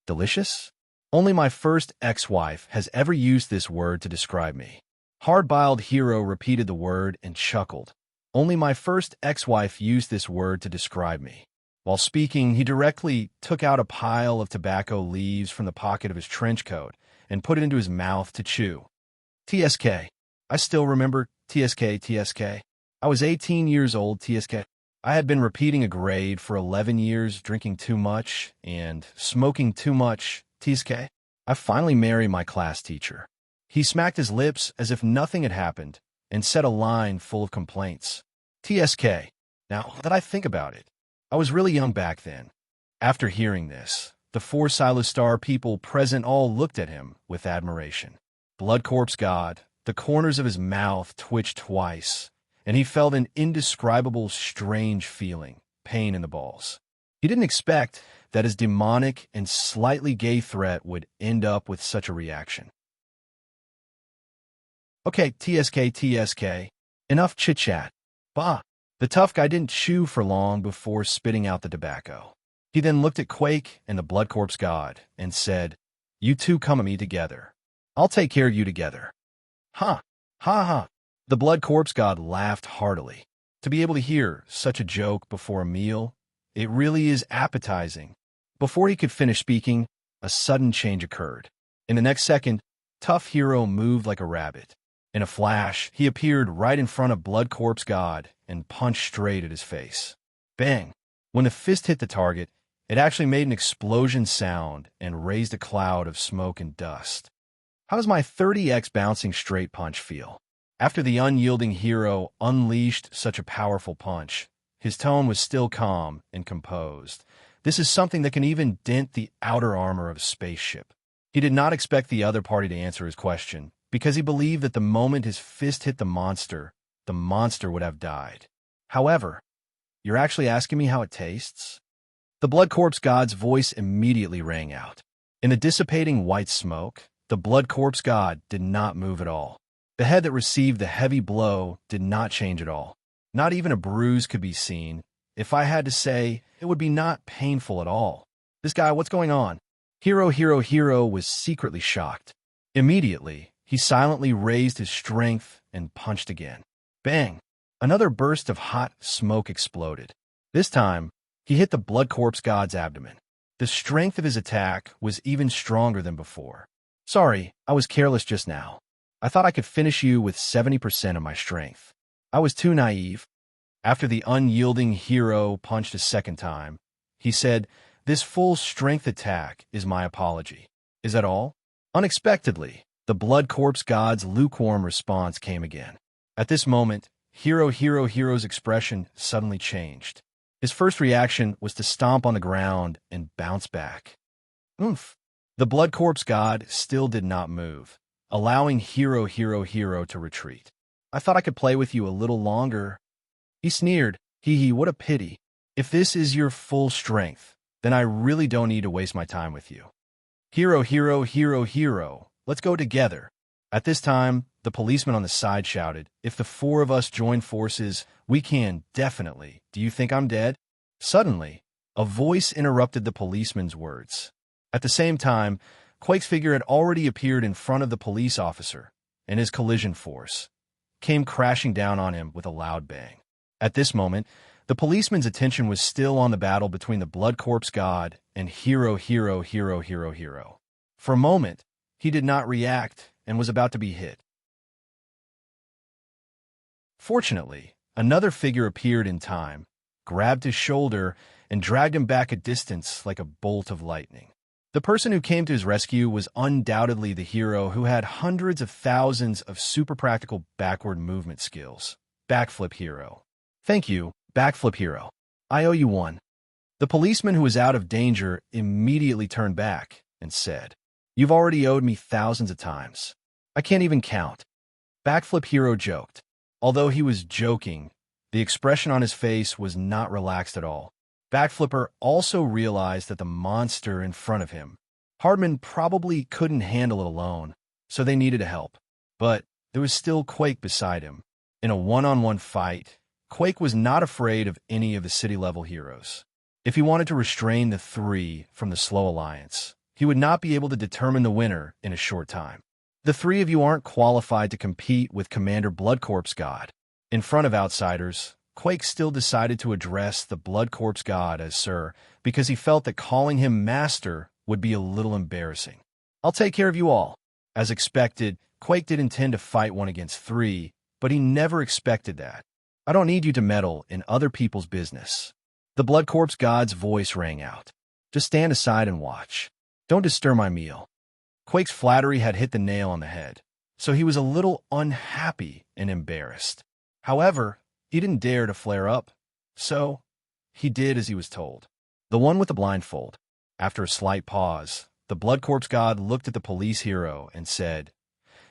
Delicious? Only my first ex-wife has ever used this word to describe me. Hard-boiled hero repeated the word and chuckled. Only my first ex-wife used this word to describe me. While speaking, he directly took out a pile of tobacco leaves from the pocket of his trench coat and put it into his mouth to chew. TSK. I still remember TSK, TSK. I was 18 years old, TSK. I had been repeating a grade for 11 years, drinking too much and smoking too much, TSK. I finally married my class teacher. He smacked his lips as if nothing had happened and said a line full of complaints. TSK. Now that I think about it, I was really young back then. After hearing this, the 4 Silastar people present all looked at him with admiration. Blood Corpse God, the corners of his mouth twitched twice, and he felt an indescribable strange feeling, pain in the balls. He didn't expect that his demonic and slightly gay threat would end up with such a reaction. Okay, TSK, TSK. Enough chit-chat. Bah. The tough guy didn't chew for long before spitting out the tobacco. He then looked at Quake and the Blood Corpse God and said, "You two come at me together. I'll take care of you together." Ha! Ha ha! The Blood Corpse God laughed heartily. To be able to hear such a joke before a meal, it really is appetizing. Before he could finish speaking, a sudden change occurred. In the next second, Tough Hero moved like a rabbit. In a flash, he appeared right in front of Blood Corpse God and punched straight at his face. Bang! When the fist hit the target, it actually made an explosion sound and raised a cloud of smoke and dust. How does my 30x bouncing straight punch feel? After the unyielding hero unleashed such a powerful punch, his tone was still calm and composed. This is something that can even dent the outer armor of a spaceship. He did not expect the other party to answer his question, because he believed that the moment his fist hit the monster would have died. However, you're actually asking me how it tastes? The Blood Corpse God's voice immediately rang out. In the dissipating white smoke, the Blood Corpse God did not move at all. The head that received the heavy blow did not change at all. Not even a bruise could be seen. If I had to say, it would be not painful at all. This guy, what's going on? Hero was secretly shocked. Immediately, he silently raised his strength and punched again. Bang! Another burst of hot smoke exploded. This time, he hit the Blood Corpse God's abdomen. The strength of his attack was even stronger than before. Sorry, I was careless just now. I thought I could finish you with 70% of my strength. I was too naive. After the unyielding hero punched a second time, he said, "This full strength attack is my apology." Is that all? Unexpectedly, the Blood Corpse God's lukewarm response came again. At this moment, Hero's expression suddenly changed. His first reaction was to stomp on the ground and bounce back. Oomph! The Blood Corpse God still did not move, allowing Hero to retreat. I thought I could play with you a little longer. He sneered. Hee, what a pity. If this is your full strength, then I really don't need to waste my time with you. Hero, let's go together. At this time, the policeman on the side shouted, "If the 4 of us join forces, we can, definitely. Do you think I'm dead?" Suddenly, a voice interrupted the policeman's words. At the same time, Quake's figure had already appeared in front of the police officer, and his collision force came crashing down on him with a loud bang. At this moment, the policeman's attention was still on the battle between the Blood Corpse God and Hero. For a moment, he did not react and was about to be hit. Fortunately, another figure appeared in time, grabbed his shoulder, and dragged him back a distance like a bolt of lightning. The person who came to his rescue was undoubtedly the hero who had hundreds of thousands of super practical backward movement skills. Backflip Hero. Thank you, Backflip Hero. I owe you one. The policeman who was out of danger immediately turned back and said, "You've already owed me thousands of times. I can't even count." Backflip Hero joked. Although he was joking, the expression on his face was not relaxed at all. Backflipper also realized that the monster in front of him, Hardman, probably couldn't handle it alone, so they needed help. But there was still Quake beside him. In a one-on-one fight, Quake was not afraid of any of the city-level heroes. If he wanted to restrain the 3 from the Slow Alliance, he would not be able to determine the winner in a short time. The three of you aren't qualified to compete with Commander Blood Corpse God. In front of outsiders, Quake still decided to address the Blood Corpse God as Sir because he felt that calling him Master would be a little embarrassing. I'll take care of you all. As expected, Quake did intend to fight 1 against 3, but he never expected that. I don't need you to meddle in other people's business. The Blood Corpse God's voice rang out. Just stand aside and watch. Don't disturb my meal. Quake's flattery had hit the nail on the head, so he was a little unhappy and embarrassed. However, he didn't dare to flare up, so he did as he was told. The one with the blindfold. After a slight pause, the Blood Corpse God looked at the police hero and said,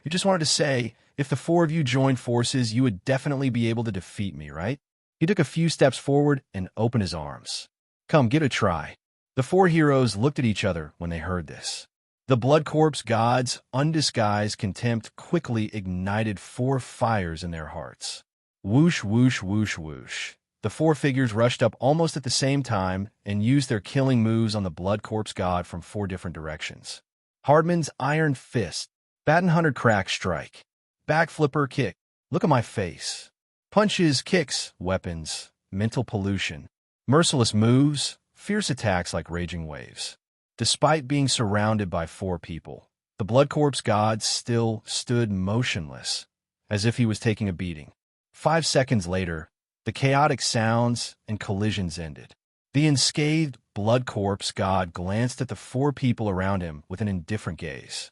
"You just wanted to say, if the 4 of you joined forces, you would definitely be able to defeat me, right?" He took a few steps forward and opened his arms. "Come, give it a try." The 4 heroes looked at each other when they heard this. The Blood Corpse God's undisguised contempt quickly ignited 4 fires in their hearts. Whoosh, whoosh, whoosh, whoosh. The 4 figures rushed up almost at the same time and used their killing moves on the Blood Corpse God from 4 different directions. Hardman's Iron Fist, Baton Hunter Crack Strike, Backflipper Kick, look at my face, punches, kicks, weapons, mental pollution, merciless moves, fierce attacks like raging waves. Despite being surrounded by 4 people, the Blood Corpse God still stood motionless, as if he was taking a beating. 5 seconds later, the chaotic sounds and collisions ended. The unscathed Blood Corpse God glanced at the 4 people around him with an indifferent gaze.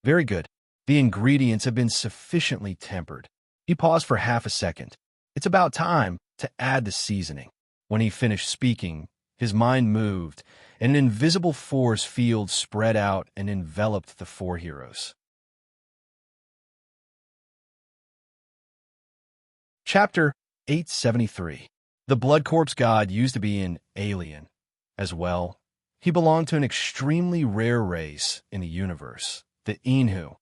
Very good. The ingredients have been sufficiently tempered. He paused for half a second. It's about time to add the seasoning. When he finished speaking, his mind moved, and an invisible force field spread out and enveloped the 4 heroes. Chapter 873. The Blood Corpse God used to be an alien. As well, he belonged to an extremely rare race in the universe, the Inhu.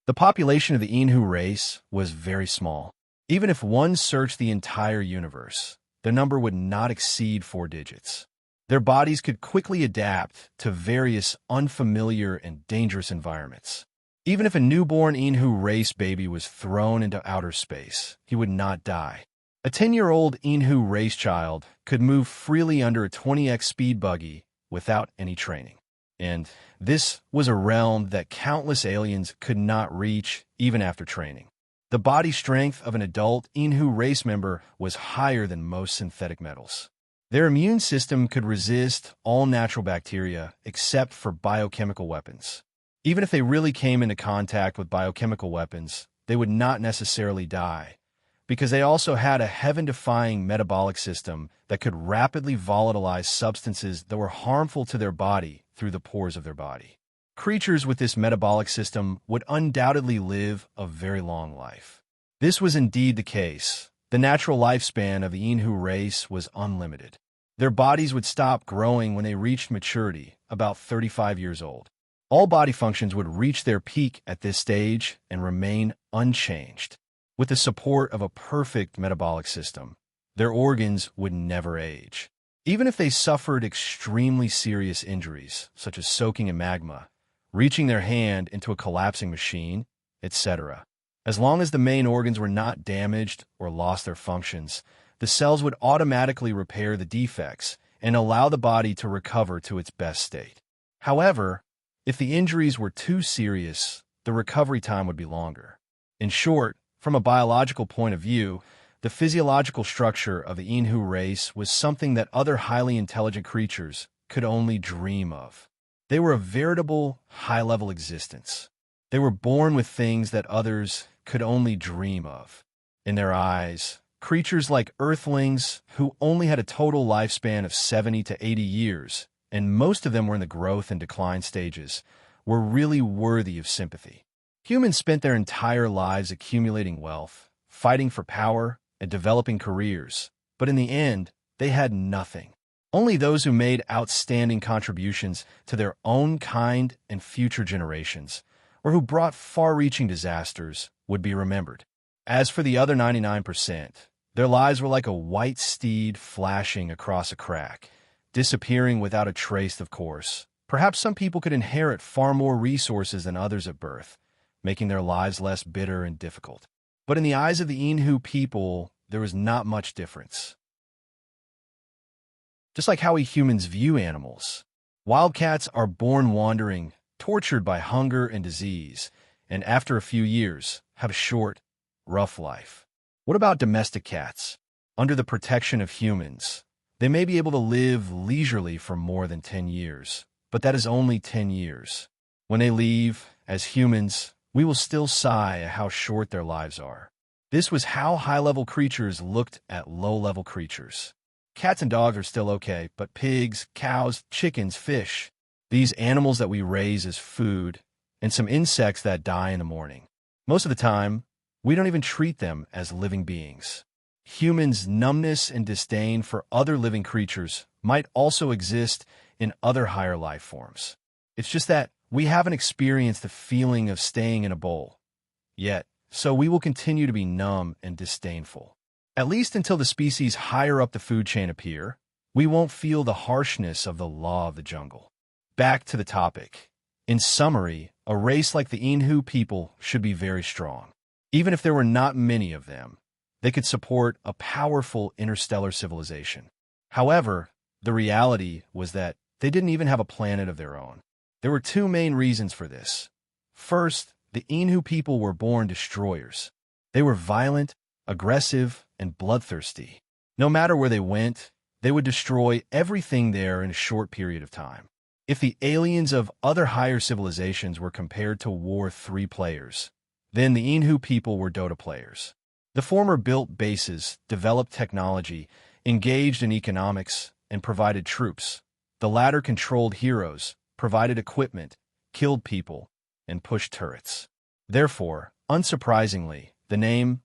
The population of the Inhu race was very small. Even if one searched the entire universe, their number would not exceed 4 digits. Their bodies could quickly adapt to various unfamiliar and dangerous environments. Even if a newborn Inhu race baby was thrown into outer space, he would not die. A 10-year-old Inhu race child could move freely under a 20x speed buggy without any training. And this was a realm that countless aliens could not reach even after training. The body strength of an adult Inhu race member was higher than most synthetic metals. Their immune system could resist all natural bacteria except for biochemical weapons. Even if they really came into contact with biochemical weapons, they would not necessarily die, because they also had a heaven-defying metabolic system that could rapidly volatilize substances that were harmful to their body through the pores of their body. Creatures with this metabolic system would undoubtedly live a very long life. This was indeed the case. The natural lifespan of the Inhu race was unlimited. Their bodies would stop growing when they reached maturity, about 35 years old. All body functions would reach their peak at this stage and remain unchanged. With the support of a perfect metabolic system, their organs would never age. Even if they suffered extremely serious injuries, such as soaking in magma, reaching their hand into a collapsing machine, etc., as long as the main organs were not damaged or lost their functions, the cells would automatically repair the defects and allow the body to recover to its best state. However, if the injuries were too serious, the recovery time would be longer. In short, from a biological point of view, the physiological structure of the Inhu race was something that other highly intelligent creatures could only dream of. They were a veritable high-level existence. They were born with things that others could only dream of. In their eyes, creatures like Earthlings, who only had a total lifespan of 70 to 80 years, and most of them were in the growth and decline stages, were really worthy of sympathy. Humans spent their entire lives accumulating wealth, fighting for power, and developing careers, but in the end, they had nothing. Only those who made outstanding contributions to their own kind and future generations, or who brought far-reaching disasters, would be remembered. As for the other 99%, their lives were like a white steed flashing across a crack, disappearing without a trace, of course, Perhaps some people could inherit far more resources than others at birth, making their lives less bitter and difficult. But in the eyes of the Inhu people, there was not much difference. Just like how we humans view animals, wildcats are born wandering, tortured by hunger and disease, and after a few years, have a short, rough life. What about domestic cats? Under the protection of humans, they may be able to live leisurely for more than 10 years, but that is only 10 years. When they leave, as humans, we will still sigh at how short their lives are. This was how high-level creatures looked at low-level creatures. Cats and dogs are still okay, but pigs, cows, chickens, fish, these animals that we raise as food, and some insects that die in the morning. Most of the time, we don't even treat them as living beings. Humans' numbness and disdain for other living creatures might also exist in other higher life forms. It's just that we haven't experienced the feeling of staying in a bowl yet, so we will continue to be numb and disdainful. At least until the species higher up the food chain appear, we won't feel the harshness of the law of the jungle. Back to the topic. In summary, a race like the Inhu people should be very strong. Even if there were not many of them, they could support a powerful interstellar civilization. However, the reality was that they didn't even have a planet of their own. There were two main reasons for this. First, the Inhu people were born destroyers. They were violent, aggressive, and bloodthirsty. No matter where they went, they would destroy everything there in a short period of time. If the aliens of other higher civilizations were compared to War 3 players, then the Inhu people were Dota players. The former built bases, developed technology, engaged in economics, and provided troops. The latter controlled heroes, provided equipment, killed people, and pushed turrets. Therefore, unsurprisingly, the name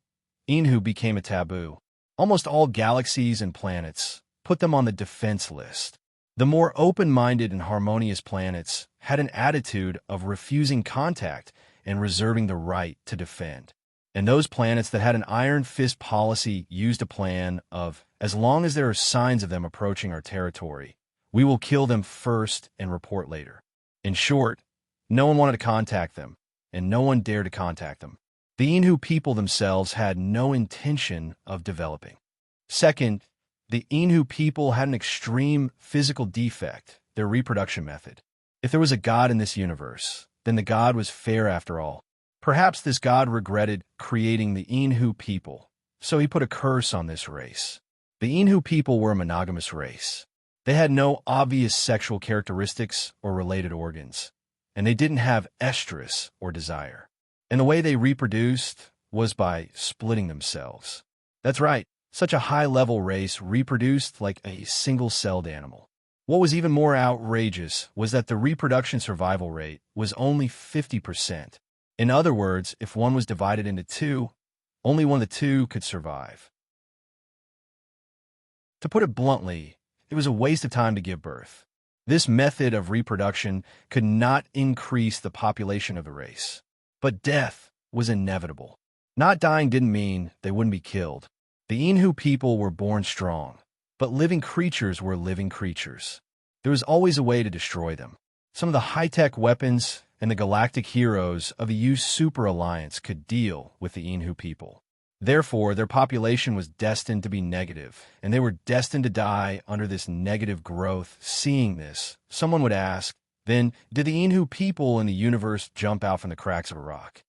Inhu became a taboo. Almost all galaxies and planets put them on the defense list. The more open-minded and harmonious planets had an attitude of refusing contact and reserving the right to defend. And those planets that had an iron fist policy used a plan of, as long as there are signs of them approaching our territory, we will kill them first and report later. In short, no one wanted to contact them, and no one dared to contact them. The Inhu people themselves had no intention of developing. Second, the Inhu people had an extreme physical defect, their reproduction method. If there was a god in this universe, then the god was fair after all. Perhaps this god regretted creating the Inhu people, so he put a curse on this race. The Inhu people were a monogamous race. They had no obvious sexual characteristics or related organs, and they didn't have estrus or desire. And the way they reproduced was by splitting themselves. That's right, such a high-level race reproduced like a single-celled animal. What was even more outrageous was that the reproduction survival rate was only 50%. In other words, if one was divided into two, only one of the two could survive. To put it bluntly, it was a waste of time to give birth. This method of reproduction could not increase the population of the race. But death was inevitable. Not dying didn't mean they wouldn't be killed. The Inhu people were born strong, but living creatures were living creatures. There was always a way to destroy them. Some of the high-tech weapons and the galactic heroes of the U Super Alliance could deal with the Inhu people. Therefore, their population was destined to be negative, and they were destined to die under this negative growth. Seeing this, someone would ask, then, did the Inhu people in the universe jump out from the cracks of a rock?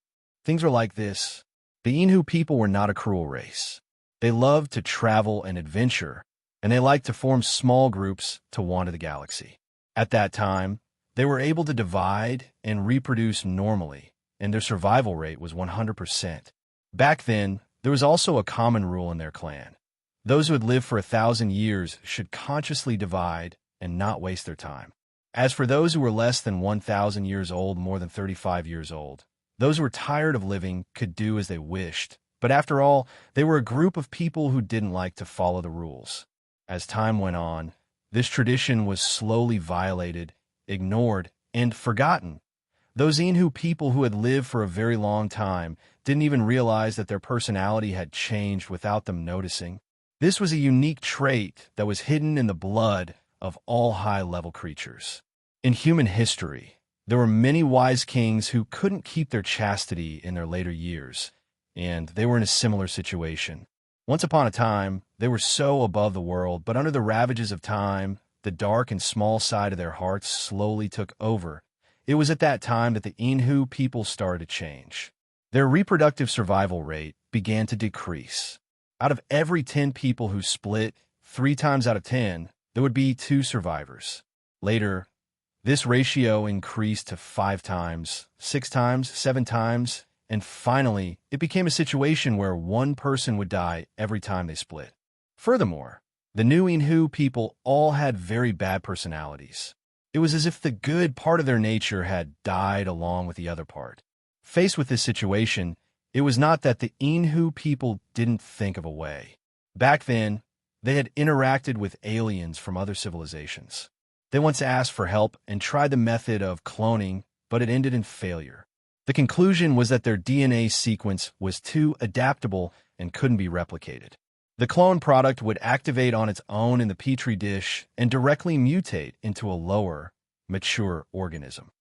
Things were like this. The Inhu people were not a cruel race. They loved to travel and adventure, and they liked to form small groups to wander the galaxy. At that time, they were able to divide and reproduce normally, and their survival rate was 100%. Back then, there was also a common rule in their clan. Those who had lived for 1,000 years should consciously divide and not waste their time. As for those who were less than 1,000 years old, more than 35 years old, those who were tired of living could do as they wished. But after all, they were a group of people who didn't like to follow the rules. As time went on, this tradition was slowly violated, ignored, and forgotten. Those Inhu people who had lived for a very long time didn't even realize that their personality had changed without them noticing. This was a unique trait that was hidden in the blood of all high-level creatures. In human history, there were many wise kings who couldn't keep their chastity in their later years, and they were in a similar situation. Once upon a time, they were so above the world, but under the ravages of time, the dark and small side of their hearts slowly took over. It was at that time that the Inhu people started to change. Their reproductive survival rate began to decrease. Out of every 10 people who split, 3 times out of 10, there would be 2 survivors. Later, this ratio increased to 5 times, 6 times, 7 times, and finally, it became a situation where 1 person would die every time they split. Furthermore, the new Inhu people all had very bad personalities. It was as if the good part of their nature had died along with the other part. Faced with this situation, it was not that the Inhu people didn't think of a way. Back then, they had interacted with aliens from other civilizations. They once asked for help and tried the method of cloning, but it ended in failure. The conclusion was that their DNA sequence was too adaptable and couldn't be replicated. The clone product would activate on its own in the petri dish and directly mutate into a lower, mature organism.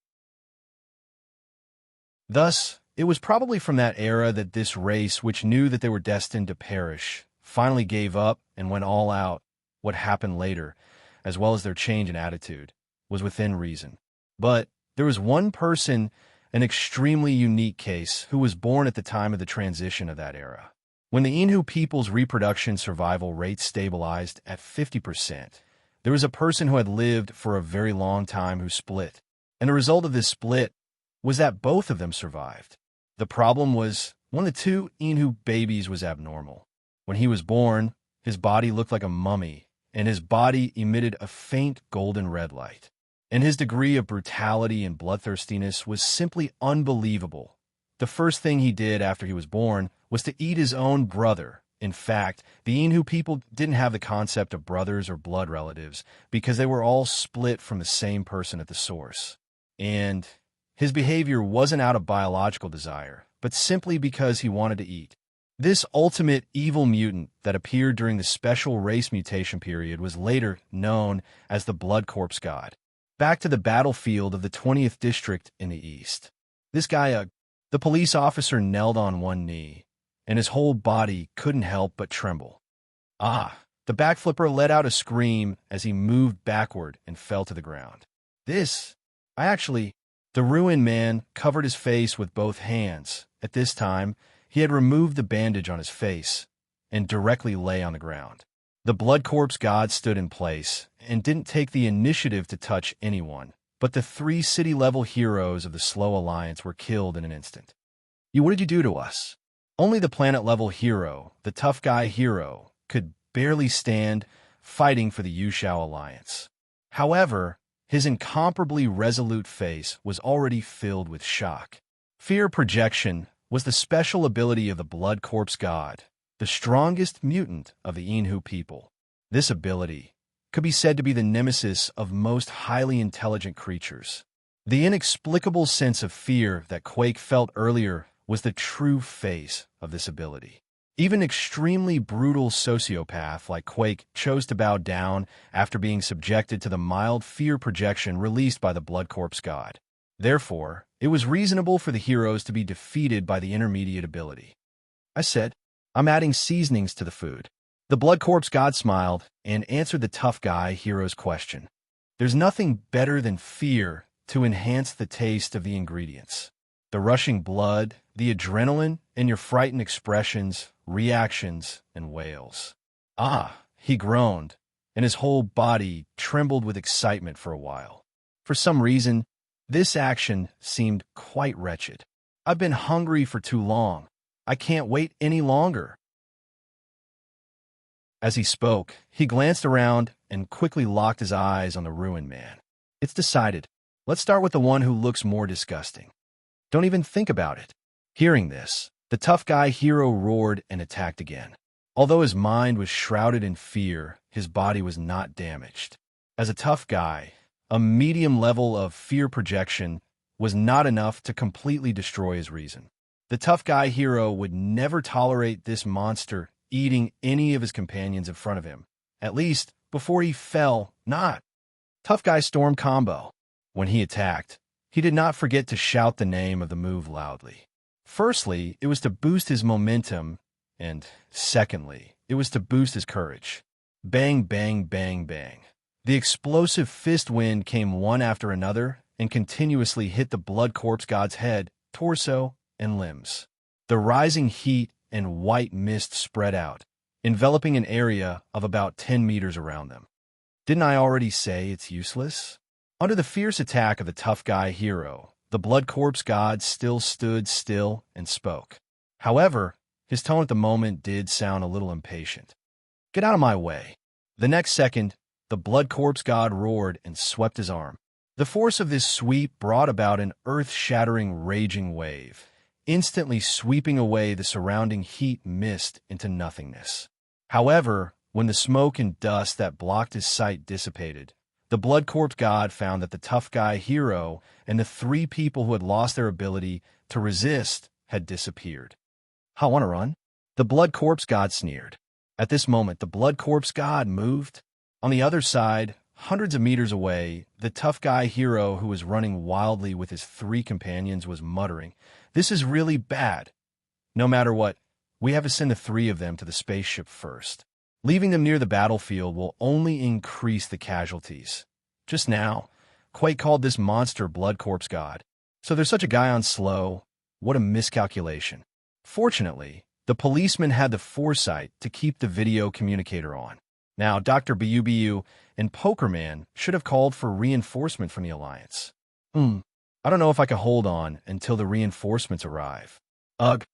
Thus, it was probably from that era that this race, which knew that they were destined to perish, finally gave up and went all out. What happened later, as well as their change in attitude, was within reason. But there was one person, an extremely unique case, who was born at the time of the transition of that era. When the Inhu people's reproduction survival rate stabilized at 50%, there was a person who had lived for a very long time who split. And the result of this split was that both of them survived. The problem was one of the 2 Inhu babies was abnormal. When he was born, his body looked like a mummy, and his body emitted a faint golden red light. And his degree of brutality and bloodthirstiness was simply unbelievable. The first thing he did after he was born was to eat his own brother. In fact, the Inhu people didn't have the concept of brothers or blood relatives because they were all split from the same person at the source. And his behavior wasn't out of biological desire, but simply because he wanted to eat. This ultimate evil mutant that appeared during the special race mutation period was later known as the Blood Corpse God. Back to the battlefield of the 20th District in the East. This guy, the police officer, knelt on one knee, and his whole body couldn't help but tremble. The backflipper let out a scream as he moved backward and fell to the ground. The ruined man covered his face with both hands. At this time, he had removed the bandage on his face and directly lay on the ground. The Blood Corpse God stood in place and didn't take the initiative to touch anyone, but the 3 city-level heroes of the Slow Alliance were killed in an instant. What did you do to us? Only the planet-level hero, the tough guy hero, could barely stand fighting for the Yushao Alliance. However, his incomparably resolute face was already filled with shock. Fear projection was the special ability of the Blood Corpse God, the strongest mutant of the Inhu people. This ability could be said to be the nemesis of most highly intelligent creatures. The inexplicable sense of fear that Quake felt earlier was the true face of this ability. Even extremely brutal sociopath like Quake chose to bow down after being subjected to the mild fear projection released by the Blood Corpse God. Therefore, it was reasonable for the heroes to be defeated by the intermediate ability. I said, I'm adding seasonings to the food. The Blood Corpse God smiled and answered the tough guy hero's question. There's nothing better than fear to enhance the taste of the ingredients. The rushing blood, the adrenaline, and your frightened expressions, reactions, and wails. He groaned, and his whole body trembled with excitement for a while. For some reason, this action seemed quite wretched. I've been hungry for too long. I can't wait any longer. As he spoke, he glanced around and quickly locked his eyes on the ruined man. It's decided. Let's start with the one who looks more disgusting. Don't even think about it. Hearing this, the tough guy hero roared and attacked again. Although his mind was shrouded in fear, his body was not damaged. As a tough guy, a medium level of fear projection was not enough to completely destroy his reason. The tough guy hero would never tolerate this monster eating any of his companions in front of him, at least before he fell. Not. Tough guy storm combo. When he attacked, he did not forget to shout the name of the move loudly. Firstly, it was to boost his momentum, and secondly, it was to boost his courage. Bang, bang, bang, bang. The explosive fist wind came one after another and continuously hit the blood corpse god's head, torso, and limbs. The rising heat and white mist spread out, enveloping an area of about 10 meters around them. Didn't I already say it's useless? Under the fierce attack of the tough guy hero, the blood corpse god still stood still and spoke. However, his tone at the moment did sound a little impatient. Get out of my way. The next second, the blood corpse god roared and swept his arm. The force of this sweep brought about an earth-shattering raging wave, instantly sweeping away the surrounding heat mist into nothingness. However, when the smoke and dust that blocked his sight dissipated, the blood corpse god found that the tough guy hero and the 3 people who had lost their ability to resist had disappeared. I want to run? The blood corpse god sneered. At this moment, the blood corpse god moved. On the other side, hundreds of meters away, the tough guy hero who was running wildly with his 3 companions was muttering, "This is really bad. No matter what, we have to send the 3 of them to the spaceship first. Leaving them near the battlefield will only increase the casualties." Just now, Quake called this monster blood corpse god. So there's such a guy on slow. What a miscalculation. Fortunately, the policeman had the foresight to keep the video communicator on. Now, Dr. BUBU and Pokerman should have called for reinforcement from the Alliance. I don't know if I can hold on until the reinforcements arrive. Ugh.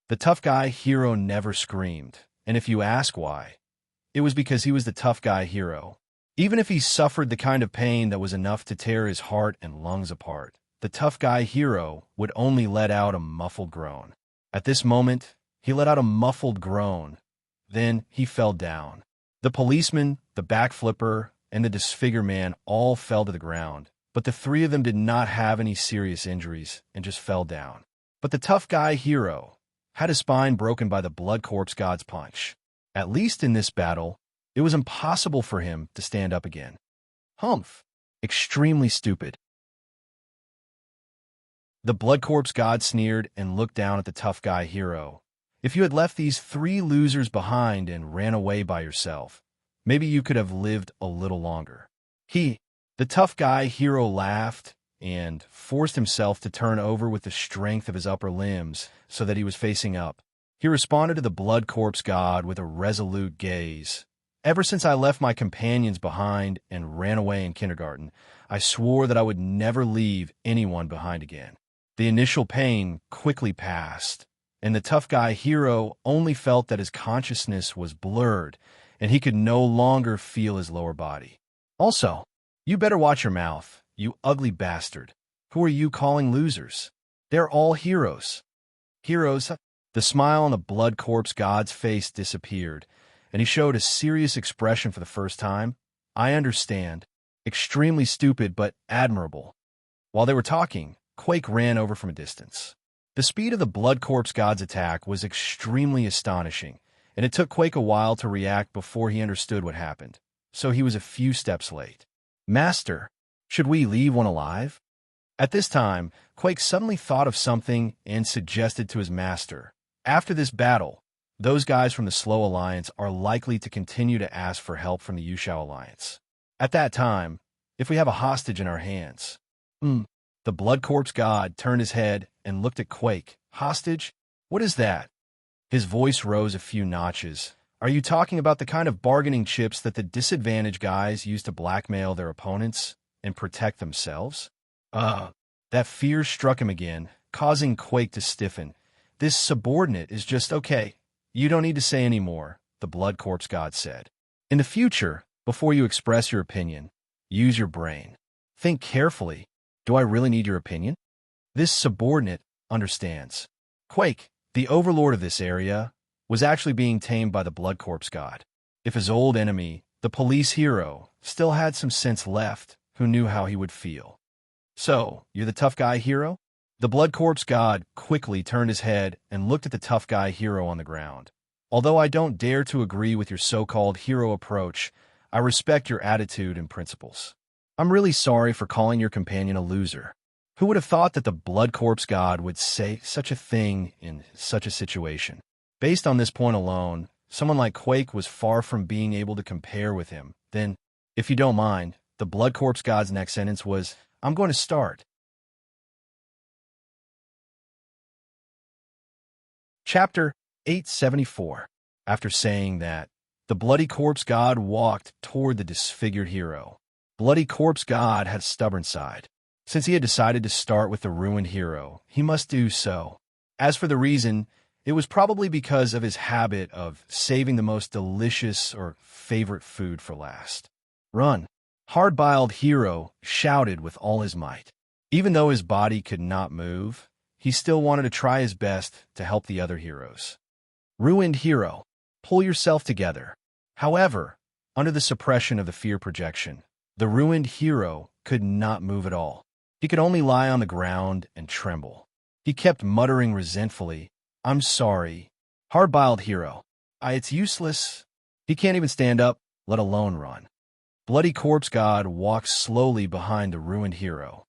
The tough guy hero never screamed, and if you ask why, it was because he was the tough guy hero. Even if he suffered the kind of pain that was enough to tear his heart and lungs apart, the tough guy hero would only let out a muffled groan. At this moment, he let out a muffled groan. Then he fell down. The policeman, the backflipper, and the disfigure man all fell to the ground, but the 3 of them did not have any serious injuries and just fell down. But the tough guy hero had his spine broken by the blood corpse god's punch. At least in this battle, it was impossible for him to stand up again. Humph. Extremely stupid. The blood corpse god sneered and looked down at the tough guy hero. If you had left these 3 losers behind and ran away by yourself, maybe you could have lived a little longer. The tough guy hero laughed and forced himself to turn over with the strength of his upper limbs so that he was facing up. He responded to the blood corpse god with a resolute gaze. Ever since I left my companions behind and ran away in kindergarten, I swore that I would never leave anyone behind again. The initial pain quickly passed, and the tough guy hero only felt that his consciousness was blurred, and he could no longer feel his lower body. Also, you better watch your mouth, you ugly bastard. Who are you calling losers? They're all heroes. Heroes? The smile on the blood corpse god's face disappeared, and he showed a serious expression for the first time. I understand. Extremely stupid, but admirable. While they were talking, Quake ran over from a distance. The speed of the blood corpse god's attack was extremely astonishing, and it took Quake a while to react before he understood what happened, so he was a few steps late. Master, should we leave one alive? At this time, Quake suddenly thought of something and suggested to his master, after this battle, those guys from the Slow Alliance are likely to continue to ask for help from the Yushao Alliance. At that time, if we have a hostage in our hands. The blood corpse god turned his head and looked at Quake. Hostage? What is that? His voice rose a few notches. Are you talking about the kind of bargaining chips that the disadvantaged guys use to blackmail their opponents and protect themselves? That fear struck him again, causing Quake to stiffen. This subordinate is just okay. You don't need to say any more, the blood corpse god said. In the future, before you express your opinion, use your brain. Think carefully. Do I really need your opinion? This subordinate understands. Quake, the overlord of this area, was actually being tamed by the blood corpse god. If his old enemy, the police hero, still had some sense left, who knew how he would feel. So, you're the tough guy hero? The blood corpse god quickly turned his head and looked at the tough guy hero on the ground. Although I don't dare to agree with your so-called hero approach, I respect your attitude and principles. I'm really sorry for calling your companion a loser. Who would have thought that the Blood Corpse God would say such a thing in such a situation? Based on this point alone, someone like Quake was far from being able to compare with him. Then, if you don't mind, the Blood Corpse God's next sentence was, I'm going to start. Chapter 874. After saying that, the Bloody Corpse God walked toward the disfigured hero. Bloody Corpse God had a stubborn side. Since he had decided to start with the ruined hero, he must do so. As for the reason, it was probably because of his habit of saving the most delicious or favorite food for last. Run! Hard-biled hero shouted with all his might. Even though his body could not move, he still wanted to try his best to help the other heroes. Ruined hero, pull yourself together. However, under the suppression of the fear projection, the ruined hero could not move at all. He could only lie on the ground and tremble. He kept muttering resentfully, I'm sorry. Hard-biled hero. It's useless. He can't even stand up, let alone run. Bloody Corpse God walks slowly behind the ruined hero.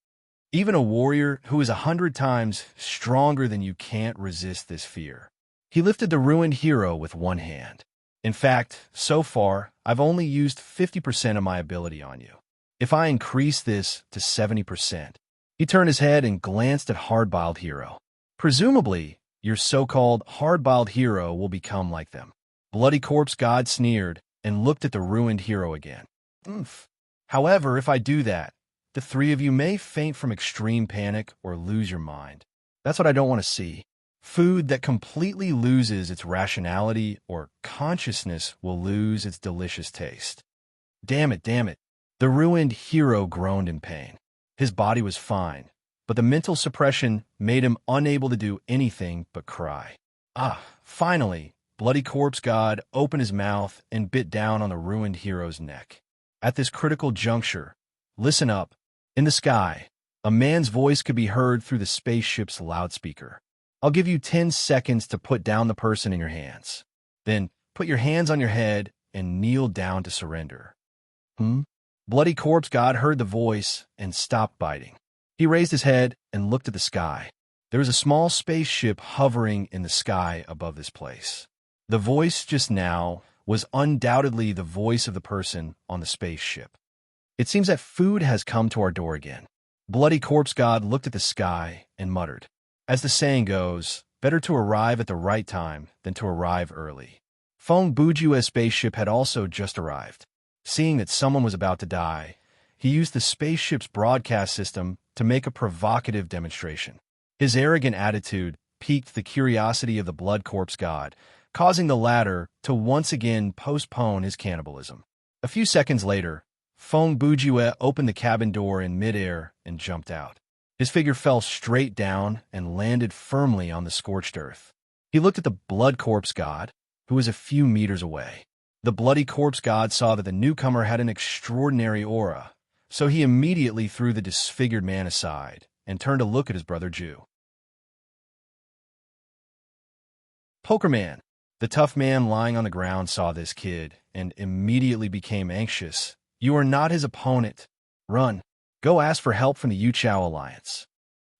Even a warrior who is 100 times stronger than you can't resist this fear. He lifted the ruined hero with one hand. In fact, so far, I've only used 50% of my ability on you. If I increase this to 70%, he turned his head and glanced at Hard-biled hero. Presumably, your so-called hard-biled hero will become like them. Bloody Corpse God sneered and looked at the ruined hero again. Oomph. However, if I do that, the three of you may faint from extreme panic or lose your mind. That's what I don't want to see. Food that completely loses its rationality or consciousness will lose its delicious taste. Damn it, damn it. The ruined hero groaned in pain. His body was fine, but the mental suppression made him unable to do anything but cry. Finally, Bloody Corpse God opened his mouth and bit down on the ruined hero's neck. At this critical juncture, listen up. In the sky, a man's voice could be heard through the spaceship's loudspeaker. I'll give you 10 seconds to put down the person in your hands. Then, put your hands on your head and kneel down to surrender. Bloody Corpse God heard the voice and stopped biting. He raised his head and looked at the sky. There was a small spaceship hovering in the sky above this place. The voice just now was undoubtedly the voice of the person on the spaceship. It seems that food has come to our door again. Bloody Corpse God looked at the sky and muttered. As the saying goes, better to arrive at the right time than to arrive early. Feng Bujue's spaceship had also just arrived. Seeing that someone was about to die, he used the spaceship's broadcast system to make a provocative demonstration. His arrogant attitude piqued the curiosity of the Blood Corpse God, causing the latter to once again postpone his cannibalism. A few seconds later, Feng Bujue opened the cabin door in midair and jumped out. His figure fell straight down and landed firmly on the scorched earth. He looked at the Blood Corpse God, who was a few meters away. The Bloody Corpse God saw that the newcomer had an extraordinary aura, so he immediately threw the disfigured man aside and turned to look at his brother Jew. Pokerman. The tough man lying on the ground saw this kid and immediately became anxious. You are not his opponent. Run. Go ask for help from the Yuchao Alliance.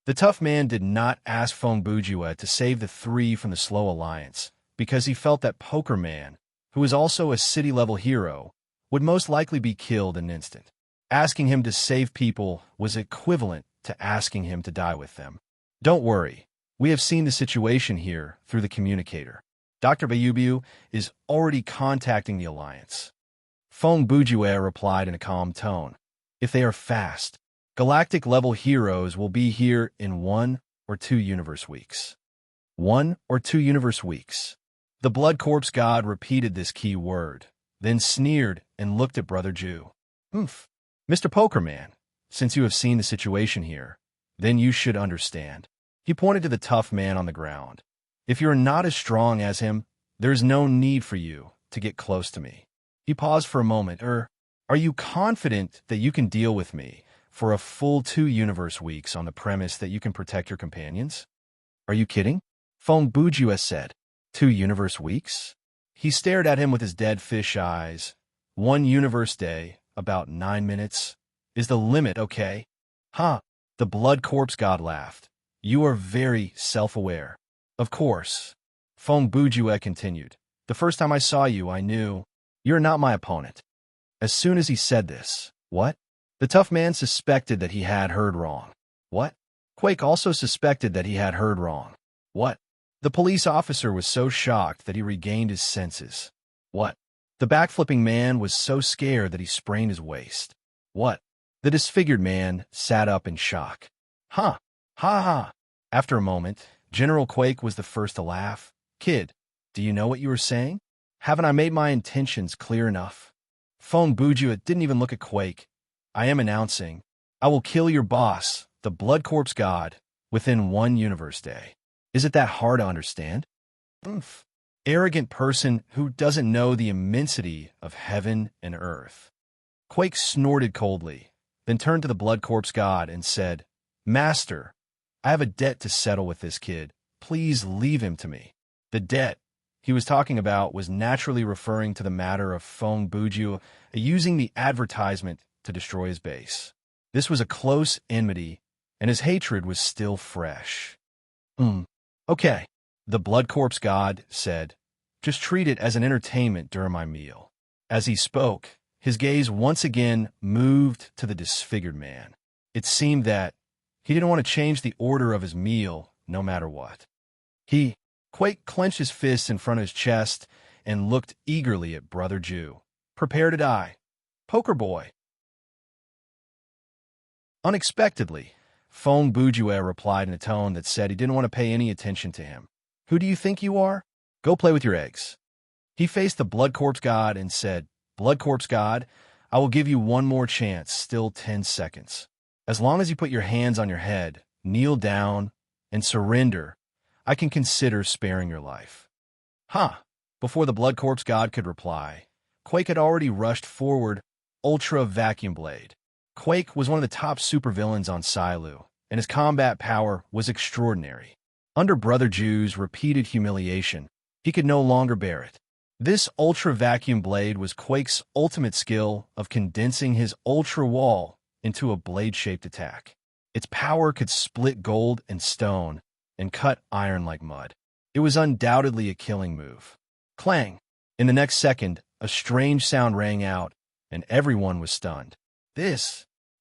The tough man did not ask Feng Bujue to save the three from the Slow Alliance because he felt that Pokerman, who is also a city-level hero, would most likely be killed in an instant. Asking him to save people was equivalent to asking him to die with them. Don't worry, we have seen the situation here through the communicator. Dr. Bayubiu is already contacting the Alliance. Feng Bujue replied in a calm tone. If they are fast, galactic-level heroes will be here in 1 or 2 universe weeks. 1 or 2 universe weeks. The Blood Corpse God repeated this key word, then sneered and looked at Brother Jew. Mr. Pokerman, since you have seen the situation here, then you should understand. He pointed to the tough man on the ground. If you are not as strong as him, there is no need for you to get close to me. He paused for a moment. Are you confident that you can deal with me for a full 2 universe weeks on the premise that you can protect your companions? Are you kidding? Feng Bujue said. 2 universe weeks? He stared at him with his dead fish eyes. 1 universe day, about 9 minutes. is the limit, okay? Huh? The blood corpse god laughed. You are very self-aware. Of course. Feng Bujue continued. The first time I saw you, I knew you're not my opponent. As soon as he said this, what? The tough man suspected that he had heard wrong. What? Quake also suspected that he had heard wrong. What? The police officer was so shocked that he regained his senses. What? The backflipping man was so scared that he sprained his waist. What? The disfigured man sat up in shock. Huh? Ha ha. After a moment, General Quake was the first to laugh. Kid, do you know what you were saying? Haven't I made my intentions clear enough? Feng Bujue didn't even look at Quake. I am announcing, I will kill your boss, the Blood Corpse God, within 1 universe day. Is it that hard to understand? Oomph. Arrogant person who doesn't know the immensity of heaven and earth. Quake snorted coldly, then turned to the Blood Corpse God and said, Master, I have a debt to settle with this kid. Please leave him to me. The debt he was talking about was naturally referring to the matter of Feng Bujue using the advertisement to destroy his base. This was a close enmity, and his hatred was still fresh. Okay, the Blood Corpse God said. Just treat it as an entertainment during my meal. As he spoke, his gaze once again moved to the disfigured man. It seemed that he didn't want to change the order of his meal, no matter what. Quake clenched his fists in front of his chest and looked eagerly at Brother Jew. Prepare to die. Poker boy. Unexpectedly, Feng Bujue replied in a tone that said he didn't want to pay any attention to him. Who do you think you are? Go play with your eggs. He faced the Blood Corpse God and said, Blood Corpse God, I will give you one more chance, still 10 seconds. As long as you put your hands on your head, kneel down, and surrender, I can consider sparing your life. Huh. Before the Blood Corpse God could reply, Quake had already rushed forward, Ultra Vacuum Blade. Quake was one of the top supervillains on Silu, and his combat power was extraordinary. Under Brother Jew's repeated humiliation, he could no longer bear it. This Ultra Vacuum Blade was Quake's ultimate skill of condensing his Ultra Wall into a blade-shaped attack. Its power could split gold and stone and cut iron like mud. It was undoubtedly a killing move. Clang! In the next second, a strange sound rang out, and everyone was stunned.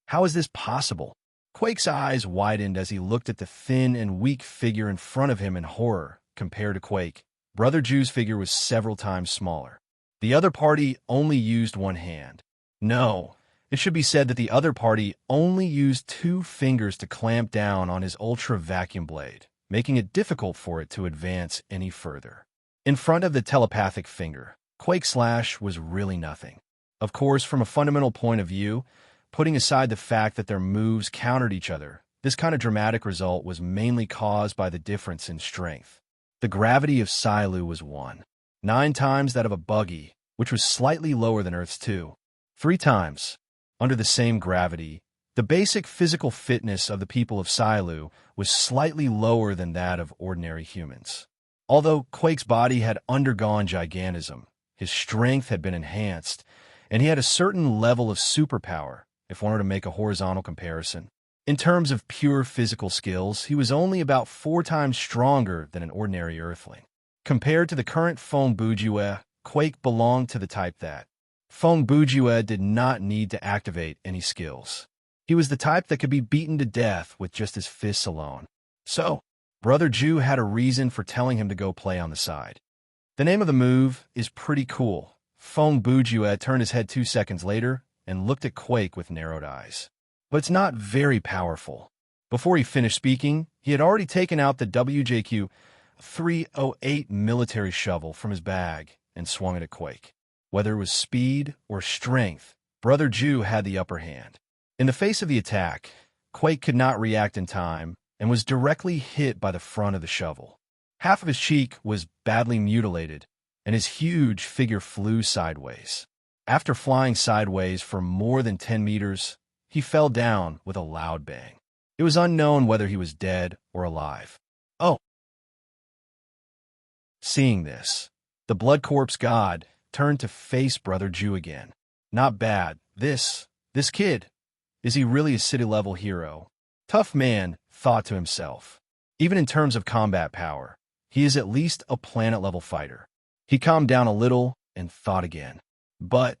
How is this possible? Quake's eyes widened as he looked at the thin and weak figure in front of him in horror. Compared to Quake, Brother Jew's figure was several times smaller. The other party only used one hand. No, it should be said that the other party only used 2 fingers to clamp down on his Ultra Vacuum Blade, making it difficult for it to advance any further. In front of the telepathic finger, Quake's slash was really nothing. Of course, from a fundamental point of view, putting aside the fact that their moves countered each other, this kind of dramatic result was mainly caused by the difference in strength. The gravity of Silu was 9 times that of a buggy, which was slightly lower than Earth's 3 times. Under the same gravity, the basic physical fitness of the people of Silu was slightly lower than that of ordinary humans. Although Quake's body had undergone gigantism, his strength had been enhanced, and he had a certain level of superpower, if one were to make a horizontal comparison. In terms of pure physical skills, he was only about 4 times stronger than an ordinary earthling. Compared to the current Feng Bujue, Quake belonged to the type that Feng Bujue did not need to activate any skills. He was the type that could be beaten to death with just his fists alone. So, Brother Jew had a reason for telling him to go play on the side. The name of the move is pretty cool. Feng Bujue turned his head 2 seconds later and looked at Quake with narrowed eyes. But it's not very powerful. Before he finished speaking, he had already taken out the WJQ 308 military shovel from his bag and swung it at Quake. Whether it was speed or strength, Brother Jew had the upper hand. In the face of the attack, Quake could not react in time and was directly hit by the front of the shovel. Half of his cheek was badly mutilated, and his huge figure flew sideways. After flying sideways for more than 10 meters, he fell down with a loud bang. It was unknown whether he was dead or alive. Oh! Seeing this, the Blood Corpse God turned to face Brother Jew again. Not bad. This kid. Is he really a city-level hero? Tough Man thought to himself. Even in terms of combat power, he is at least a planet-level fighter. He calmed down a little and thought again. But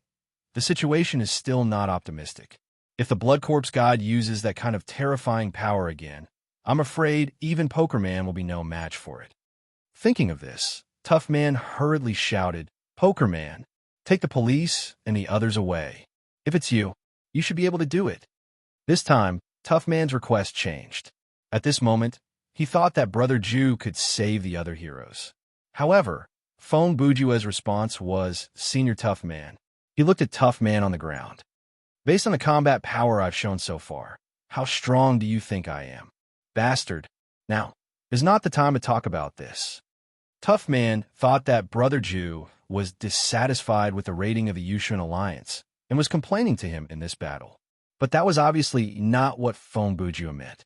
the situation is still not optimistic. If the Blood Corpse God uses that kind of terrifying power again, I'm afraid even Poker Man will be no match for it. Thinking of this, Tough Man hurriedly shouted, "Poker Man, take the police and the others away. If it's you, you should be able to do it." This time, Tough Man's request changed. At this moment, he thought that Brother Jew could save the other heroes. However, Phone Bujua's response was, "Senior Tough Man." He looked at Tough Man on the ground. "Based on the combat power I've shown so far, how strong do you think I am? Bastard. Now is not the time to talk about this." Tough Man thought that Brother Jew was dissatisfied with the rating of the Yushan Alliance and was complaining to him in this battle. But that was obviously not what Phone Bujua meant.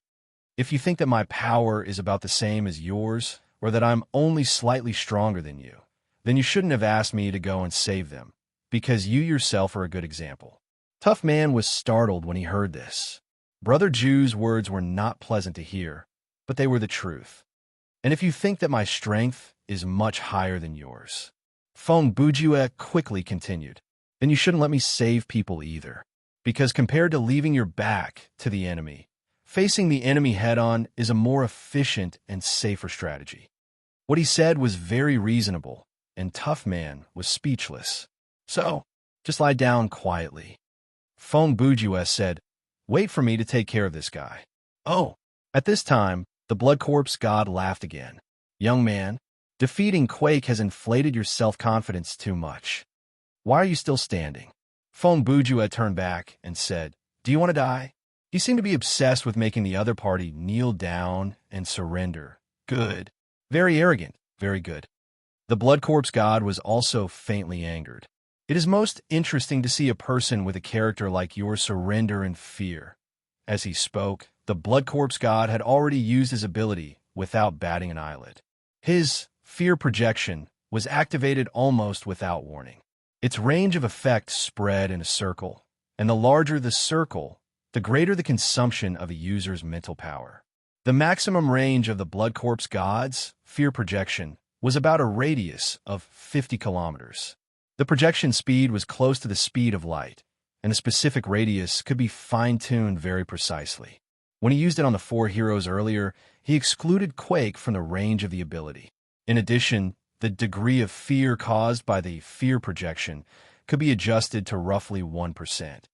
"If you think that my power is about the same as yours, or that I'm only slightly stronger than you, then you shouldn't have asked me to go and save them, because you yourself are a good example." Tough Man was startled when he heard this. Brother Jew's words were not pleasant to hear, but they were the truth. "And if you think that my strength is much higher than yours," Phone Bujua quickly continued, "then you shouldn't let me save people either, because compared to leaving your back to the enemy, facing the enemy head-on is a more efficient and safer strategy." What he said was very reasonable, and Tough Man was speechless. "So, just lie down quietly." Phone Bujua said, "Wait for me to take care of this guy." "Oh." At this time, the Blood Corpse God laughed again. "Young man, defeating Quake has inflated your self-confidence too much. Why are you still standing?" Phone Bujua turned back and said, "Do you want to die?" He seemed to be obsessed with making the other party kneel down and surrender. Good. Very arrogant. Very good. The Blood Corpse God was also faintly angered. "It is most interesting to see a person with a character like yours surrender in fear." As he spoke, the Blood Corpse God had already used his ability without batting an eyelid. His fear projection was activated almost without warning. Its range of effect spread in a circle, and the larger the circle, the greater the consumption of a user's mental power. The maximum range of the Blood Corpse God's fear projection was about a radius of 50 kilometers. The projection speed was close to the speed of light, and the specific radius could be fine-tuned very precisely. When he used it on the 4 heroes earlier, he excluded Quake from the range of the ability. In addition, the degree of fear caused by the fear projection could be adjusted to roughly 1%.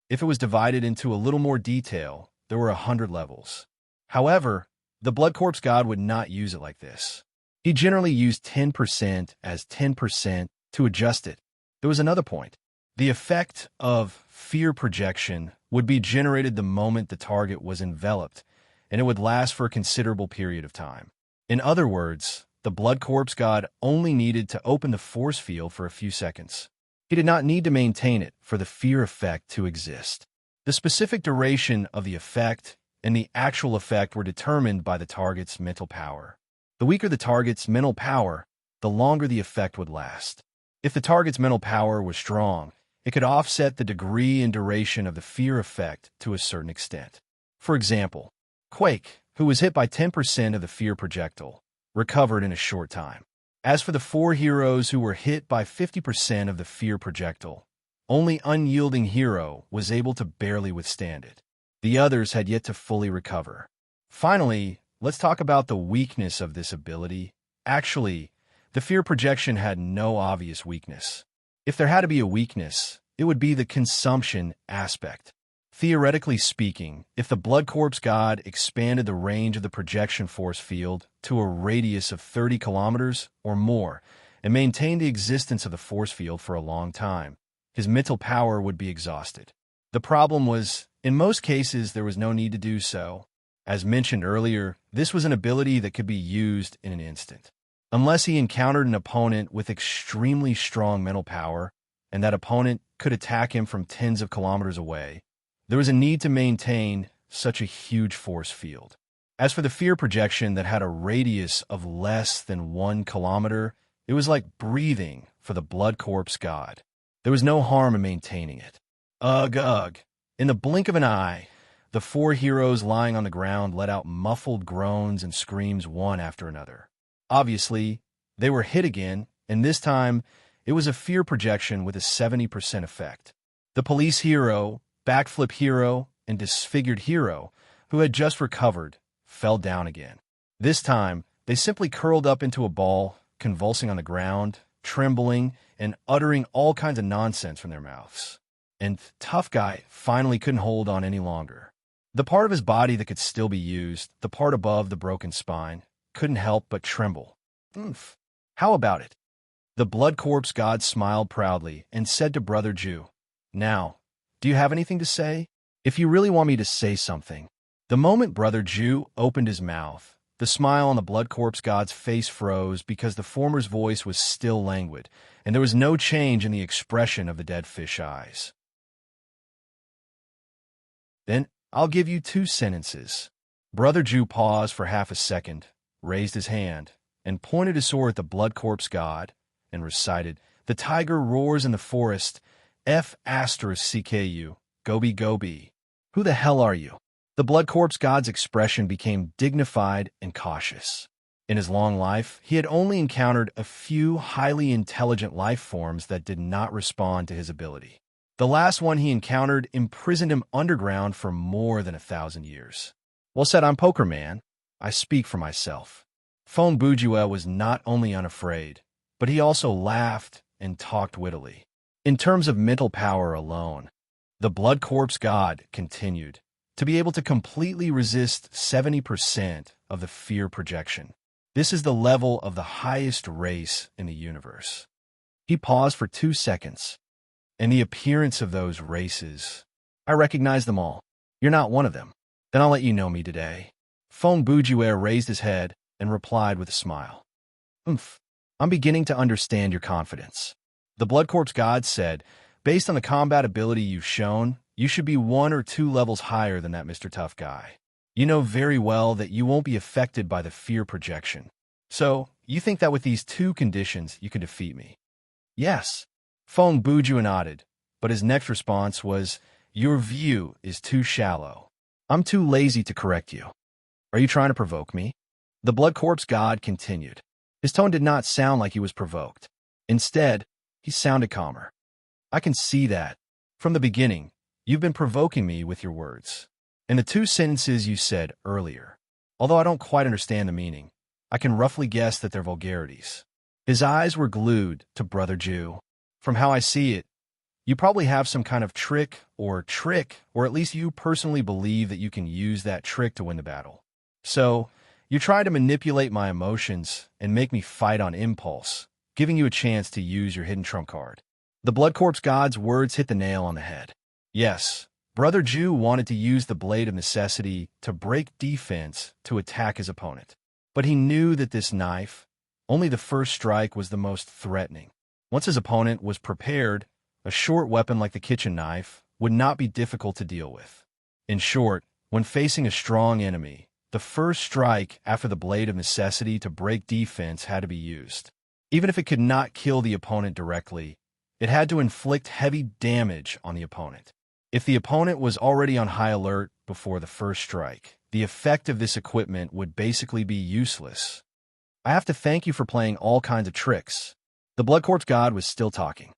If it was divided into a little more detail, there were 100 levels. However, the Blood Corpse God would not use it like this. He generally used 10% as 10% to adjust it. There was another point. The effect of fear projection would be generated the moment the target was enveloped, and it would last for a considerable period of time. In other words, the Blood Corpse God only needed to open the force field for a few seconds. He did not need to maintain it for the fear effect to exist. The specific duration of the effect and the actual effect were determined by the target's mental power. The weaker the target's mental power, the longer the effect would last. If the target's mental power was strong, it could offset the degree and duration of the fear effect to a certain extent. For example, Quake, who was hit by 10% of the fear projectile, recovered in a short time. As for the 4 heroes who were hit by 50% of the fear projectile, only Unyielding Hero was able to barely withstand it. The others had yet to fully recover. Finally, let's talk about the weakness of this ability. Actually, the fear projection had no obvious weakness. If there had to be a weakness, it would be the consumption aspect. Theoretically speaking, if the Blood Corpse God expanded the range of the projection force field to a radius of 30 kilometers or more and maintained the existence of the force field for a long time, his mental power would be exhausted. The problem was, in most cases, there was no need to do so. As mentioned earlier, this was an ability that could be used in an instant. Unless he encountered an opponent with extremely strong mental power, and that opponent could attack him from tens of kilometers away, there was a need to maintain such a huge force field. As for the fear projection that had a radius of less than 1 kilometer, it was like breathing for the Blood Corpse God. There was no harm in maintaining it. Ugh, ugh. In the blink of an eye, the four heroes lying on the ground let out muffled groans and screams one after another. Obviously, they were hit again, and this time, it was a fear projection with a 70% effect. The police hero, backflip hero, and disfigured hero, who had just recovered, fell down again. This time, they simply curled up into a ball, convulsing on the ground, trembling, and uttering all kinds of nonsense from their mouths. And Tough Guy finally couldn't hold on any longer. The part of his body that could still be used, the part above the broken spine, couldn't help but tremble. Oomph. How about it? The Blood Corpse God smiled proudly and said to Brother Jew, "Now, do you have anything to say? If you really want me to say something." The moment Brother Jew opened his mouth, the smile on the Blood Corpse God's face froze because the former's voice was still languid, and there was no change in the expression of the dead fish eyes. "Then I'll give you 2 sentences. Brother Jew paused for half a second, raised his hand, and pointed his sword at the Blood Corpse God, and recited, "The tiger roars in the forest, F*CKU, Gobi Gobi. Who the hell are you?" The Blood Corpse God's expression became dignified and cautious. In his long life, he had only encountered a few highly intelligent life forms that did not respond to his ability. The last one he encountered imprisoned him underground for more than 1,000 years. Well said, I'm Poker Man. I speak for myself. Fong Bujue was not only unafraid, but he also laughed and talked wittily. In terms of mental power alone, the Blood Corpse God continued to be able to completely resist 70% of the fear projection. This is the level of the highest race in the universe. He paused for 2 seconds. And the appearance of those races, I recognize them all. You're not one of them. Then I'll let you know me today. Fong Bujue raised his head and replied with a smile. "Oomph, I'm beginning to understand your confidence." The Blood Corpse God said, "Based on the combat ability you've shown, you should be 1 or 2 levels higher than that Mr. Tough Guy. You know very well that you won't be affected by the fear projection. So, you think that with these 2 conditions, you can defeat me?" "Yes." Fong Bujue nodded, but his next response was, "Your view is too shallow. I'm too lazy to correct you. Are you trying to provoke me?" The Blood Corpse God continued. His tone did not sound like he was provoked. Instead, he sounded calmer. "I can see that. From the beginning, you've been provoking me with your words. And the 2 sentences you said earlier, although I don't quite understand the meaning, I can roughly guess that they're vulgarities." His eyes were glued to Brother Jew. "From how I see it, you probably have some kind of trick, or at least you personally believe that you can use that trick to win the battle. So, you try to manipulate my emotions and make me fight on impulse, giving you a chance to use your hidden trump card." The Blood Corpse God's words hit the nail on the head. Yes, Brother Jew wanted to use the Blade of Necessity to break defense to attack his opponent. But he knew that this knife, only the first strike was the most threatening. Once his opponent was prepared, a short weapon like the kitchen knife would not be difficult to deal with. In short, when facing a strong enemy, the first strike after the Blade of Necessity to break defense had to be used. Even if it could not kill the opponent directly, it had to inflict heavy damage on the opponent. If the opponent was already on high alert before the first strike, the effect of this equipment would basically be useless. "I have to thank you for playing all kinds of tricks." The Blood Corpse God was still talking.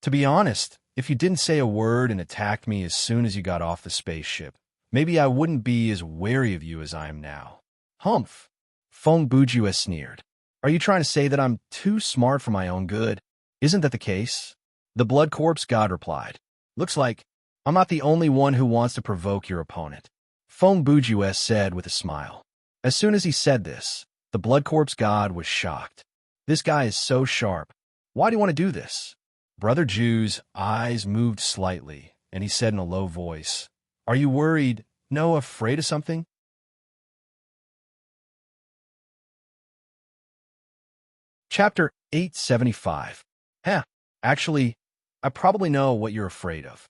"To be honest, if you didn't say a word and attacked me as soon as you got off the spaceship, maybe I wouldn't be as wary of you as I am now." "Humph." Fong Bujue sneered. "Are you trying to say that I'm too smart for my own good? Isn't that the case?" The Blood Corpse God replied, "Looks like I'm not the only one who wants to provoke your opponent." Fong Bujue said with a smile. As soon as he said this, the Blood Corpse God was shocked. "This guy is so sharp. Why do you want to do this?" Brother Jew's eyes moved slightly, and he said in a low voice, "Are you worried, no, afraid of something?" Chapter 875. Actually, I probably know what you're afraid of.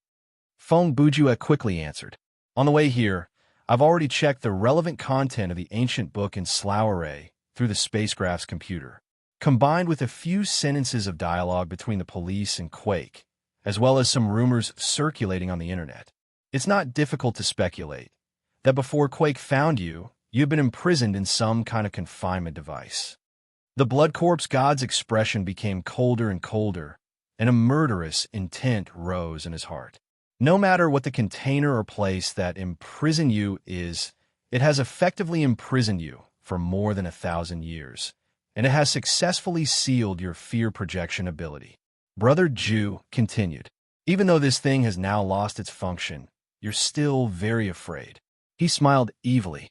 Fong Bujue quickly answered. "On the way here, I've already checked the relevant content of the ancient book in Slough Array through the spacecraft's computer. Combined with a few sentences of dialogue between the police and Quake, as well as some rumors circulating on the internet. It's not difficult to speculate that before Quake found you, you've been imprisoned in some kind of confinement device. The Blood Corpse god's expression became colder and colder, and a murderous intent rose in his heart. No matter what the container or place that imprison you is, it has effectively imprisoned you for more than 1,000 years, and it has successfully sealed your fear projection ability. Brother Jew continued, even though this thing has now lost its function, you're still very afraid. He smiled evilly,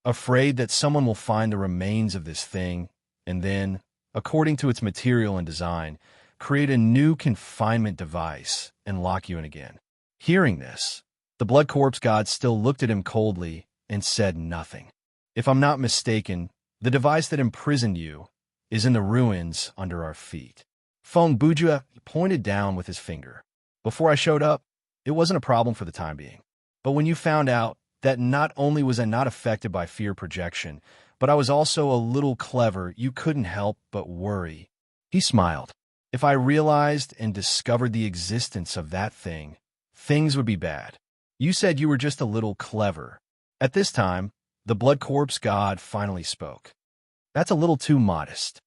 afraid that someone will find the remains of this thing and then, according to its material and design, create a new confinement device and lock you in again. Hearing this, the Blood Corpse god still looked at him coldly and said nothing. If I'm not mistaken, the device that imprisoned you is in the ruins under our feet. Feng Bujia pointed down with his finger. Before I showed up, it wasn't a problem for the time being. But when you found out that not only was I not affected by fear projection, but I was also a little clever, you couldn't help but worry. He smiled. If I realized and discovered the existence of that thing, things would be bad. You said you were just a little clever. At this time, the Blood Corpse god finally spoke. That's a little too modest.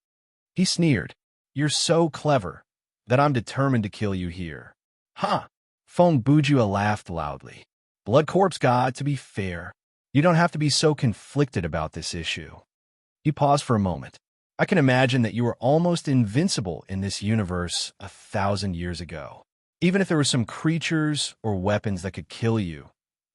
He sneered. You're so clever that I'm determined to kill you here. Huh? Feng Bujia laughed loudly. Blood Corpse god, to be fair, you don't have to be so conflicted about this issue. He paused for a moment. I can imagine that you were almost invincible in this universe 1,000 years ago. Even if there were some creatures or weapons that could kill you,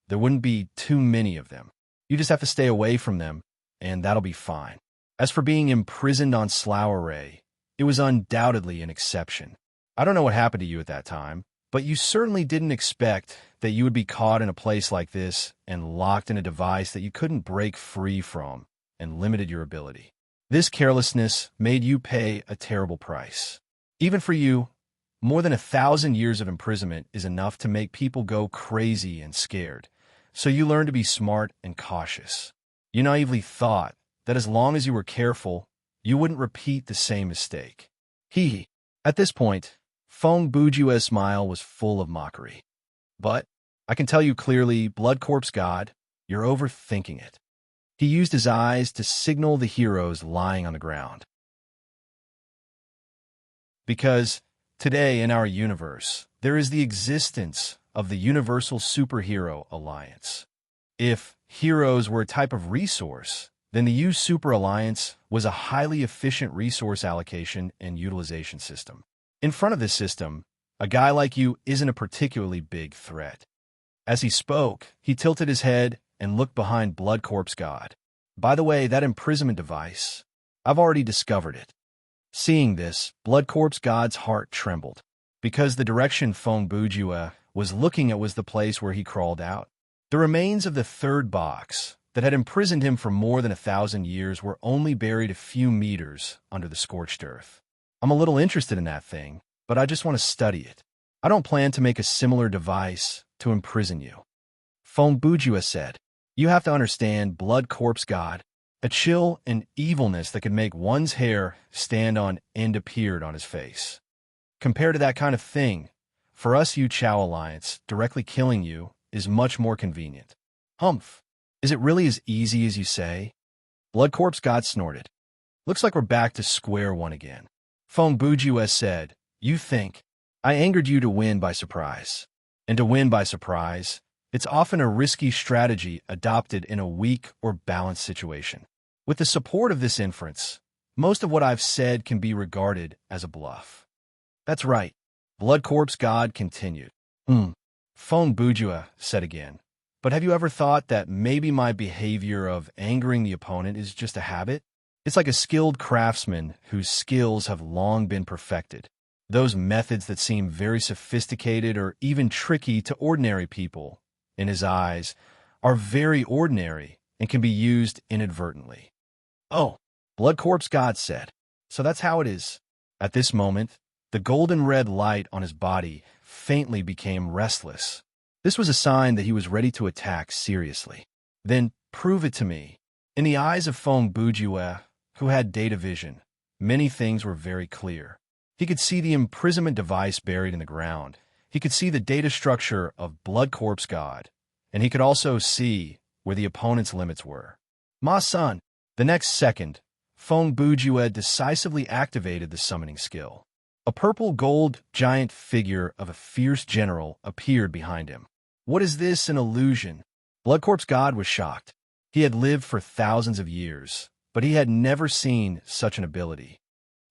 there wouldn't be too many of them. You just have to stay away from them, and that'll be fine. As for being imprisoned on Slough Array, it was undoubtedly an exception. I don't know what happened to you at that time, but you certainly didn't expect that you would be caught in a place like this and locked in a device that you couldn't break free from and limited your ability. This carelessness made you pay a terrible price. Even for you, more than 1,000 years of imprisonment is enough to make people go crazy and scared. So you learned to be smart and cautious. You naively thought that as long as you were careful, you wouldn't repeat the same mistake. At this point, Feng Bujua's smile was full of mockery. But I can tell you clearly, Blood Corpse god, you're overthinking it. He used his eyes to signal the heroes lying on the ground. Because today in our universe, there is the existence of the Universal Superhero Alliance. If heroes were a type of resource, then the U Super Alliance was a highly efficient resource allocation and utilization system. In front of this system, a guy like you isn't a particularly big threat. As he spoke, he tilted his head and looked behind Blood Corpse god. By the way, that imprisonment device, I've already discovered it. Seeing this, Blood Corpse god's heart trembled, because the direction Feng Bujia was looking at was the place where he crawled out. The remains of the third box that had imprisoned him for more than 1,000 years were only buried a few meters under the scorched earth. I'm a little interested in that thing, but I just want to study it. I don't plan to make a similar device to imprison you. Feng Bujia said, you have to understand, Blood Corpse god, a chill and evilness that could make one's hair stand on end appeared on his face. Compared to that kind of thing, for us Yu Chao Alliance, directly killing you is much more convenient. Humph. Is it really as easy as you say? Blood Corpse god snorted. Looks like we're back to square one again. Feng Bujia said, you think I angered you to win by surprise. And to win by surprise, it's often a risky strategy adopted in a weak or balanced situation. With the support of this inference, most of what I've said can be regarded as a bluff. That's right, Blood Corpse god continued. Feng Bujia said again, but have you ever thought that maybe my behavior of angering the opponent is just a habit? It's like a skilled craftsman whose skills have long been perfected. Those methods that seem very sophisticated or even tricky to ordinary people, in his eyes, are very ordinary and can be used inadvertently. Oh, Blood Corpse god said, so that's how it is. At this moment, the golden red light on his body faintly became restless. This was a sign that he was ready to attack seriously. Then prove it to me. In the eyes of Feng Bujia, who had data vision, many things were very clear. He could see the imprisonment device buried in the ground, he could see the data structure of Blood Corpse God, and he could also see where the opponent's limits were. Ma Sun. The next second, Feng Bujue decisively activated the summoning skill. A purple-gold giant figure of a fierce general appeared behind him. What is this, an illusion? Blood Corpse God was shocked. He had lived for thousands of years, but he had never seen such an ability.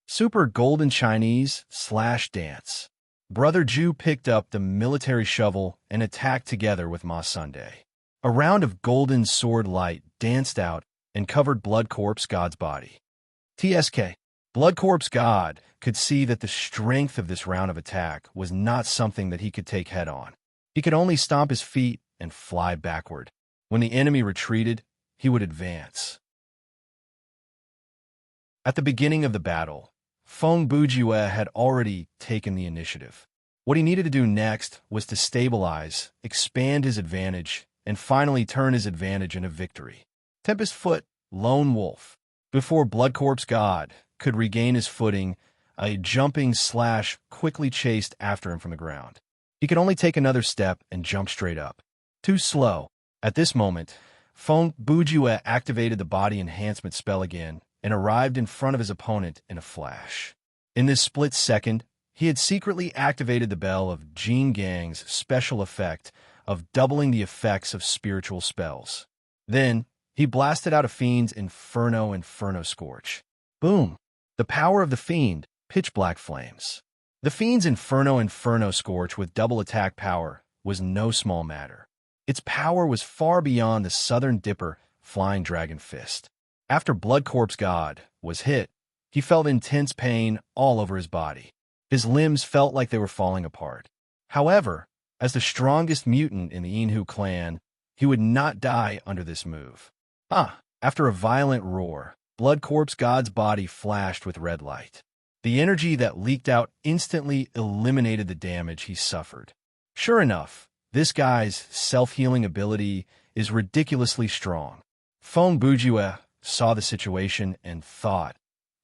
Super Golden Chinese / dance. Brother Ju picked up the military shovel and attacked together with Ma Sunday. A round of golden sword light danced out and covered Blood Corpse God's body. TSK. Blood Corpse God could see that the strength of this round of attack was not something that he could take head-on. He could only stomp his feet and fly backward. When the enemy retreated, he would advance. At the beginning of the battle, Feng Bujue had already taken the initiative. What he needed to do next was to stabilize, expand his advantage, and finally turn his advantage into victory. Tempest Foot, Lone Wolf. Before Blood Corpse God could regain his footing, a jumping slash quickly chased after him from the ground. He could only take another step and jump straight up. Too slow. At this moment, Feng Bujue activated the body enhancement spell again and arrived in front of his opponent in a flash. In this split second, he had secretly activated the bell of Jin Gang's special effect of doubling the effects of spiritual spells. Then, he blasted out a fiend's Inferno Scorch. Boom! The power of the fiend, pitch black flames. The fiend's Inferno Scorch with double attack power was no small matter. Its power was far beyond the Southern Dipper Flying Dragon Fist. After Blood Corpse God was hit, he felt intense pain all over his body. His limbs felt like they were falling apart. However, as the strongest mutant in the Inhu clan, he would not die under this move. After a violent roar, Blood Corpse God's body flashed with red light. The energy that leaked out instantly eliminated the damage he suffered. Sure enough, this guy's self-healing ability is ridiculously strong. Feng Bujue saw the situation and thought,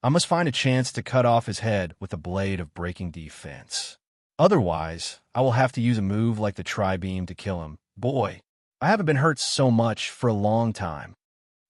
I must find a chance to cut off his head with a blade of breaking defense. Otherwise, I will have to use a move like the Tri-Beam to kill him. Boy, I haven't been hurt so much for a long time.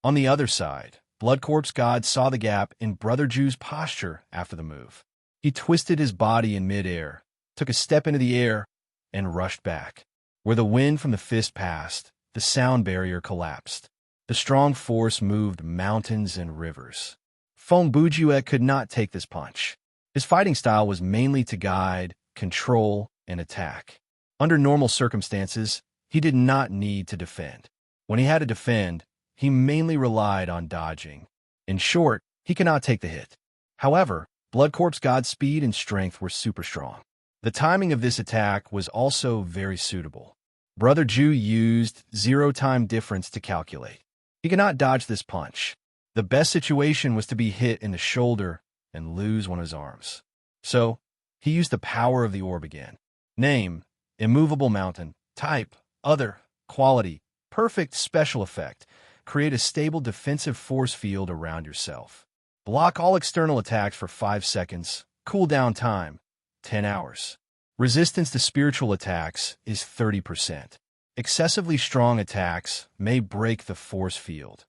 On the other side, Blood Corpse God saw the gap in Brother Ju's posture after the move. He twisted his body in midair, took a step into the air, and rushed back. Where the wind from the fist passed, the sound barrier collapsed. The strong force moved mountains and rivers. Feng Bujue could not take this punch. His fighting style was mainly to guide, control, and attack. Under normal circumstances, he did not need to defend. When he had to defend, he mainly relied on dodging. In short, he could not take the hit. However, Blood Corpse God's speed and strength were super strong. The timing of this attack was also very suitable. Brother Ju used zero-time difference to calculate. He could not dodge this punch. The best situation was to be hit in the shoulder and lose one of his arms. So, he used the power of the orb again. Name, Immovable Mountain. Type, Other. Quality, Perfect Special Effect. Create a stable defensive force field around yourself. Block all external attacks for 5 seconds. Cooldown time, 10 hours. Resistance to spiritual attacks is 30%. Excessively strong attacks may break the force field.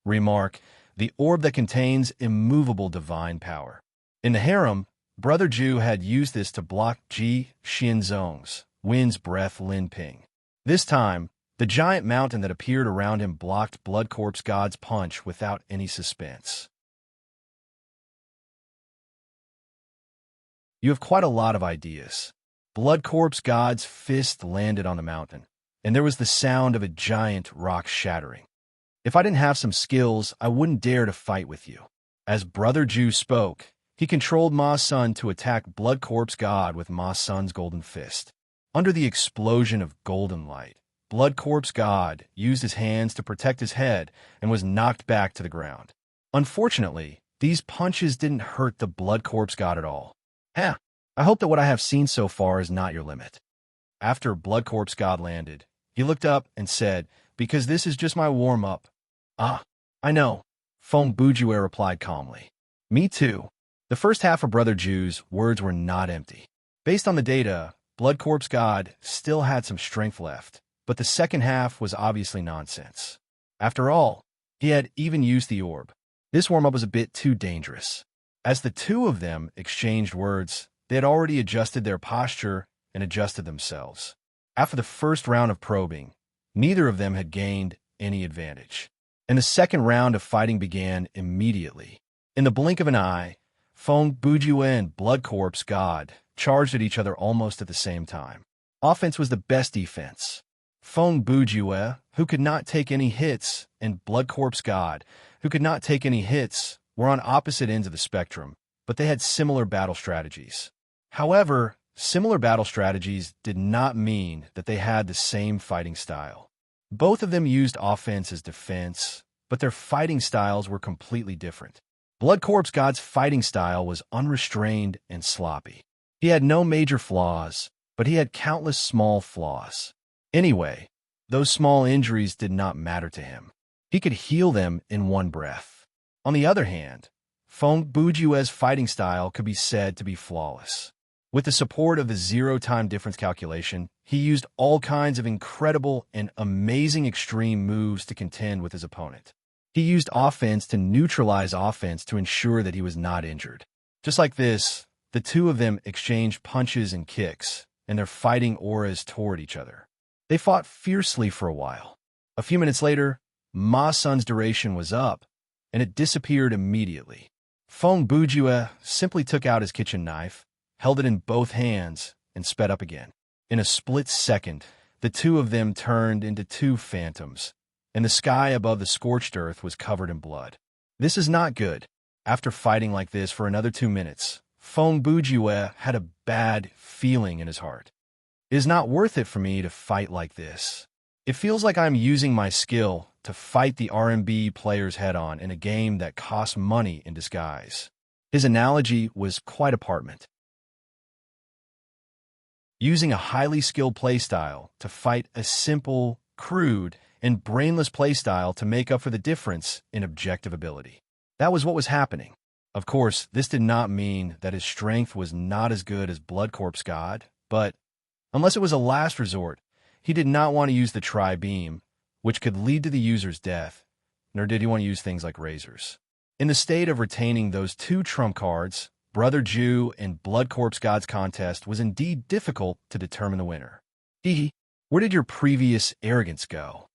Remark, the orb that contains immovable divine power. In the harem, Brother Ju had used this to block Ji Xianzong's Wind's Breath Lin Ping. This time, the giant mountain that appeared around him blocked Blood Corpse God's punch without any suspense. You have quite a lot of ideas. Blood Corpse God's fist landed on the mountain, and there was the sound of a giant rock shattering. If I didn't have some skills, I wouldn't dare to fight with you. As Brother Ju spoke, he controlled Ma Sun to attack Blood Corpse God with Ma Sun's golden fist. Under the explosion of golden light, Blood Corpse God used his hands to protect his head and was knocked back to the ground. Unfortunately, these punches didn't hurt the Blood Corpse God at all. I hope that what I have seen so far is not your limit. After Blood Corpse God landed, he looked up and said, because this is just my warm-up. I know, Feng Bujue replied calmly. Me too. The first half of Brother Ju's words were not empty. Based on the data, Blood Corpse God still had some strength left, but the second half was obviously nonsense. After all, he had even used the orb. This warm-up was a bit too dangerous. As the two of them exchanged words, they had already adjusted their posture and adjusted themselves. After the first round of probing, neither of them had gained any advantage, and the second round of fighting began immediately. In the blink of an eye, Feng Bujue and Blood Corpse God charged at each other almost at the same time. Offense was the best defense. Feng Bujue, who could not take any hits, and Blood Corpse God, who could not take any hits, were on opposite ends of the spectrum, but they had similar battle strategies. However, similar battle strategies did not mean that they had the same fighting style. Both of them used offense as defense, but their fighting styles were completely different. Blood Corpse God's fighting style was unrestrained and sloppy. He had no major flaws, but he had countless small flaws. Anyway, those small injuries did not matter to him. He could heal them in one breath. On the other hand, Feng Bujue's fighting style could be said to be flawless. With the support of the zero-time difference calculation, he used all kinds of incredible and amazing extreme moves to contend with his opponent. He used offense to neutralize offense to ensure that he was not injured. Just like this, the two of them exchanged punches and kicks, and their fighting auras toward each other. They fought fiercely for a while. A few minutes later, Ma Sun's duration was up, and it disappeared immediately. Feng Bujue simply took out his kitchen knife, held it in both hands, and sped up again. In a split second, the two of them turned into two phantoms, and the sky above the scorched earth was covered in blood. This is not good. After fighting like this for another 2 minutes, Feng Bujue had a bad feeling in his heart. It is not worth it for me to fight like this. It feels like I'm using my skill to fight the RMB players head-on in a game that costs money in disguise. His analogy was quite apartment. Using a highly skilled playstyle to fight a simple, crude, and brainless playstyle to make up for the difference in objective ability. That was what was happening. Of course, this did not mean that his strength was not as good as Blood Corpse God, but unless it was a last resort, he did not want to use the tri-beam, which could lead to the user's death, nor did he want to use things like razors. In the state of retaining those two trump cards, Brother Jew and Blood Corpse God's contest was indeed difficult to determine the winner. Where did your previous arrogance go?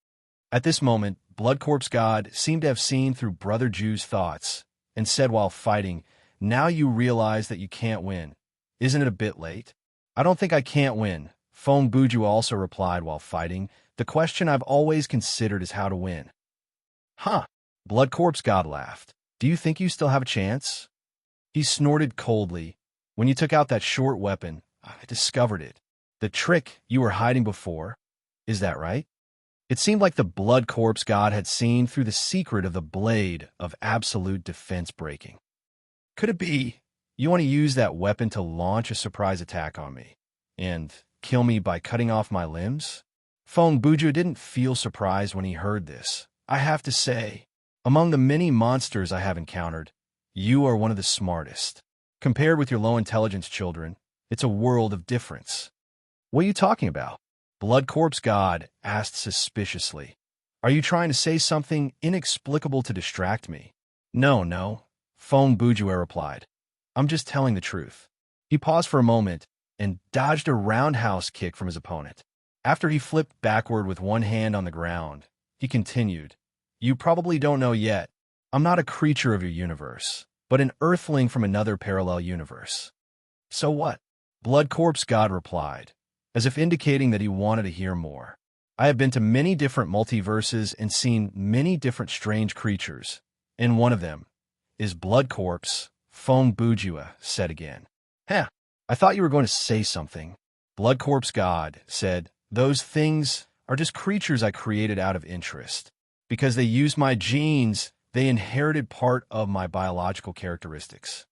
At this moment, Blood Corpse God seemed to have seen through Brother Jew's thoughts and said while fighting, "Now you realize that you can't win. Isn't it a bit late?" "I don't think I can't win," Feng Bujue also replied while fighting. "The question I've always considered is how to win." "Huh." Blood Corpse God laughed. "Do you think you still have a chance?" He snorted coldly. "When you took out that short weapon, I discovered it. The trick you were hiding before. Is that right?" It seemed like the Blood Corpse God had seen through the secret of the blade of absolute defense breaking. "Could it be you want to use that weapon to launch a surprise attack on me and kill me by cutting off my limbs?" Feng Bujue didn't feel surprised when he heard this. "I have to say, among the many monsters I have encountered, you are one of the smartest. Compared with your low-intelligence children, it's a world of difference." "What are you talking about?" Blood Corpse God asked suspiciously. "Are you trying to say something inexplicable to distract me?" No, Feng Bujue replied. "I'm just telling the truth." He paused for a moment and dodged a roundhouse kick from his opponent. After he flipped backward with one hand on the ground, he continued, "You probably don't know yet. I'm not a creature of your universe, but an earthling from another parallel universe." "So what?" Blood Corpse God replied, as if indicating that he wanted to hear more. "I have been to many different multiverses and seen many different strange creatures, and one of them is Blood Corpse," Feng Bujue said again. "Heh, I thought you were going to say something." Blood Corpse God said, "Those things are just creatures I created out of interest. Because they used my genes, they inherited part of my biological characteristics."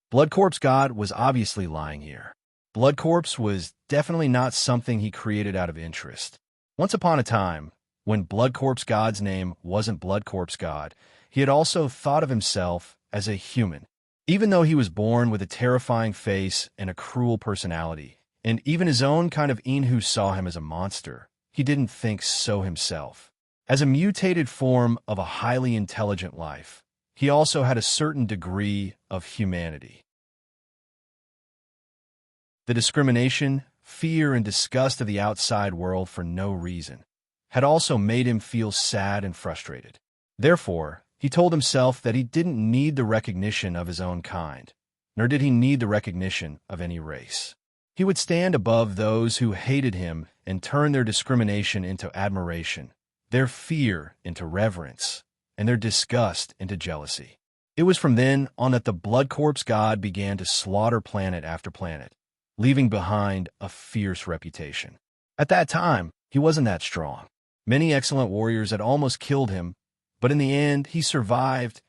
Blood Corpse God was obviously lying here. Blood Corpse was definitely not something he created out of interest. Once upon a time, when Blood Corpse God's name wasn't Blood Corpse God, he had also thought of himself as a human. Even though he was born with a terrifying face and a cruel personality, And even his own kind of Inhu saw him as a monster. He didn't think so himself. As a mutated form of a highly intelligent life, he also had a certain degree of humanity. The discrimination, fear, and disgust of the outside world for no reason had also made him feel sad and frustrated. Therefore, he told himself that he didn't need the recognition of his own kind, nor did he need the recognition of any race. He would stand above those who hated him and turn their discrimination into admiration, their fear into reverence, and their disgust into jealousy. It was from then on that the Blood Corpse god began to slaughter planet after planet, leaving behind a fierce reputation. At that time, he wasn't that strong. Many excellent warriors had almost killed him, but in the end, he survived,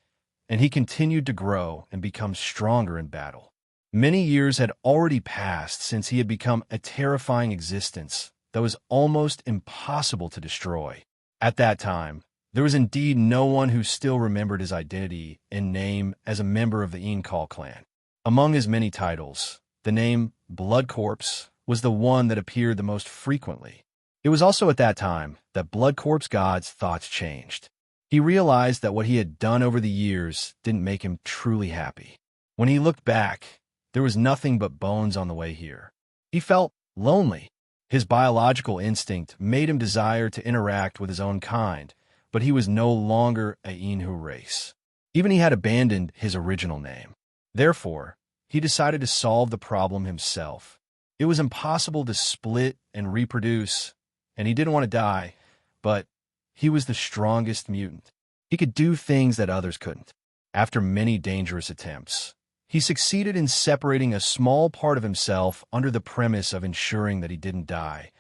and he continued to grow and become stronger in battle. Many years had already passed since he had become a terrifying existence that was almost impossible to destroy. At that time, there was indeed no one who still remembered his identity and name as a member of the Inkal clan. Among his many titles, the name Blood Corpse was the one that appeared the most frequently. It was also at that time that Blood Corpse god's thoughts changed. He realized that what he had done over the years didn't make him truly happy. When he looked back, there was nothing but bones on the way here. He felt lonely. His biological instinct made him desire to interact with his own kind, but he was no longer a Inhu race. Even he had abandoned his original name. Therefore, he decided to solve the problem himself. It was impossible to split and reproduce, and he didn't want to die, but he was the strongest mutant. He could do things that others couldn't. After many dangerous attempts, he succeeded in separating a small part of himself under the premise of ensuring that he didn't die,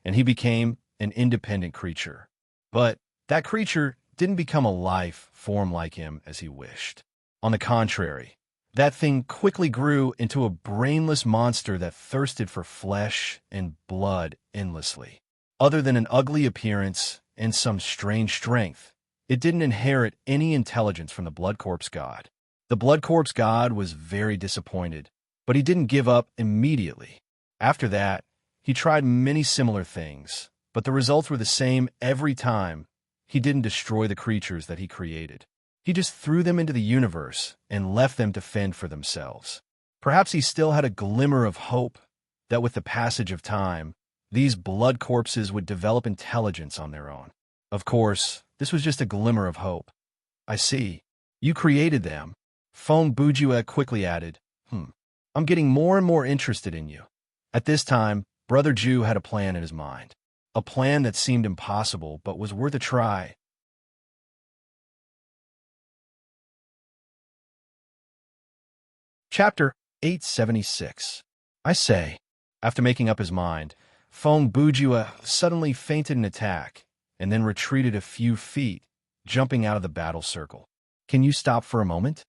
and he became an independent creature. But that creature didn't become a life form like him as he wished. On the contrary, that thing quickly grew into a brainless monster that thirsted for flesh and blood endlessly. Other than an ugly appearance and some strange strength, it didn't inherit any intelligence from the Blood Corpse god. The Blood Corpse god was very disappointed, but he didn't give up immediately. After that, he tried many similar things, but the results were the same every time. He didn't destroy the creatures that he created. He just threw them into the universe and left them to fend for themselves. Perhaps he still had a glimmer of hope that with the passage of time, these blood corpses would develop intelligence on their own. Of course, this was just a glimmer of hope. I see. You created them. Fong Bujue quickly added, I'm getting more and more interested in you. At this time, Brother Ju had a plan in his mind. A plan that seemed impossible but was worth a try. Chapter 876. I say, after making up his mind, Fong Bujue suddenly feinted an attack and then retreated a few feet, jumping out of the battle circle. Can you stop for a moment?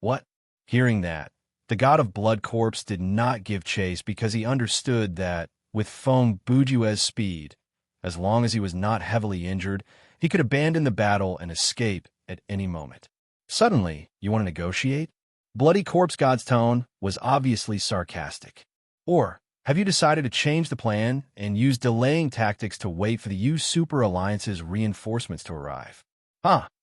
What? Hearing that, the god of Blood Corpse did not give chase because he understood that, with Fong Bujue's speed, as long as he was not heavily injured, he could abandon the battle and escape at any moment. Suddenly, you want to negotiate? Bloody Corpse god's tone was obviously sarcastic. Or, have you decided to change the plan and use delaying tactics to wait for the U-Super Alliance's reinforcements to arrive?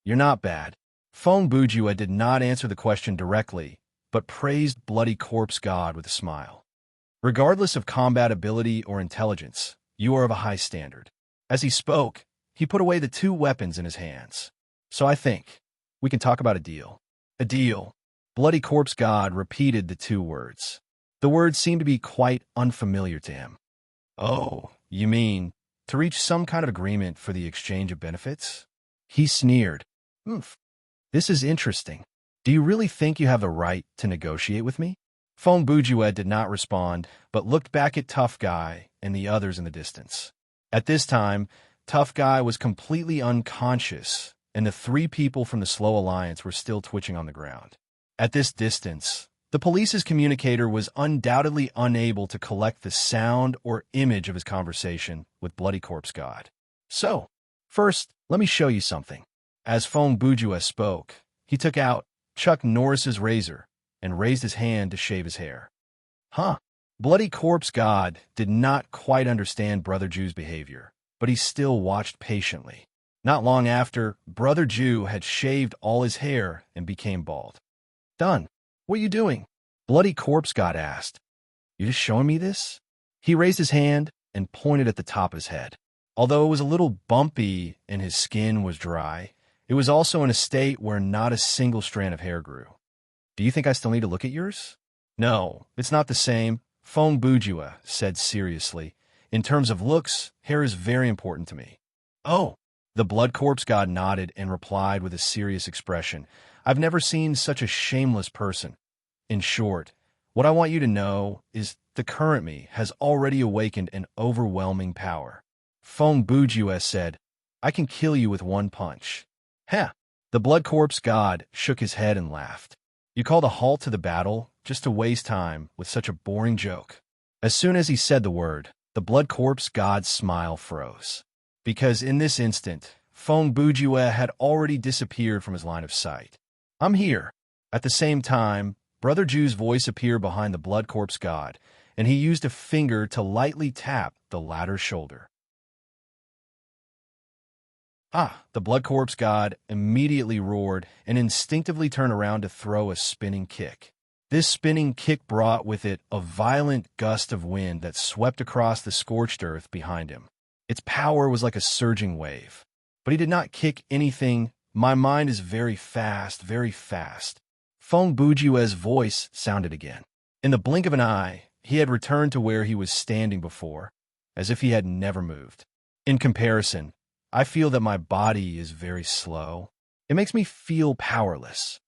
You're not bad. Fong Bujue did not answer the question directly, but praised Bloody Corpse God with a smile. Regardless of combat ability or intelligence, you are of a high standard. As he spoke, he put away the two weapons in his hands. So I think we can talk about a deal. A deal. Bloody Corpse God repeated the two words. The words seemed to be quite unfamiliar to him. Oh, you mean to reach some kind of agreement for the exchange of benefits? He sneered. This is interesting. Do you really think you have the right to negotiate with me? Fong Bujue did not respond, but looked back at Tough Guy and the others in the distance. At this time, Tough Guy was completely unconscious, and the three people from the Slow Alliance were still twitching on the ground. At this distance, the police's communicator was undoubtedly unable to collect the sound or image of his conversation with Bloody Corpse God. So, first, let me show you something. As Fong Bujue spoke, he took out Chuck Norris's razor and raised his hand to shave his hair. Bloody Corpse God did not quite understand Brother Jew's behavior, but he still watched patiently. Not long after, Brother Jew had shaved all his hair and became bald. "Done. What are you doing?" Bloody Corpse God asked. "You just showing me this?" He raised his hand and pointed at the top of his head. Although it was a little bumpy and his skin was dry, it was also in a state where not a single strand of hair grew. "Do you think I still need to look at yours?" "No, it's not the same," Fong Bujua said seriously. "In terms of looks, hair is very important to me." "Oh." The Blood Corpse God nodded and replied with a serious expression. "I've never seen such a shameless person. In short, what I want you to know is the current me has already awakened an overwhelming power." Fong Bujua said, "I can kill you with one punch." "Heh." The Blood Corpse God shook his head and laughed. "You called a halt to the battle just to waste time with such a boring joke." As soon as he said the word, the Blood Corpse God's smile froze. Because in this instant, Fong Bujua had already disappeared from his line of sight. "I'm here." At the same time, Brother Jew's voice appeared behind the Blood Corpse God, and he used a finger to lightly tap the latter's shoulder. "Ah!" The Blood Corpse God immediately roared and instinctively turned around to throw a spinning kick. This spinning kick brought with it a violent gust of wind that swept across the scorched earth behind him. Its power was like a surging wave. But he did not kick anything. "My mind is very fast, very fast." Fong Bujue's voice sounded again. In the blink of an eye, he had returned to where he was standing before, as if he had never moved. "In comparison, I feel that my body is very slow. It makes me feel powerless."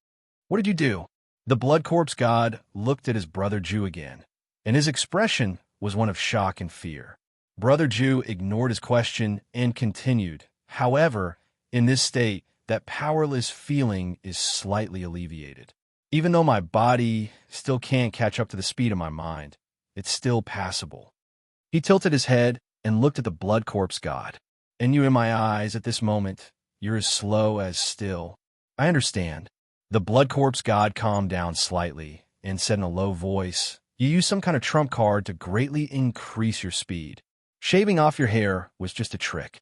"What did you do?" The Blood Corpse God looked at his Brother Jew again, and his expression was one of shock and fear. Brother Jew ignored his question and continued, "However, in this state, that powerless feeling is slightly alleviated. Even though my body still can't catch up to the speed of my mind, it's still passable." He tilted his head and looked at the Blood Corpse God. "And you in my eyes at this moment, you're as slow as still." "I understand." The Blood Corpse God calmed down slightly and said in a low voice, "You use some kind of trump card to greatly increase your speed. Shaving off your hair was just a trick.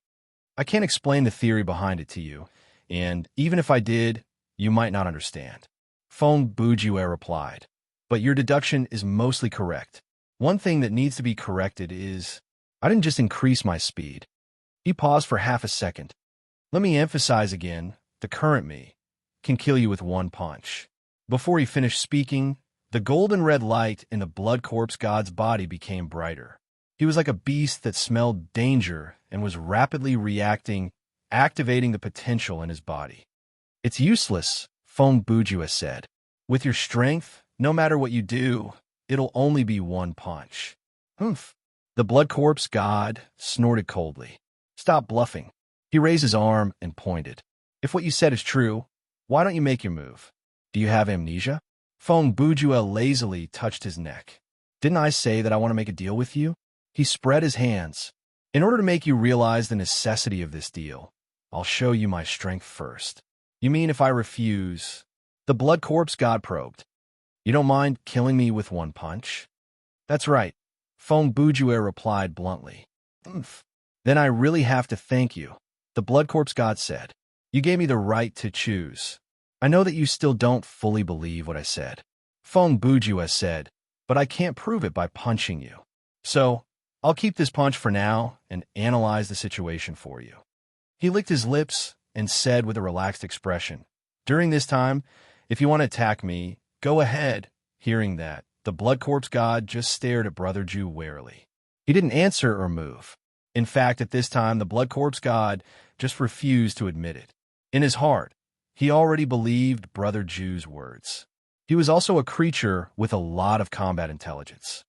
I can't explain the theory behind it to you, and even if I did, you might not understand." Fong Bujue replied, "But your deduction is mostly correct. One thing that needs to be corrected is, I didn't just increase my speed." He paused for half a second. "Let me emphasize again, the current me can kill you with one punch." Before he finished speaking, the golden red light in the Blood Corpse God's body became brighter. He was like a beast that smelled danger and was rapidly reacting, activating the potential in his body. "It's useless," Fong Bujua said. "With your strength, no matter what you do, it'll only be one punch." "Humph." The Blood Corpse God snorted coldly. "Stop bluffing." He raised his arm and pointed. "If what you said is true, why don't you make your move? Do you have amnesia?" Fong Bujua lazily touched his neck. "Didn't I say that I want to make a deal with you?" He spread his hands. "In order to make you realize the necessity of this deal, I'll show you my strength first." "You mean if I refuse?" The Blood Corpse God probed. "You don't mind killing me with one punch?" "That's right," Fong Bujue replied bluntly. "Humph. Then I really have to thank you," the Blood Corpse God said. "You gave me the right to choose. I know that you still don't fully believe what I said," Fong Bujue said, "but I can't prove it by punching you. So, I'll keep this punch for now and analyze the situation for you." He licked his lips and said with a relaxed expression, "During this time, if you want to attack me, go ahead." Hearing that, the Blood Corpse God just stared at Brother Jew warily. He didn't answer or move. In fact, at this time, the Blood Corpse God just refused to admit it. In his heart, he already believed Brother Jew's words. He was also a creature with a lot of combat intelligence.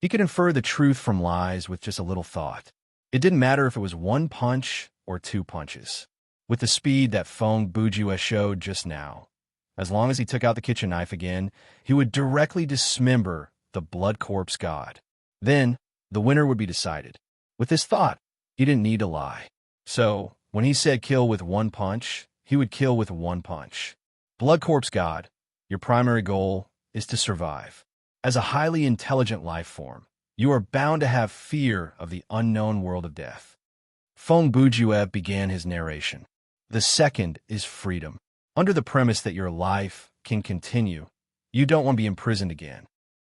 He could infer the truth from lies with just a little thought. It didn't matter if it was one punch or two punches. With the speed that Fong Bujue showed just now, as long as he took out the kitchen knife again, he would directly dismember the Blood Corpse God. Then, the winner would be decided. With this thought, he didn't need to lie. So, when he said kill with one punch, he would kill with one punch. Blood Corpse God, your primary goal is to survive. As a highly intelligent life form, you are bound to have fear of the unknown world of death. Feng Bujue began his narration. The second is freedom. Under the premise that your life can continue, you don't want to be imprisoned again.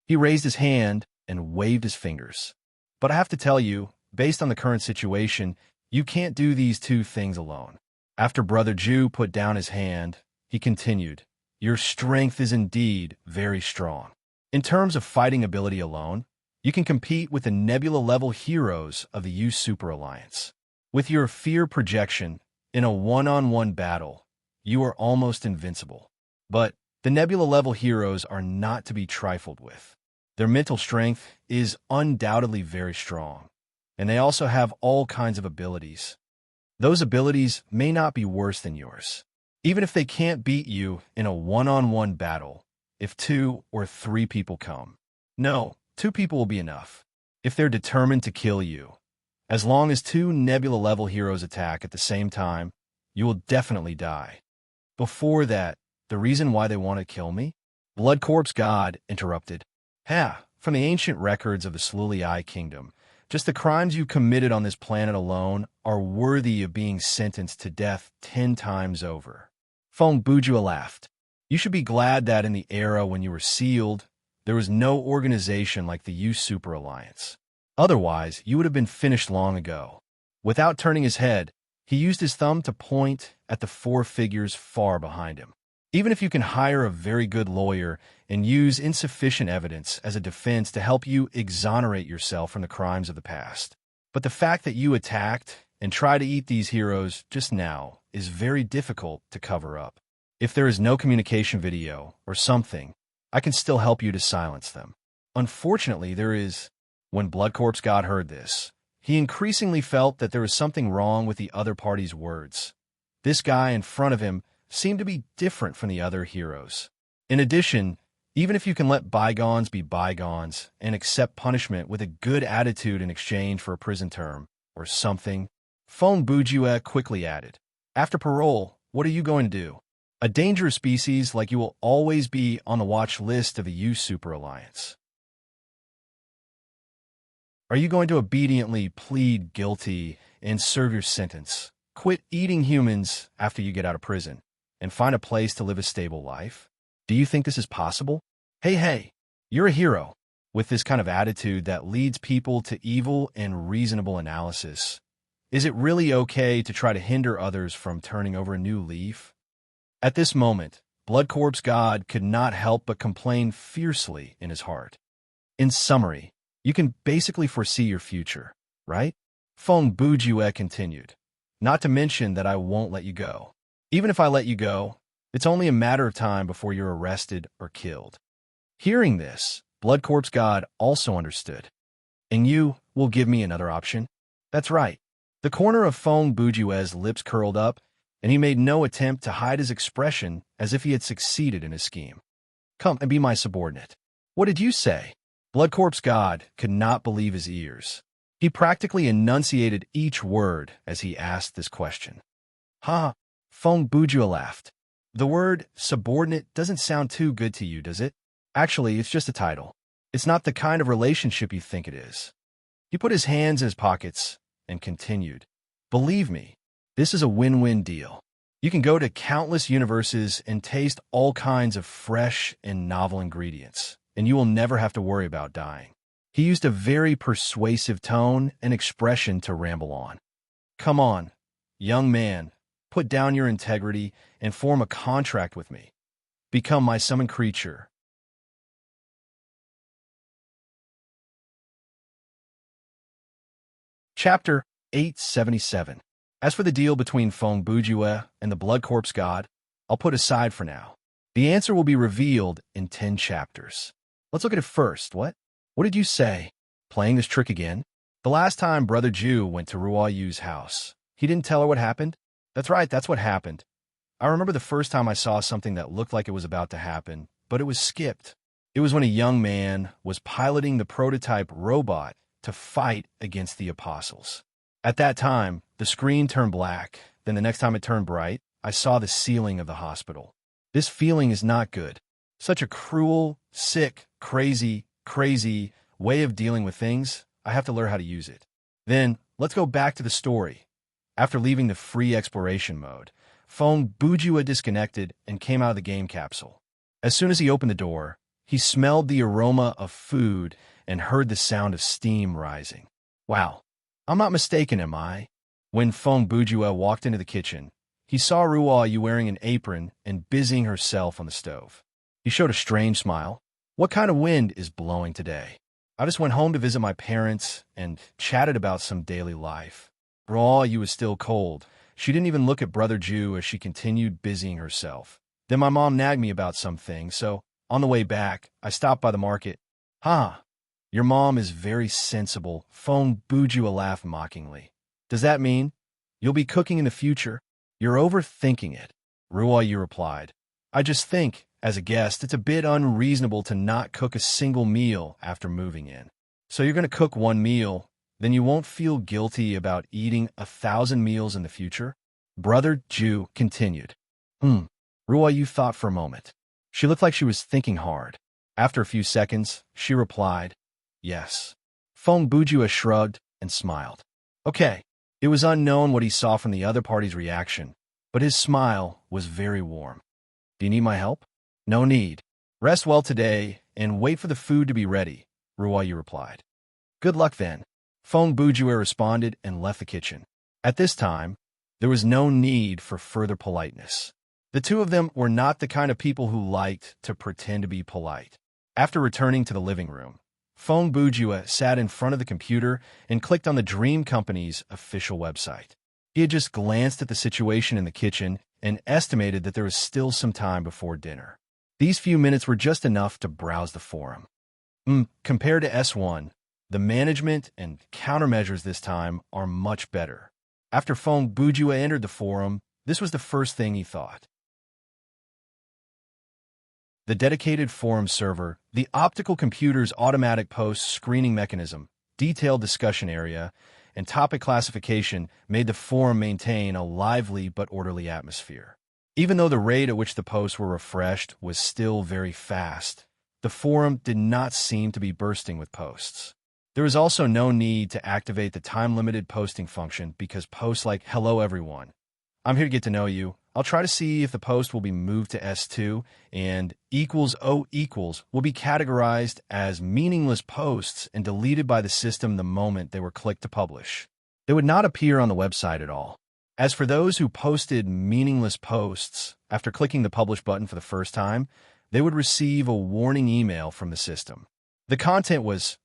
He raised his hand and waved his fingers. But I have to tell you, based on the current situation, you can't do these two things alone. After Brother Ju put down his hand, he continued, your strength is indeed very strong. In terms of fighting ability alone, you can compete with the Nebula-level heroes of the U Super Alliance. With your fear projection, in a one-on-one battle, you are almost invincible. But the Nebula-level heroes are not to be trifled with. Their mental strength is undoubtedly very strong, and they also have all kinds of abilities. Those abilities may not be worse than yours. Even if they can't beat you in a one-on-one battle, if 2 or 3 people come. No, 2 people will be enough. If they're determined to kill you, as long as 2 Nebula-level heroes attack at the same time, you will definitely die. Before that, the reason why they want to kill me? Blood Corpse God interrupted. From the ancient records of the Slulii Kingdom, just the crimes you committed on this planet alone are worthy of being sentenced to death 10 times over. Feng Bujua laughed. You should be glad that in the era when you were sealed, there was no organization like the U Super Alliance. Otherwise, you would have been finished long ago. Without turning his head, he used his thumb to point at the 4 figures far behind him. Even if you can hire a very good lawyer and use insufficient evidence as a defense to help you exonerate yourself from the crimes of the past. But the fact that you attacked and tried to eat these heroes just now is very difficult to cover up. If there is no communication video or something, I can still help you to silence them. Unfortunately, there is. When Blood Corpse God heard this, he increasingly felt that there was something wrong with the other party's words. This guy in front of him seemed to be different from the other heroes. In addition, even if you can let bygones be bygones and accept punishment with a good attitude in exchange for a prison term or something, Feng Bujue quickly added, after parole, what are you going to do? A dangerous species like you will always be on the watch list of the U Super Alliance. Are you going to obediently plead guilty and serve your sentence, quit eating humans after you get out of prison, and find a place to live a stable life? Do you think this is possible? Hey, you're a hero. With this kind of attitude that leads people to evil and reasonable analysis, is it really okay to try to hinder others from turning over a new leaf? At this moment, Blood Corpse God could not help but complain fiercely in his heart. In summary, you can basically foresee your future, right? Feng Bujue continued. Not to mention that I won't let you go. Even if I let you go, it's only a matter of time before you're arrested or killed. Hearing this, Blood Corpse God also understood. And you will give me another option? That's right. The corner of Feng Bujue's lips curled up, and he made no attempt to hide his expression as if he had succeeded in his scheme. Come and be my subordinate. What did you say? Blood Corpse God could not believe his ears. He practically enunciated each word as he asked this question. Feng Bujue laughed. The word subordinate doesn't sound too good to you, does it? Actually, it's just a title. It's not the kind of relationship you think it is. He put his hands in his pockets and continued. Believe me, this is a win-win deal. You can go to countless universes and taste all kinds of fresh and novel ingredients, and you will never have to worry about dying. He used a very persuasive tone and expression to ramble on. Come on, young man, put down your integrity and form a contract with me. Become my summoned creature. Chapter 877. As for the deal between Feng Bujue and the Blood Corpse God, I'll put aside for now. The answer will be revealed in 10 chapters. Let's look at it first. What did you say? Playing this trick again? The last time Brother Ju went to Ruo Yu's house, he didn't tell her what happened? That's right, that's what happened. I remember the first time I saw something that looked like it was about to happen, but it was skipped. It was when a young man was piloting the prototype robot to fight against the apostles. At that time, the screen turned black, then the next time it turned bright, I saw the ceiling of the hospital. This feeling is not good. Such a cruel, sick, crazy way of dealing with things. I have to learn how to use it. Then, let's go back to the story. After leaving the free exploration mode, Fong Bujua disconnected and came out of the game capsule. As soon as he opened the door, he smelled the aroma of food and heard the sound of steam rising. Wow, I'm not mistaken, am I? When Fong Bujua walked into the kitchen, he saw Ruoyu wearing an apron and busying herself on the stove. He showed a strange smile. What kind of wind is blowing today? I just went home to visit my parents and chatted about some daily life. Ruoyu was still cold. She didn't even look at Brother Ju as she continued busying herself. Then my mom nagged me about some things, so on the way back, I stopped by the market. Your mom is very sensible, Fong Bujua laughed mockingly. Does that mean you'll be cooking in the future? You're overthinking it, Ruoyu replied. I just think, as a guest, it's a bit unreasonable to not cook a single meal after moving in. So you're going to cook one meal, then you won't feel guilty about eating 1,000 meals in the future? Brother Ju continued. Ruoyu thought for a moment. She looked like she was thinking hard. After a few seconds, she replied, yes. Fong Bujua shrugged and smiled. Okay. It was unknown what he saw from the other party's reaction, but his smile was very warm. Do you need my help? No need. Rest well today and wait for the food to be ready, Ruoyu replied. Good luck then. Fong Bujua responded and left the kitchen. At this time, there was no need for further politeness. The two of them were not the kind of people who liked to pretend to be polite. After returning to the living room, Fong Bujua sat in front of the computer and clicked on the Dream Company's official website. He had just glanced at the situation in the kitchen and estimated that there was still some time before dinner. These few minutes were just enough to browse the forum. Compared to S1, the management and countermeasures this time are much better. After Fong Bujua entered the forum, this was the first thing he thought. The dedicated forum server, the optical computer's automatic post screening mechanism, detailed discussion area, and topic classification made the forum maintain a lively but orderly atmosphere. Even though the rate at which the posts were refreshed was still very fast, the forum did not seem to be bursting with posts. There was also no need to activate the time-limited posting function because posts like "Hello everyone, I'm here to get to know you. I'll try to see if the post will be moved to S2 and =O= will be categorized as meaningless posts and deleted by the system the moment they were clicked to publish. They would not appear on the website at all. As for those who posted meaningless posts after clicking the publish button for the first time, they would receive a warning email from the system. The content was,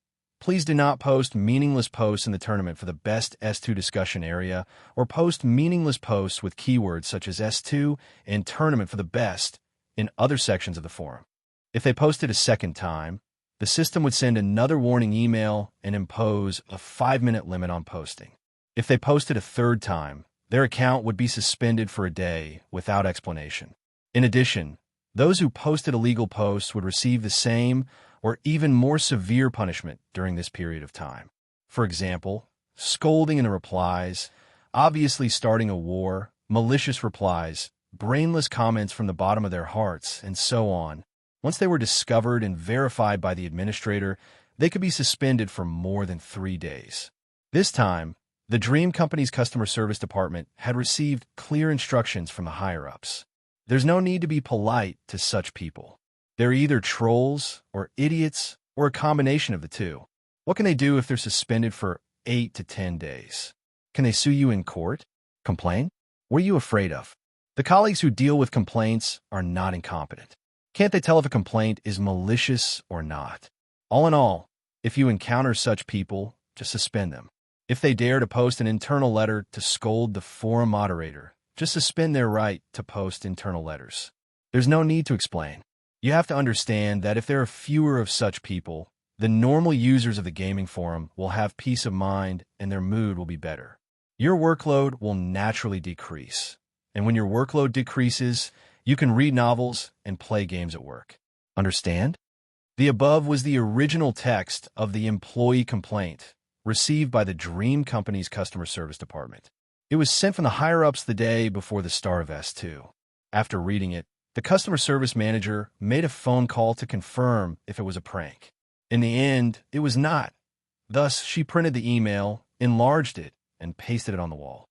please do not post meaningless posts in the tournament for the best S2 discussion area, or post meaningless posts with keywords such as S2 and tournament for the best in other sections of the forum. If they posted a second time, the system would send another warning email and impose a 5-minute limit on posting. If they posted a third time, their account would be suspended for a day without explanation. In addition, those who posted illegal posts would receive the same or even more severe punishment during this period of time. For example, scolding in the replies, obviously starting a war, malicious replies, brainless comments from the bottom of their hearts, and so on. Once they were discovered and verified by the administrator, they could be suspended for more than 3 days. This time, the Dream Company's customer service department had received clear instructions from the higher-ups. There's no need to be polite to such people. They're either trolls or idiots or a combination of the two. What can they do if they're suspended for 8 to 10 days? Can they sue you in court? Complain? What are you afraid of? The colleagues who deal with complaints are not incompetent. Can't they tell if a complaint is malicious or not? All in all, if you encounter such people, just suspend them. If they dare to post an internal letter to scold the forum moderator, just suspend their right to post internal letters. There's no need to explain. You have to understand that if there are fewer of such people, the normal users of the gaming forum will have peace of mind and their mood will be better. Your workload will naturally decrease. And when your workload decreases, you can read novels and play games at work. Understand? The above was the original text of the employee complaint received by the Dream Company's customer service department. It was sent from the higher-ups the day before the start of S2. After reading it, The customer service manager made a phone call to confirm if it was a prank. In the end, it was not. Thus, she printed the email, enlarged it, and pasted it on the wall.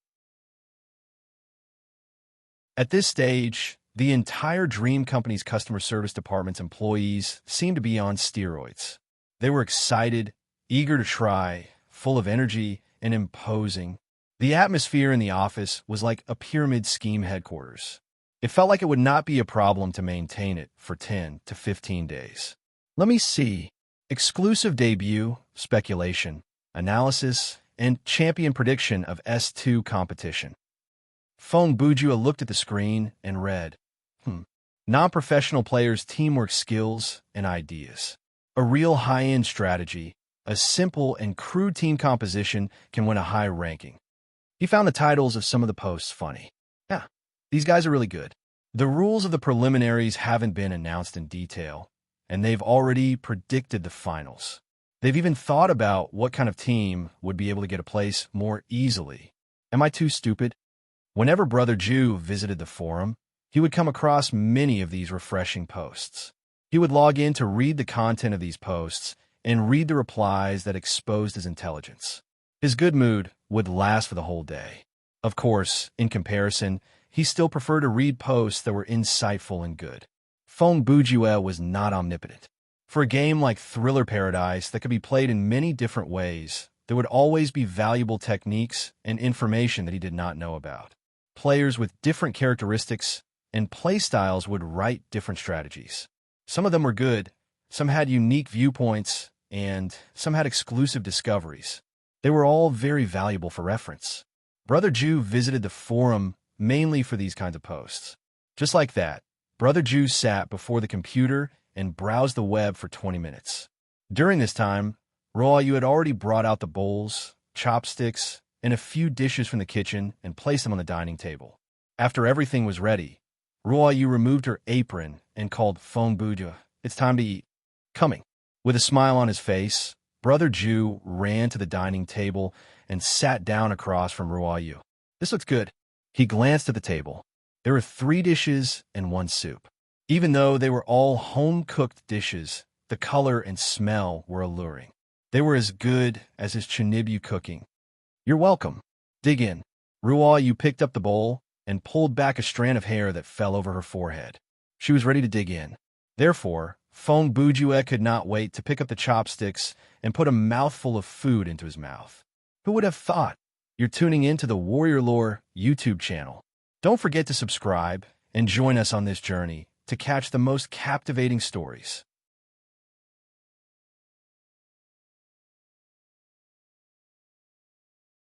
At this stage, the entire Dream Company's customer service department's employees seemed to be on steroids. They were excited, eager to try, full of energy, and imposing. The atmosphere in the office was like a pyramid scheme headquarters. It felt like it would not be a problem to maintain it for 10 to 15 days. Let me see. Exclusive debut, speculation, analysis, and champion prediction of S2 competition. Fong Bujua looked at the screen and read, Non-professional players' teamwork skills and ideas. A real high-end strategy, a simple and crude team composition can win a high ranking. He found the titles of some of the posts funny. Yeah, these guys are really good. The rules of the preliminaries haven't been announced in detail, and they've already predicted the finals. They've even thought about what kind of team would be able to get a place more easily. Am I too stupid? Whenever Brother Jew visited the forum, he would come across many of these refreshing posts. He would log in to read the content of these posts and read the replies that exposed his intelligence. His good mood would last for the whole day. Of course, in comparison, he still preferred to read posts that were insightful and good. Fong Bujue was not omnipotent. For a game like Thriller Paradise that could be played in many different ways, there would always be valuable techniques and information that he did not know about. Players with different characteristics and playstyles would write different strategies. Some of them were good, some had unique viewpoints, and some had exclusive discoveries. They were all very valuable for reference. Brother Jew visited the forum mainly for these kinds of posts. Just like that, Brother Jew sat before the computer and browsed the web for 20 minutes. During this time, Roayu had already brought out the bowls, chopsticks, and a few dishes from the kitchen and placed them on the dining table. After everything was ready, Roayu removed her apron and called Fong Bujua, "It's time to eat." Coming. With a smile on his face, Brother Jew ran to the dining table and sat down across from Roayu. "This looks good." He glanced at the table. There were 3 dishes and 1 soup. Even though they were all home-cooked dishes, the color and smell were alluring. They were as good as his Chinibu cooking. "You're welcome. Dig in." Roayu picked up the bowl and pulled back a strand of hair that fell over her forehead. She was ready to dig in. Therefore, Fong Bujue could not wait to pick up the chopsticks and put a mouthful of food into his mouth. Who would have thought? You're tuning in to the Warrior Lore YouTube channel. Don't forget to subscribe and join us on this journey to catch the most captivating stories.